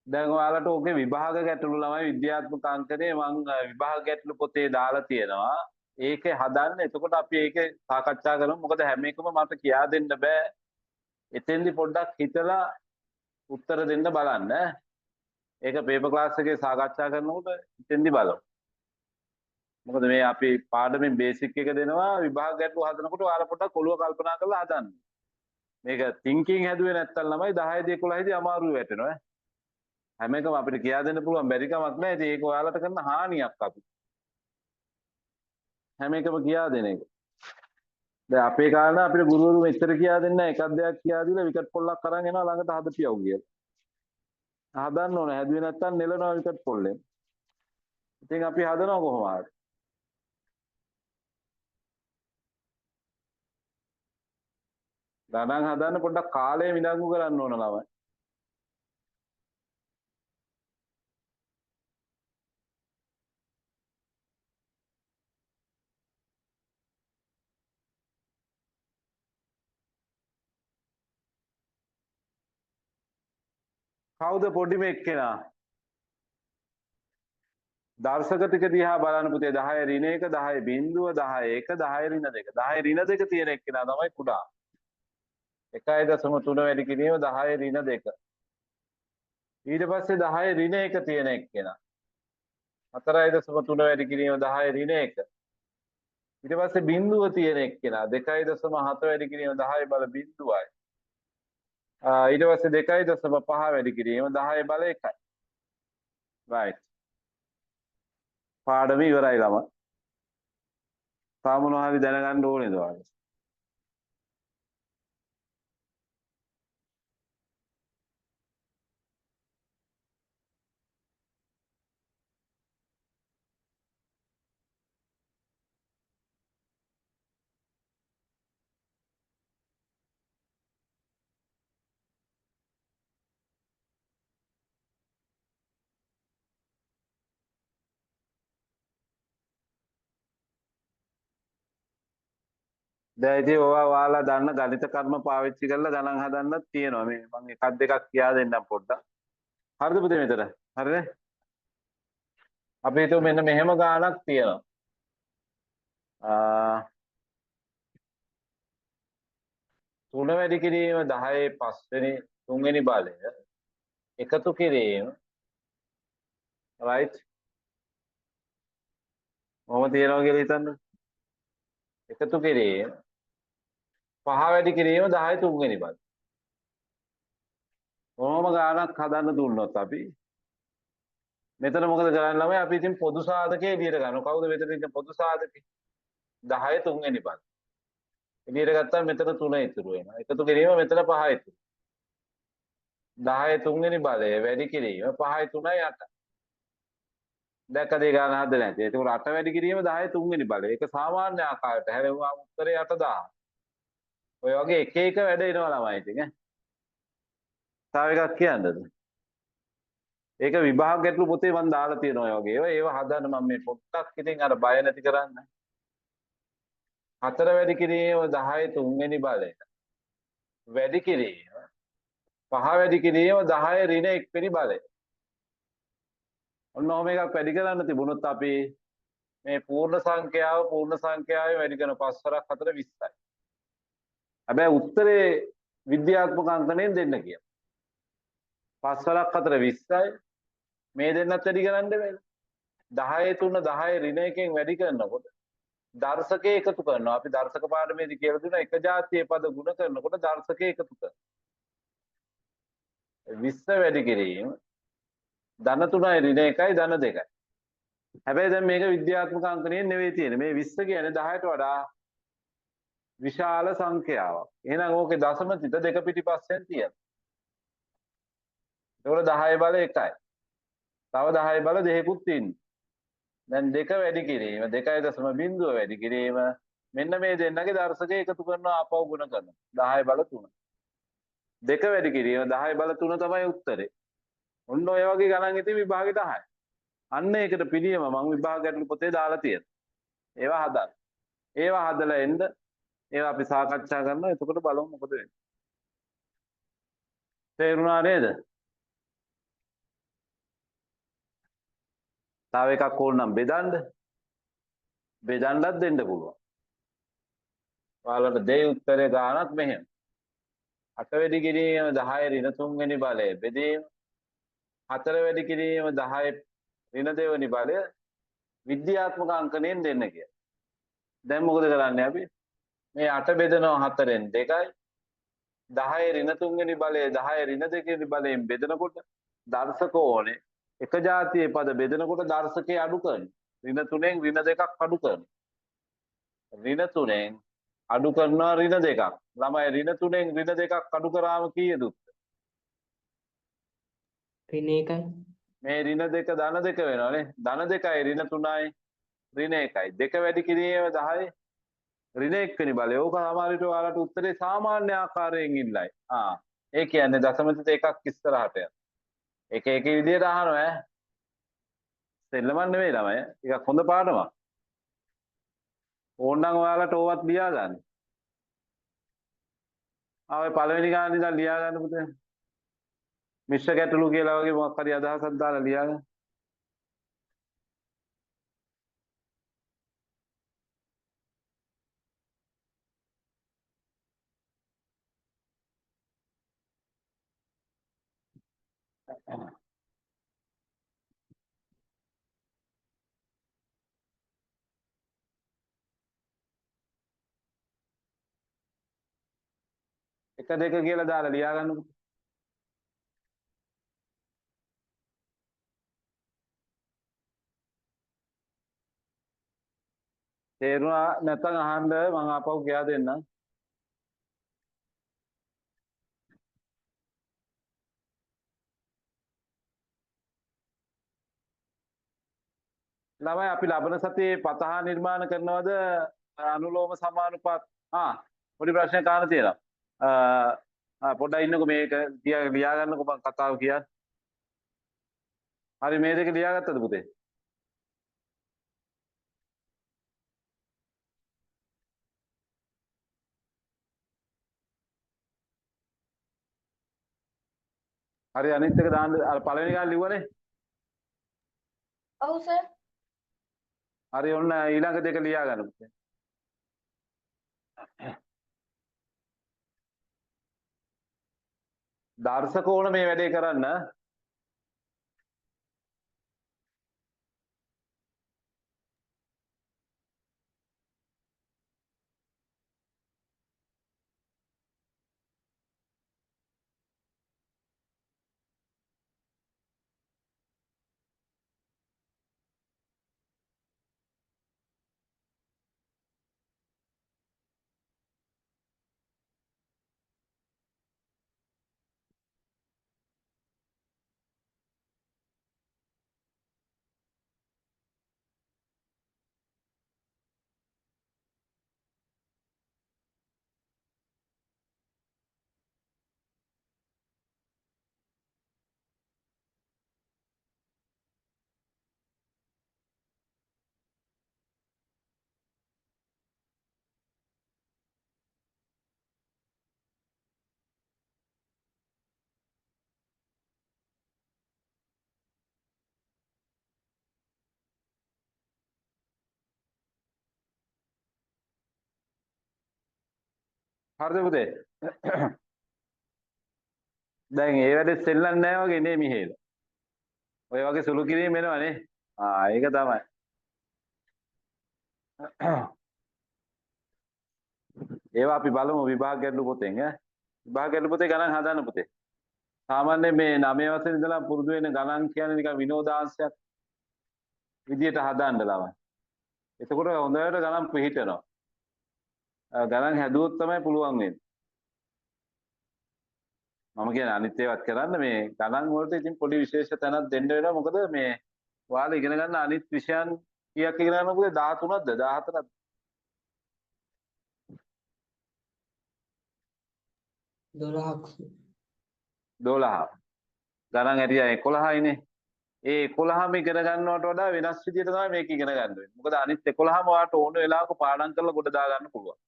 A: දැන් ඔයාලට ඕකේ විභාග ගැටලු ළමයි විද්‍යාත්මක අංකනේ මම විභාග ගැටලු පොතේ දාලා තියෙනවා. ඒකේ හදන්න. එතකොට අපි ඒකේ සාකච්ඡා කරමු. මොකද හැම එකම මට කියා දෙන්න බෑ. එතෙන්දි පොඩ්ඩක් හිතලා උත්තර දෙන්න බලන්න. ඒක පේපර් ක්ලාස් එකේ සාකච්ඡා කරනකොට ඉතින්දි බලමු. මොකද මේ අපි පාඩමෙන් බේසික් එක දෙනවා විභාග ගැටලු හදනකොට ඔයාලා පොඩ්ඩක් ඔළුව කල්පනා කරලා හදන්න. මේක තින්කින් හැදුවේ නැත්තම් ළමයි 10 දී 11 දී අමාරු වැටෙනවා. හැම එකම අපිට කියා දෙන්න පුළුවන් බැරි කමක් නැහැ. ඉතින් ඒක ඔයාලට කරන හානියක් අපි. හැම එකම කියා දෙන එක. දැන් අපේ කාලේ අපිට ගුරුවරු මෙච්චර කියා දෙන්නේ නැහැ. එකක් දෙයක් කියා දීලා විකට් පොල්ලක් අරන් එනවා ළඟට හදපියව් කියලා. හදන්න ඕනේ. හැදුවේ නැත්තම් නෙලනවා විකට් පොල්ලෙන්. ඉතින් අපි හදනවා කොහොම හරි. ගණන් හදන්න පොඩ්ඩක් කාලය විඳංගු කරන්න ඕන ළමයි. කවුද පොඩිම එක්කෙනා? දර්ශක ටික දිහා බලන්න පුතේ 10 ඍණ 1 10 බිංදුව 10 1 10 ඍණ 2 10 ඍණ 2 තියෙන එක්කෙනා තමයි කුඩා. 1.3 වැඩි කිරීම 10 ඍණ 2. ඊට පස්සේ 10 ඍණ 1 තියෙන එක්කෙනා 4.3 වැඩි කිරීම 10 ඍණ 1. ඊට පස්සේ බිංදුව තියෙන එක්කෙනා 2.7 වැඩි කිරීම 10 බල බිංදුවයි. ඊට පස්සේ 2.5 වැඩි කිරීම 10 බල 1යි. right. පාඩම ඉවරයි ළමයි. තාම මොනවා හරි දැනගන්න ඕනේද ඔයාලා? දැන් ඉතින් ඔයාලා දන්න ගණිත කර්ම පාවිච්චි කරලා ගණන් හදන්නත් තියෙනවා. මේ මම එකක් දෙකක් කියා දෙන්නම් පොඩ්ඩක්. හරිද පුතේ මෙතන? හරිද? අපි හිතුව මෙන්න මෙහෙම ගාණක් තියෙනවා. 3 වැඩි කිරීම 10 5 වෙනි බලය එකතු කිරීම right මොකද තියනවා කියලා හිතන්න. එකතු කිරීම 5 වැඩි කිරීම 10 3 බලය. කොහොම ගාණක් හදන්න දුන්නොත් අපි මෙතන මොකද කරන්නේ ළමයි? අපි ඉතින් පොදු සාධකයේ එළියට ගන්නවා. කවුද මෙතන ඉන්න පොදු සාධකේ? 10 3 බලය. එළියට ගත්තාම මෙතන 3 ඉතුරු වෙනවා. එකතු කිරීම මෙතන 5 ඉතුරු. 10 3 බලය වැඩි කිරීම 5 3යි 8. දැක්කද ඒ ගාන හද නැති. ඒක 8 වැඩි කිරීම 10 3 බලය. ඒක සාමාන්‍ය ආකාරයට හැරෙවුවා උත්තරේ 8000. ඔය වගේ එක එක වැඩ එනවා ළමයි ඉතින් ඈ. තව එකක් කියන්නද? ඒක විභාග ගැටළු පොතේ මම දාලා තියෙනවා ඔය වගේ. ඒවා හදන්න මම මේ පොට්ටක් ඉතින් අර බය නැති කරන්න. 4 වැඩි කිරීම 10 3 බලය. වැඩි කිරීම 5 වැඩි කිරීම 10 ඍණ 1 බලය. ඔන්න ඔහොම එකක් වැඩි කරන්න තිබුණොත් අපි මේ පූර්ණ සංඛ්‍යාවේ වැඩි කරන 5 වරක් 4 20යි. හැබැයි උත්තරේ විද්‍යාත්මක අංකණයෙන් දෙන්න කියලා. 5 වරක් 4 20යි. මේ දෙන්නත් වැඩි කරන්න බැහැ. 10 3 10 ඍණ 1කින් වැඩි කරනකොට දර්ශකයේ එකතු කරනවා. අපි දර්ශක පාඩමේදී කියලා දුන්නා එක ජාතියේ පද ගුණ කරනකොට දර්ශකයේ එකතු කරනවා. 20 වැඩි කිරීම ධන 3යි ඍණ 1යි ධන 2යි. හැබැයි දැන් මේක විද්‍යාත්මක අංකණයෙන් නෙවෙයි තියෙන්නේ. මේ 20 කියන්නේ 10ට වඩා විශාල සංඛ්‍යාවක්. එහෙනම් ඕකේ දශම තිත දෙක පිටිපස්සෙන් තියෙනවා. ඒතකොට 10 බල 1යි. තව 10 බල දෙකකුත් තියෙනවා. දැන් 2 වැඩි කිරීම 2.0 වැඩි කිරීම මෙන්න මේ දෙන්නගේ දර්ශකයේ එකතු කරනවා ආපහු ගුණ කරනවා. 10 බල 3. 2 වැඩි කිරීම 10 බල 3 තමයි උත්තරේ. ඔන්න ඔය වගේ ගණන් ඉතින් විභාගෙ 10යි. අන්න ඒකට පිළියම මම විභාග ගැටළු පොතේ දාලා තියෙනවා. ඒවා හදන්න. ඒවා හදලා එන්න ඒවා අපි සාකච්ඡා කරනවා. එතකොට බලමු මොකද වෙන්නේ. තේරුණා නේද? තව එකක් ඕනනම් බෙදන්න. බෙදන්නත් දෙන්න පුළුවන්. ඔයාලට දෙයි උත්තරේ ගානක් මෙහෙම. 8 වෙනි කිරීම 10 ඍණ 3 වෙනි බලය බෙදීම 4 වැඩි කිරීම 10 ඍණ දෙවෙනි බලය විද්‍යාත්මක අංකණයෙන් දෙන්න කියලා. දැන් මොකද කරන්නේ අපි? මේ 8 බෙදනවා 4ෙන් 2යි 10 ඍණ 3 වෙනි බලය 10 ඍණ 2 වෙනි බලයෙන් බෙදනකොට දර්ශක ඕනේ එක જાතියේ පද බෙදනකොට දර්ශකේ අඩු කරනවා. ඍණ 3ෙන් ඍණ 2ක් අඩු කරනවා. ඍණ 3ෙන් අඩු කරනවා ඍණ 2ක්. ළමයි ඍණ 3ෙන් ඍණ 2ක් අඩු කරාම කීයද?
B: ඍණ 1යි.
A: මේ ඍණ 2 ධන 2 වෙනවානේ. ධන 2යි ඍණ 3යි ඍණ 1යි. 2 වැඩි කිරීම 10 ඍණ 1 වෙනි බලය. ඕක සමහරවිට ඔයාලට උත්තරේ සාමාන්‍ය ආකාරයෙන් ඉන්නයි. ඒ කියන්නේ දශමික එකක් ඉස්සරහට යන. එක විදියට අහනවා ඈ. සෙල්ලමක් නෙවෙයි ළමයි. ටිකක් හොඳ පාඩමක්. ඕනනම් ඔයාලට ඕවත් ලියා ගන්න. ඔය පළවෙනි ගාන ඉඳන් ලියා ගන්න පුතේ. මිශ්‍ර ගැටලු කියලා වගේ මොකක් හරි අදහසක් දාලා ලියා ගන්න. එක දෙක කියලා දාලා ලියා ගන්නකො. තේරුණා නැත්නම් අහන්න මම ආපහු කියා දෙන්නම්. ළමයි අපි ලබන සතියේ පතහා නිර්මාණ කරනවද අනුලෝම සමානුපාත? පොඩි ප්‍රශ්නයක් අහන්න තියෙනවා. පොඩ්ඩක් ඉන්නකො මේක ලියා ගන්නකො මම කතාව කියන්න. හරි මේ දෙක ලියාගත්තද පුතේ? හරි අනිත් එක දාන්න අර පළවෙනි ගාන ලිව්වනේ.
C: ඔව් සර්.
A: හරි ඔන්න ඊළඟ දෙක ලියා ගන්න පුතේ. දර්ශක ඕන මේ වැඩේ කරන්න. හරිද පුතේ? දැන් ඒ වැඩේ සෙල්ලම් නැහැ වගේ නේ මිහේල. ඔය වගේ සුළු කිරීම එනවනේ. ඒක තමයි. ඒවා අපි බලමු විභාග ගැටළු පොතෙන් ඈ. විභාග ගැටළු පොතේ ගණන් හදන්න පුතේ. සාමාන්‍යයෙන් මේ 9 වසරේ ඉඳලා පුරුදු වෙන ගණන් කියන්නේ නිකන් විනෝදාංශයක් විදියට හදන්න ළමයි. එතකොට හොඳට ගණන් පිළිහිටනවා. ගණන් හැදුවොත් තමයි පුළුවන් වෙන්නේ. මම කියන්නේ අනිත් ඒවාත් කරන්න මේ ගණන් වලට ඉතින් පොඩි විශේෂ තැනක් දෙන්න වෙනවා. මොකද මේ ඔයාලා ඉගෙන ගන්න අනිත් විෂයන් කීයක් ඉගෙන ගන්නවද? 13ක්ද 14ක්ද?
B: 12ක්.
A: 12. ගණන් ඇරියා 11යිනේ. ඒ 11ම ඉගෙන ගන්නවට වඩා වෙනස් විදියට තමයි මේක ඉගෙන ගන්න වෙන්නේ. මොකද අනිත් 11ම ඔයාලට ඕන වෙලාවක පාඩම් කරලා ගොඩ දා ගන්න පුළුවන්.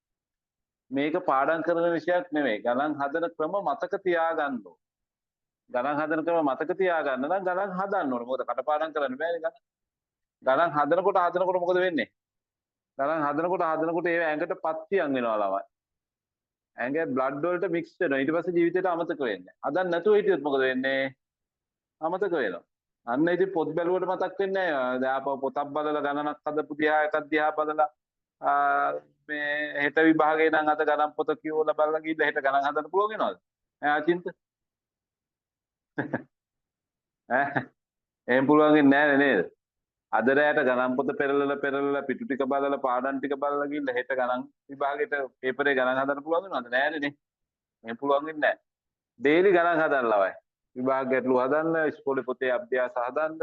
A: මේක පාඩම් කරන විෂයක් නෙමෙයි. ගණන් හදන ක්‍රම මතක තියාගන්න ඕන. ගණන් හදන ක්‍රම මතක තියාගන්න නම් ගණන් හදන්න ඕන. මොකද කටපාඩම් කරන්න බෑනේ ගණන්. ගණන් හදනකොට මොකද වෙන්නේ? ගණන් හදනකොට ඒ ඇඟට පත්තියන් වෙනවා ළමයි. ඇඟේ බ්ලඩ් වලට මික්ස් වෙනවා. ඊට පස්සේ ජීවිතේට අමතක වෙන්නේ. හදන්න නැතුව හිටියොත් මොකද වෙන්නේ? අමතක වෙනවා. අන්න ඉතින් පොත් බැලුවට මතක් වෙන්නේ නැහැ. දැන් ආපහු පොතක් බලලා ගණනක් හදපු දිහා එකක් දිහා බලලා මේ හෙට විභාගේ නම් අද ගණන් පොත කියවලා බලලා ගිහිල්ලා හෙට ගණන් හදන්න පුළුවන් වෙනවද? ආචින්ත එහෙම පුළුවන් වෙන්නේ නැහැ නේද? අද රැයට ගණන් පොත පෙරලලා පිටු ටික බලලා පාඩම් ටික බලලා ගිහිල්ලා හෙට ගණන් විභාගෙට පේපරේ ගණන් හදන්න පුළුවන් වෙනවද? නෑනේ නේ. එහෙම පුළුවන් වෙන්නේ නැහැ. ඩේලි ගණන් හදන්න ලවයි. විභාග ගැටලු හදන්න, ඉස්කෝලේ පොතේ අභ්‍යාස හදන්න.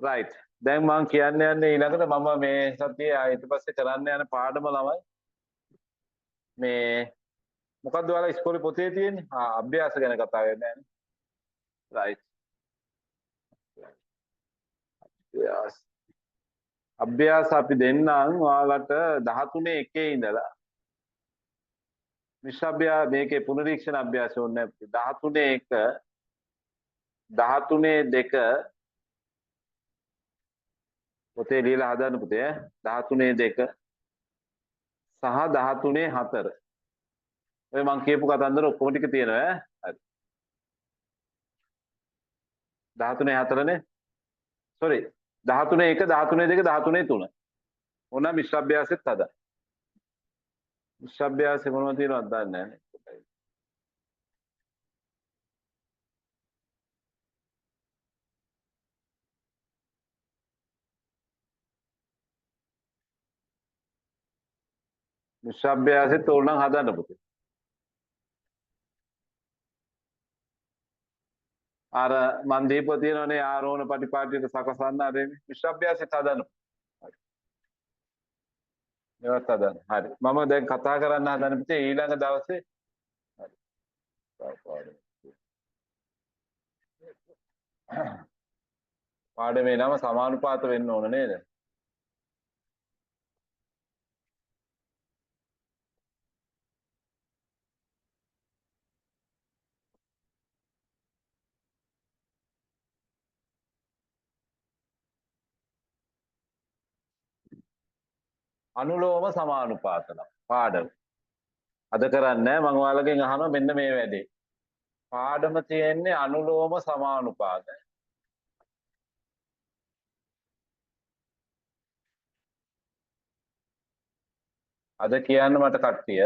A: රයිට්. දැන් මම කියන්න යන්නේ ඊළඟට මම මේ සතියේ ඊට පස්සේ කරන්න යන පාඩම ළමයි මේ මොකද්ද ඔයාලා ඉස්කෝලේ පොතේ තියෙන්නේ? අභ්‍යාස ගැන කතා කරන්නේ නැහැ. රයිට්. අභ්‍යාස අපි දෙන්නම් ඔයාලට 13 ඉඳලා මිශ්‍ර අභ්‍යාස මේකේ පුනරීක්ෂණ අභ්‍යාස ඕනේ 13 13 පොතේ ලියලා හදන්න පුතේ 13 සහ 13 ඔය මං කියපු කතන්දර ඔක්කොම ටික තියෙනවා ඈ හරි 13 නේ sorry 13 13 ඕන මිශ්‍ර අභ්‍යාසෙත් හදා මිශ්‍ර අභ්‍යාසෙ මොනවද තියෙනවද දන්නේ නැහැ මිශ්‍ර අභ්‍යාසෙත් ඕන නම් හදන්න පුතේ අර මන් දීපුව තියෙනවනේ ආරෝහණ පටිපාටියට සකසන්න අර මිශ්‍ර අභ්‍යාසෙත් හදන්න මේවත් හදන්න හරි මම දැන් කතා කරන්න හදන පුතේ ඊළඟ දවසේ හරි පාඩමේ නම සමානුපාත වෙන්න ඕන නේද අනුලෝම සමානුපාතන පාඩම අද කරන්නේ මම ඔයාලගෙන් අහනවා මෙන්න මේ වැඩේ පාඩම තියෙන්නේ අනුලෝම සමානුපාතය අද කියන්න මට කට්ටිය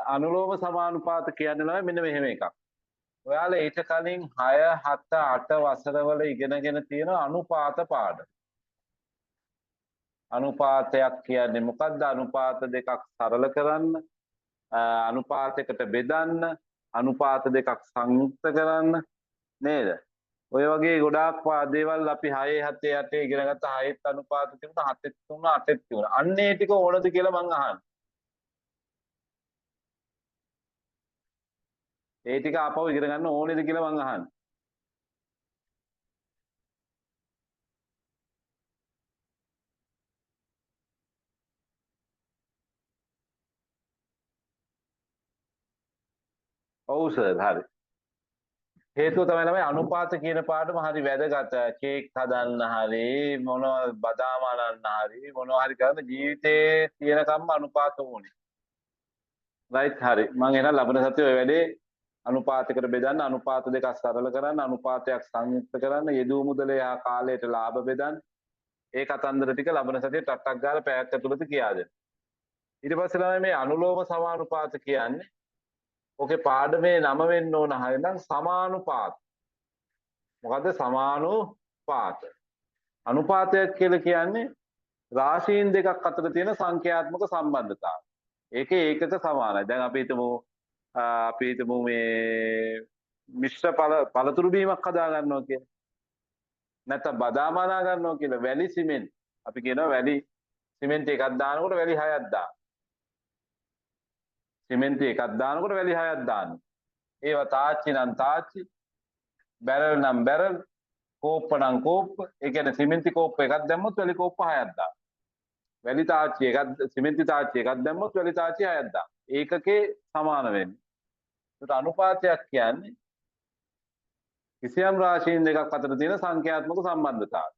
A: අනුලෝම සමානුපාත කියන්නේ නෑ මෙන්න මෙහෙම එකක් ඔයාලා ඊට කලින් 6 7 8 වසරවල ඉගෙනගෙන තියෙන අනුපාත පාඩම අනුපාතයක් කියන්නේ මොකක්ද අනුපාත දෙකක් සරල කරන්න අනුපාතයකට බෙදන්න අනුපාත දෙකක් සංයුක්ත කරන්න නේද ඔය වගේ ගොඩාක් දේවල් අපි 6 7 8 ඉගෙන ගත්ත 6ත් අනුපාත තිබුණා 7ත් තිබුණා 8ත් තිබුණා අන්න ඒ ටික ඕනද කියලා මං අහන්නේ ඒ ටික ආපහු ඉගෙන ගන්න ඕනේද කියලා මං අහන්නේ ඔව් සර් හරි හේතුව තමයි ළමයි අනුපාත කියන පාඩම හරි වැදගත් කේක් හදන්න හරි මොනවා බදාම අනන්න හරි මොනවා හරි කරන්න ජීවිතේ තියෙනකම්ම අනුපාත ඕනේ රයිට් හරි මම එහෙනම් ලබන සතියේ ඔය වැඩේ අනුපාතයකට බෙදන්න අනුපාත දෙකක් සරල කරන්න අනුපාතයක් සංයුක්ත කරන්න යෙදූ මුදලේ හා කාලයට ලාභ බෙදන්න ඒ කතන්දර ටික ලබන සතියේ ටක් ගාලා පැයක් ඇතුළත කියා දෙන්න ඊට පස්සේ ළමයි මේ අනුලෝම සමානුපාත කියන්නේ ඕකේ පාඩමේ නම වෙන්න ඕන හරිනම් සමානුපාත. මොකද්ද සමානුපාත? අනුපාතයක් කියලා කියන්නේ රාශීන් දෙකක් අතර තියෙන සංඛ්‍යාත්මක සම්බන්ධතාවය. ඒකේ ඒකක සමානයි. දැන් අපි හිතමු මේ මිශ්‍ර පළතුරු බීමක් හදා ගන්නවා කියලා. නැත්නම් බදාම හදා ගන්නවා කියලා වැලි සිමෙන්ති. අපි කියනවා වැලි සිමෙන්ති එකක් දානකොට වැලි 6ක් දානවා. සිමෙන්ති එකක් දානකොට වැලි 6ක් දානවා. ඒවා තාච්චි නම් තාච්චි, බැරල් නම් බැරල්, කෝප්ප නම් කෝප්ප. ඒ කියන්නේ සිමෙන්ති කෝප්ප එකක් දැම්මොත් වැලි කෝප්ප 6ක් දානවා. වැලි තාච්චි එකක් සිමෙන්ති තාච්චි එකක් දැම්මොත් වැලි තාච්චි 6ක් දානවා. ඒකකේ සමාන වෙන්නේ. ඒකට අනුපාතයක් කියන්නේ කිසියම් රාශීන් දෙකක් අතර තියෙන සංඛ්‍යාත්මක සම්බන්ධතාවය.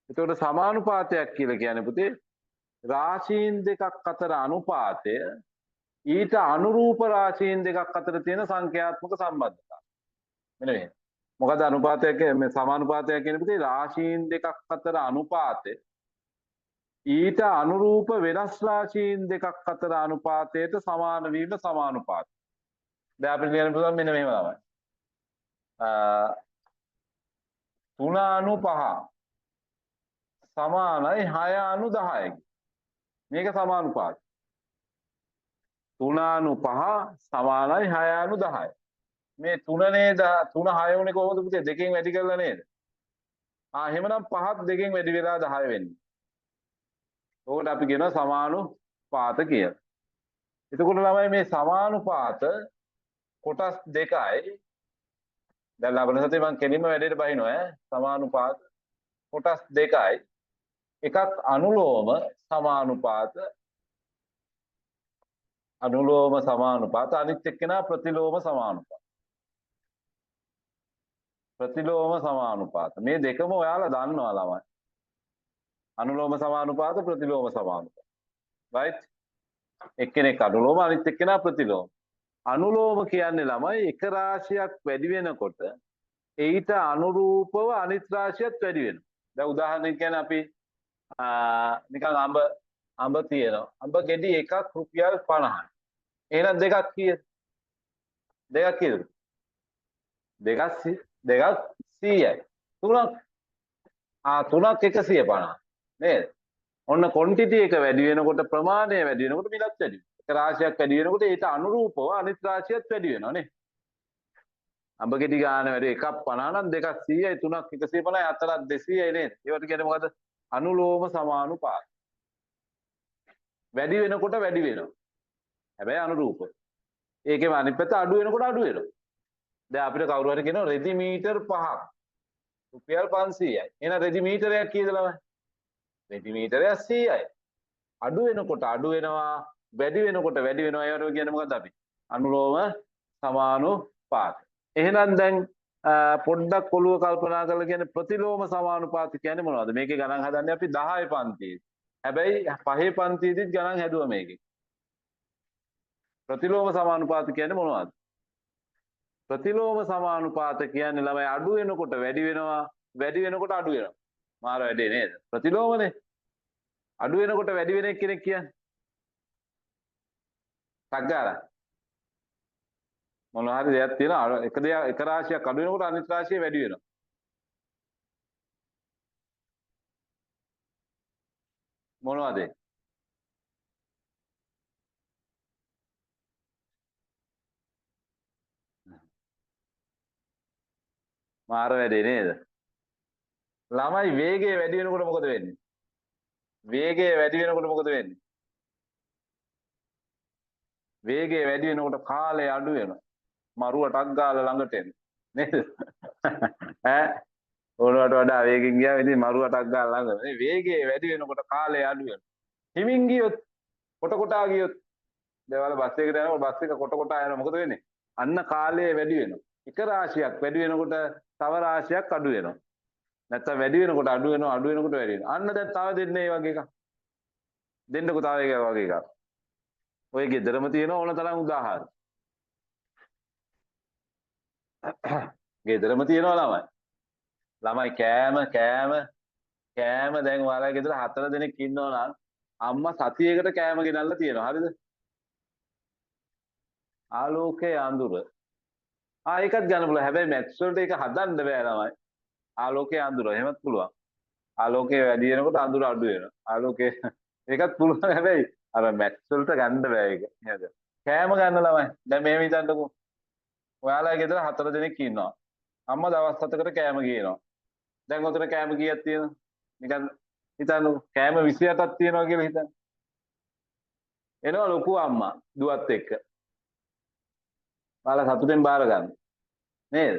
A: ඒකට සමානුපාතයක් කියලා කියන්නේ පුතේ රාශීන් දෙකක් අතර අනුපාතය ඊට අනුරූප රාශීන් දෙකක් අතර තියෙන සංඛ්‍යාත්මක සම්බන්ධතාවය. මෙන්න මේ. මොකද අනුපාතයක් මේ සමානුපාතයක් කියන එකේ රාශීන් දෙකක් අතර අනුපාතය ඊට අනුරූප වෙනස් රාශීන් දෙකක් අතර අනුපාතයට සමාන වීම සමානුපාතය. දැන් අපිට කියන්න පුළුවන් මෙන්න මෙහෙම තමයි. 3/5 සමානයි 6/10. මේක සමානුපාතය. 3/5 සමානයි 6/10. මේ 3 නේද 3 6 උනේ කොහොමද පුතේ? දෙකෙන් වැඩි කරලා නේද? එහෙමනම් 5ත් දෙකෙන් වැඩි වෙලා 10 වෙන්නේ. ඕකට අපි කියනවා සමානුපාත කියලා. එතකොට ළමයි මේ සමානුපාත කොටස් දෙකයි. දැන් ලබන සතියේ මම කෙලින්ම වැඩේට බහිනවා ඈ. සමානුපාත කොටස් දෙකයි. එකක් අනුලෝම සමානුපාත අනිත් එක්කෙනා ප්‍රතිලෝම සමානුපාත. ප්‍රතිලෝම සමානුපාත මේ දෙකම ඔයාලා දන්නවා ළමයි. අනුලෝම සමානුපාත ප්‍රතිලෝම සමානුපාත. right? එක්කෙනෙක් අනුලෝම අනිත් එක්කෙනා ප්‍රතිලෝම. අනුලෝම කියන්නේ ළමයි එක රාශියක් වැඩි වෙනකොට ඊට අනුරූපව අනිත් රාශියත් වැඩි වෙනවා. දැන් උදාහරණයක් කියන්නේ අපි නිකන් අඹ තියෙනවා. අඹ ගෙඩි එකක් රුපියල් 50යි. එහෙනම් දෙකක් කීයද? දෙකක් කීයද? දෙකක් 100යි. තුනක් 150 නේද? ඔන්න quantity එක වැඩි වෙනකොට ප්‍රමාණය වැඩි වෙනකොට මිලත් වැඩි වෙනවා. එක රාශියක් වැඩි වෙනකොට ඊට අනුරූපව අනිත් රාශියත් වැඩි වෙනවා නේ. අඹ ගෙඩි ගන්න වැඩි එකක් 50 නම් දෙකක් 100යි තුනක් 150යි හතරක් 200යි නේද? ඒවට කියන්නේ මොකද්ද? අනුලෝම සමානුපාත. වැඩි වෙනකොට වැඩි වෙනවා. හැබැයි අනුරූප. ඒකේම අනිත් පැත්ත අඩු වෙනකොට අඩු වෙනවා. දැන් අපිට කවුරු හරි කියනවා රෙදි මීටර් 5ක් රුපියල් 500යි. එහෙනම් රෙදි මීටරයක් කීයද ළමයි? රෙදි මීටරයක් 100යි. අඩු වෙනකොට අඩු වෙනවා, වැඩි වෙනකොට වැඩි වෙනවා. ඒවට කියන්නේ මොකද්ද අපි? අනුලෝම සමානුපාත. එහෙනම් දැන් පොඩ්ඩක් ඔළුව කල්පනා කරලා කියන්නේ ප්‍රතිලෝම සමානුපාත කියන්නේ මොනවද? මේකේ ගණන් හදන්නේ අපි 10 පන්තියේ. හැබැයි 5 පන්තියේදීත් ගණන් හැදුවා මේකේ. ප්‍රතිලෝම සමානුපාත කියන්නේ මොනවද? ප්‍රතිලෝම සමානුපාත කියන්නේ ළමයි අඩු වෙනකොට වැඩි වෙනවා, වැඩි වෙනකොට අඩු වෙනවා. මාර වැඩේ නේද? ප්‍රතිලෝමනේ. අඩු වෙනකොට වැඩි වෙන කෙනෙක් කියන්නේ. සග්ගාලා. මොනවා හරි දෙයක් තියෙනවා. එක රාශියක් අඩු වෙනකොට අනිත් රාශිය වැඩි වෙනවා. මොනවද? මාර වැඩේ නේද? ළමයි වේගය වැඩි වෙනකොට මොකද වෙන්නේ? වේගය වැඩි වෙනකොට මොකද වෙන්නේ? වේගය වැඩි වෙනකොට කාලය අඩු වෙනවා. මරුවටක් ගාලා ළඟට එන නේද? ඈ ඕනවට වඩා වේගෙන් ගියාම ඉතින් මරුවටක් ගාලා ළඟ. මේ වේගය වැඩි වෙනකොට කාලය අඩු වෙනවා. හිමින් ගියොත් කොට කොටා ගියොත් දේවල් බස් එකකට යනකොට බස් එක කොට කොටා යනවා මොකද වෙන්නේ? අන්න කාලය වැඩි වෙනවා. එක රාශියක් වැඩි වෙනකොට තව රාශියක් අඩු වෙනවා. නැත්තම් වැඩි වෙනකොට අඩු වෙනවා අඩු වෙනකොට වැඩි වෙනවා. අන්න දැන් තව දෙන්නේ මේ වගේ එකක්. දෙන්නකෝ තව එක වගේ එකක්. ඔය ගෙදරම තියෙන ඕන තරම් උදාහරණ. ගෙදරම තියෙනවා ළමයි. ළමයි කෑම දැන් ඔයාලා ගෙදර 4 දෙනෙක් ඉන්නවා නම් අම්මා සතියේකට කෑම ගෙනල්ලා තියෙනවා. හරිද? ආලෝකයේ අඳුර. ඒකත් ගන්න පුළුවන්. හැබැයි මැත්ස් වලට ඒක හදන්න බෑ ළමයි. ආලෝකයේ අඳුර. එහෙමත් පුළුවන්. ආලෝකය වැඩි වෙනකොට අඳුර අඩු වෙනවා. ආලෝකය ඒකත් පුළුවන්. හැබැයි අර මැත්ස් වලට ගන්න බෑ ඒක. නේද? කෑම ගන්න ළමයි. දැන් මෙහෙම හිතන්නකෝ. ඔයාලා ගෙදර 4 දෙනෙක් ඉන්නවා. අම්මා දවස් 7කට කෑම ගේනවා. දැන් ඔතන කෑම කීයක් තියෙනවද? නිකන් හිතන්නකෝ. කෑම 28ක් තියෙනවා කියලා හිතන්න. එනවා ලොකු අම්මා දුවත් එක්ක. ඔයාලා සතුටෙන් බාර ගන්න. නේද?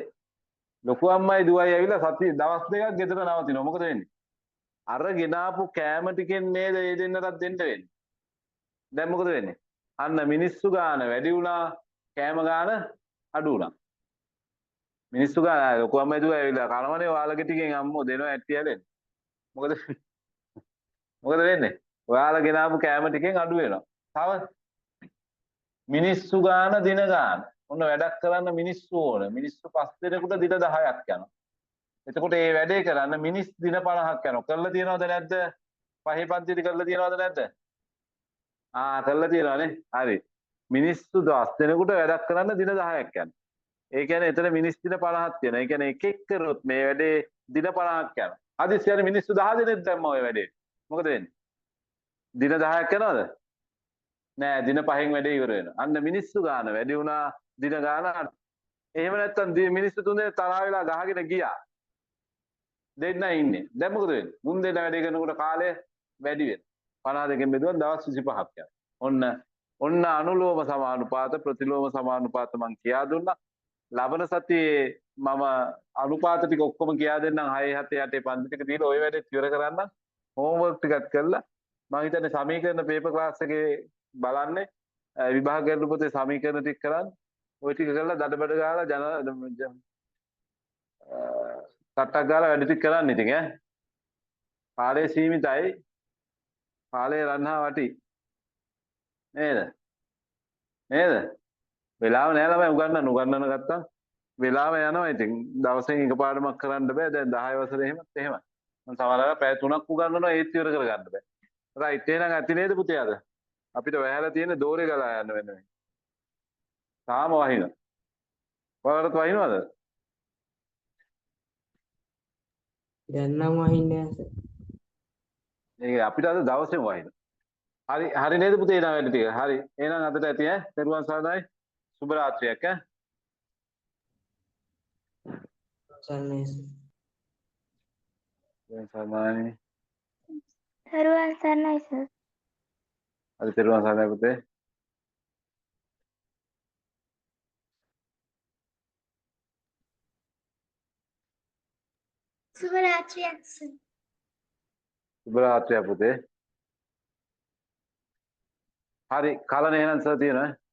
A: ලොකු අම්මයි දුවයි ඇවිල්ලා දවස් දෙකක් ගෙදර නවතිනවා. මොකද වෙන්නේ? අර ගෙනාපු කෑම ටිකෙන් නේද ඒ දෙන්නටත් දෙන්න වෙන්නේ. දැන් මොකද වෙන්නේ? අන්න මිනිස්සු ගාන වැඩි වුණා, කෑම ගාන අඩු වුණා. මිනිස්සු ගාන ලොකු අම්මයි දුවයි ඇවිල්ලා කනවනේ ඔයාලගේ ටිකෙන් අම්මෝ දෙනවා ඇටි හැලෙන්නේ. මොකද වෙන්නේ? ඔයාලා ගෙනාපු කෑම ටිකෙන් අඩු වෙනවා. තව මිනිස්සු ගාන දින ගාන. ඔන්න වැඩක් කරන්න මිනිස්සු ඕන. මිනිස්සු 5 දිනකට දින 10ක් යනවා. එතකොට මේ වැඩේ කරන්න මිනිස් දින 50ක් යනවා. කරලා තියනවද නැද්ද? පහේ පන්තියේදී කරලා තියනවද නැද්ද? කරලා තියනවානේ. හරි. මිනිස්සු 10 දිනකට වැඩක් කරන්න දින 10ක් යනවා. ඒ කියන්නේ එතන මිනිස් දින 50ක් තියෙනවා. ඒ කියන්නේ එක එක කරොත් මේ වැඩේ දින 50ක් යනවා. හදිස්සියට මිනිස්සු 10 දෙනෙක් දැම්මා ඔය වැඩේ. මොකද වෙන්නේ? දින 10ක් යනවද? නෑ දින 5න් වැඩේ ඉවර වෙනවා. අන්න මිනිස්සු ගාන වැඩි වුණා දින ගාන. එහෙම නැත්තම් මිනිස්සු 3 දෙනෙක් තරහ වෙලා ගහගෙන ගියා. දෙන්න ඉන්නේ. දැන් මොකද වෙන්නේ? මුන් දෙන්න වැඩේ කරනකොට කාලය වැඩි වෙනවා. 52කින් බෙදුවා දවස් 25ක් යනවා. ඔන්න අනුලෝම සමානුපාත ප්‍රතිලෝම සමානුපාත මං කියා දුන්නා. ලබන සතියේ මම අනුපාත ටික ඔක්කොම කියා දෙන්නම් 6 7 8 පන්ති ටික දීලා ওই වැඩේ ඉවර කරන්න හෝම්වර්ක් ටිකක් කරලා මම හිතන්නේ සමීකරණ පේපර් ක්ලාස් එකේ බලන්නේ විභාග කරන පොතේ සමීකරණ ටික කරන් ওই ටික කරලා දඩබඩ ගාලා කට්ටක් ගාලා වැඩ ටික කරන්න ඉතින් කාලය සීමිතයි කාලය රන්හා වටි නේද වෙලාව නෑ ළමයි උගන්නන්න ගත්තා වෙලාව යනවා ඉතින් දවසෙන් එකපාරටමක් කරන්න බෑ දැන් 10 වසරේ එහෙමයි මම සමහරවල් පැය 3ක් උගන්නනවා ඒත් ඉවර කරගන්න බෑ රයිට් එහෙනම් ඇති නේද පුතේ අද අපිට වැහැලා තියෙන දෝරේ ගලා යන්න වෙනවා තාම වහිනවා ඔයාලට වහිනවද
B: දැන් නම් වහින්නේ නැහැ සර්.
A: ඒක අපිට අද දවසෙම වහිනවා හරි නේද පුතේ නා වැඩ ටික හරි එහෙනම් අදට ඇති පෙරුවන් සරණයි සුබ රාත්‍රියක්
B: සරණයි සර්.
A: සරණයි
C: තෙරුවන් සරණයි සර්.
A: අද පෙරුවන් සරණයි පුතේ
C: සුබ රාත්‍රියක් සර්.
A: සුබ රාත්‍රියක් පුතේ හරි කලන එහෙනම් සර් තියෙනවා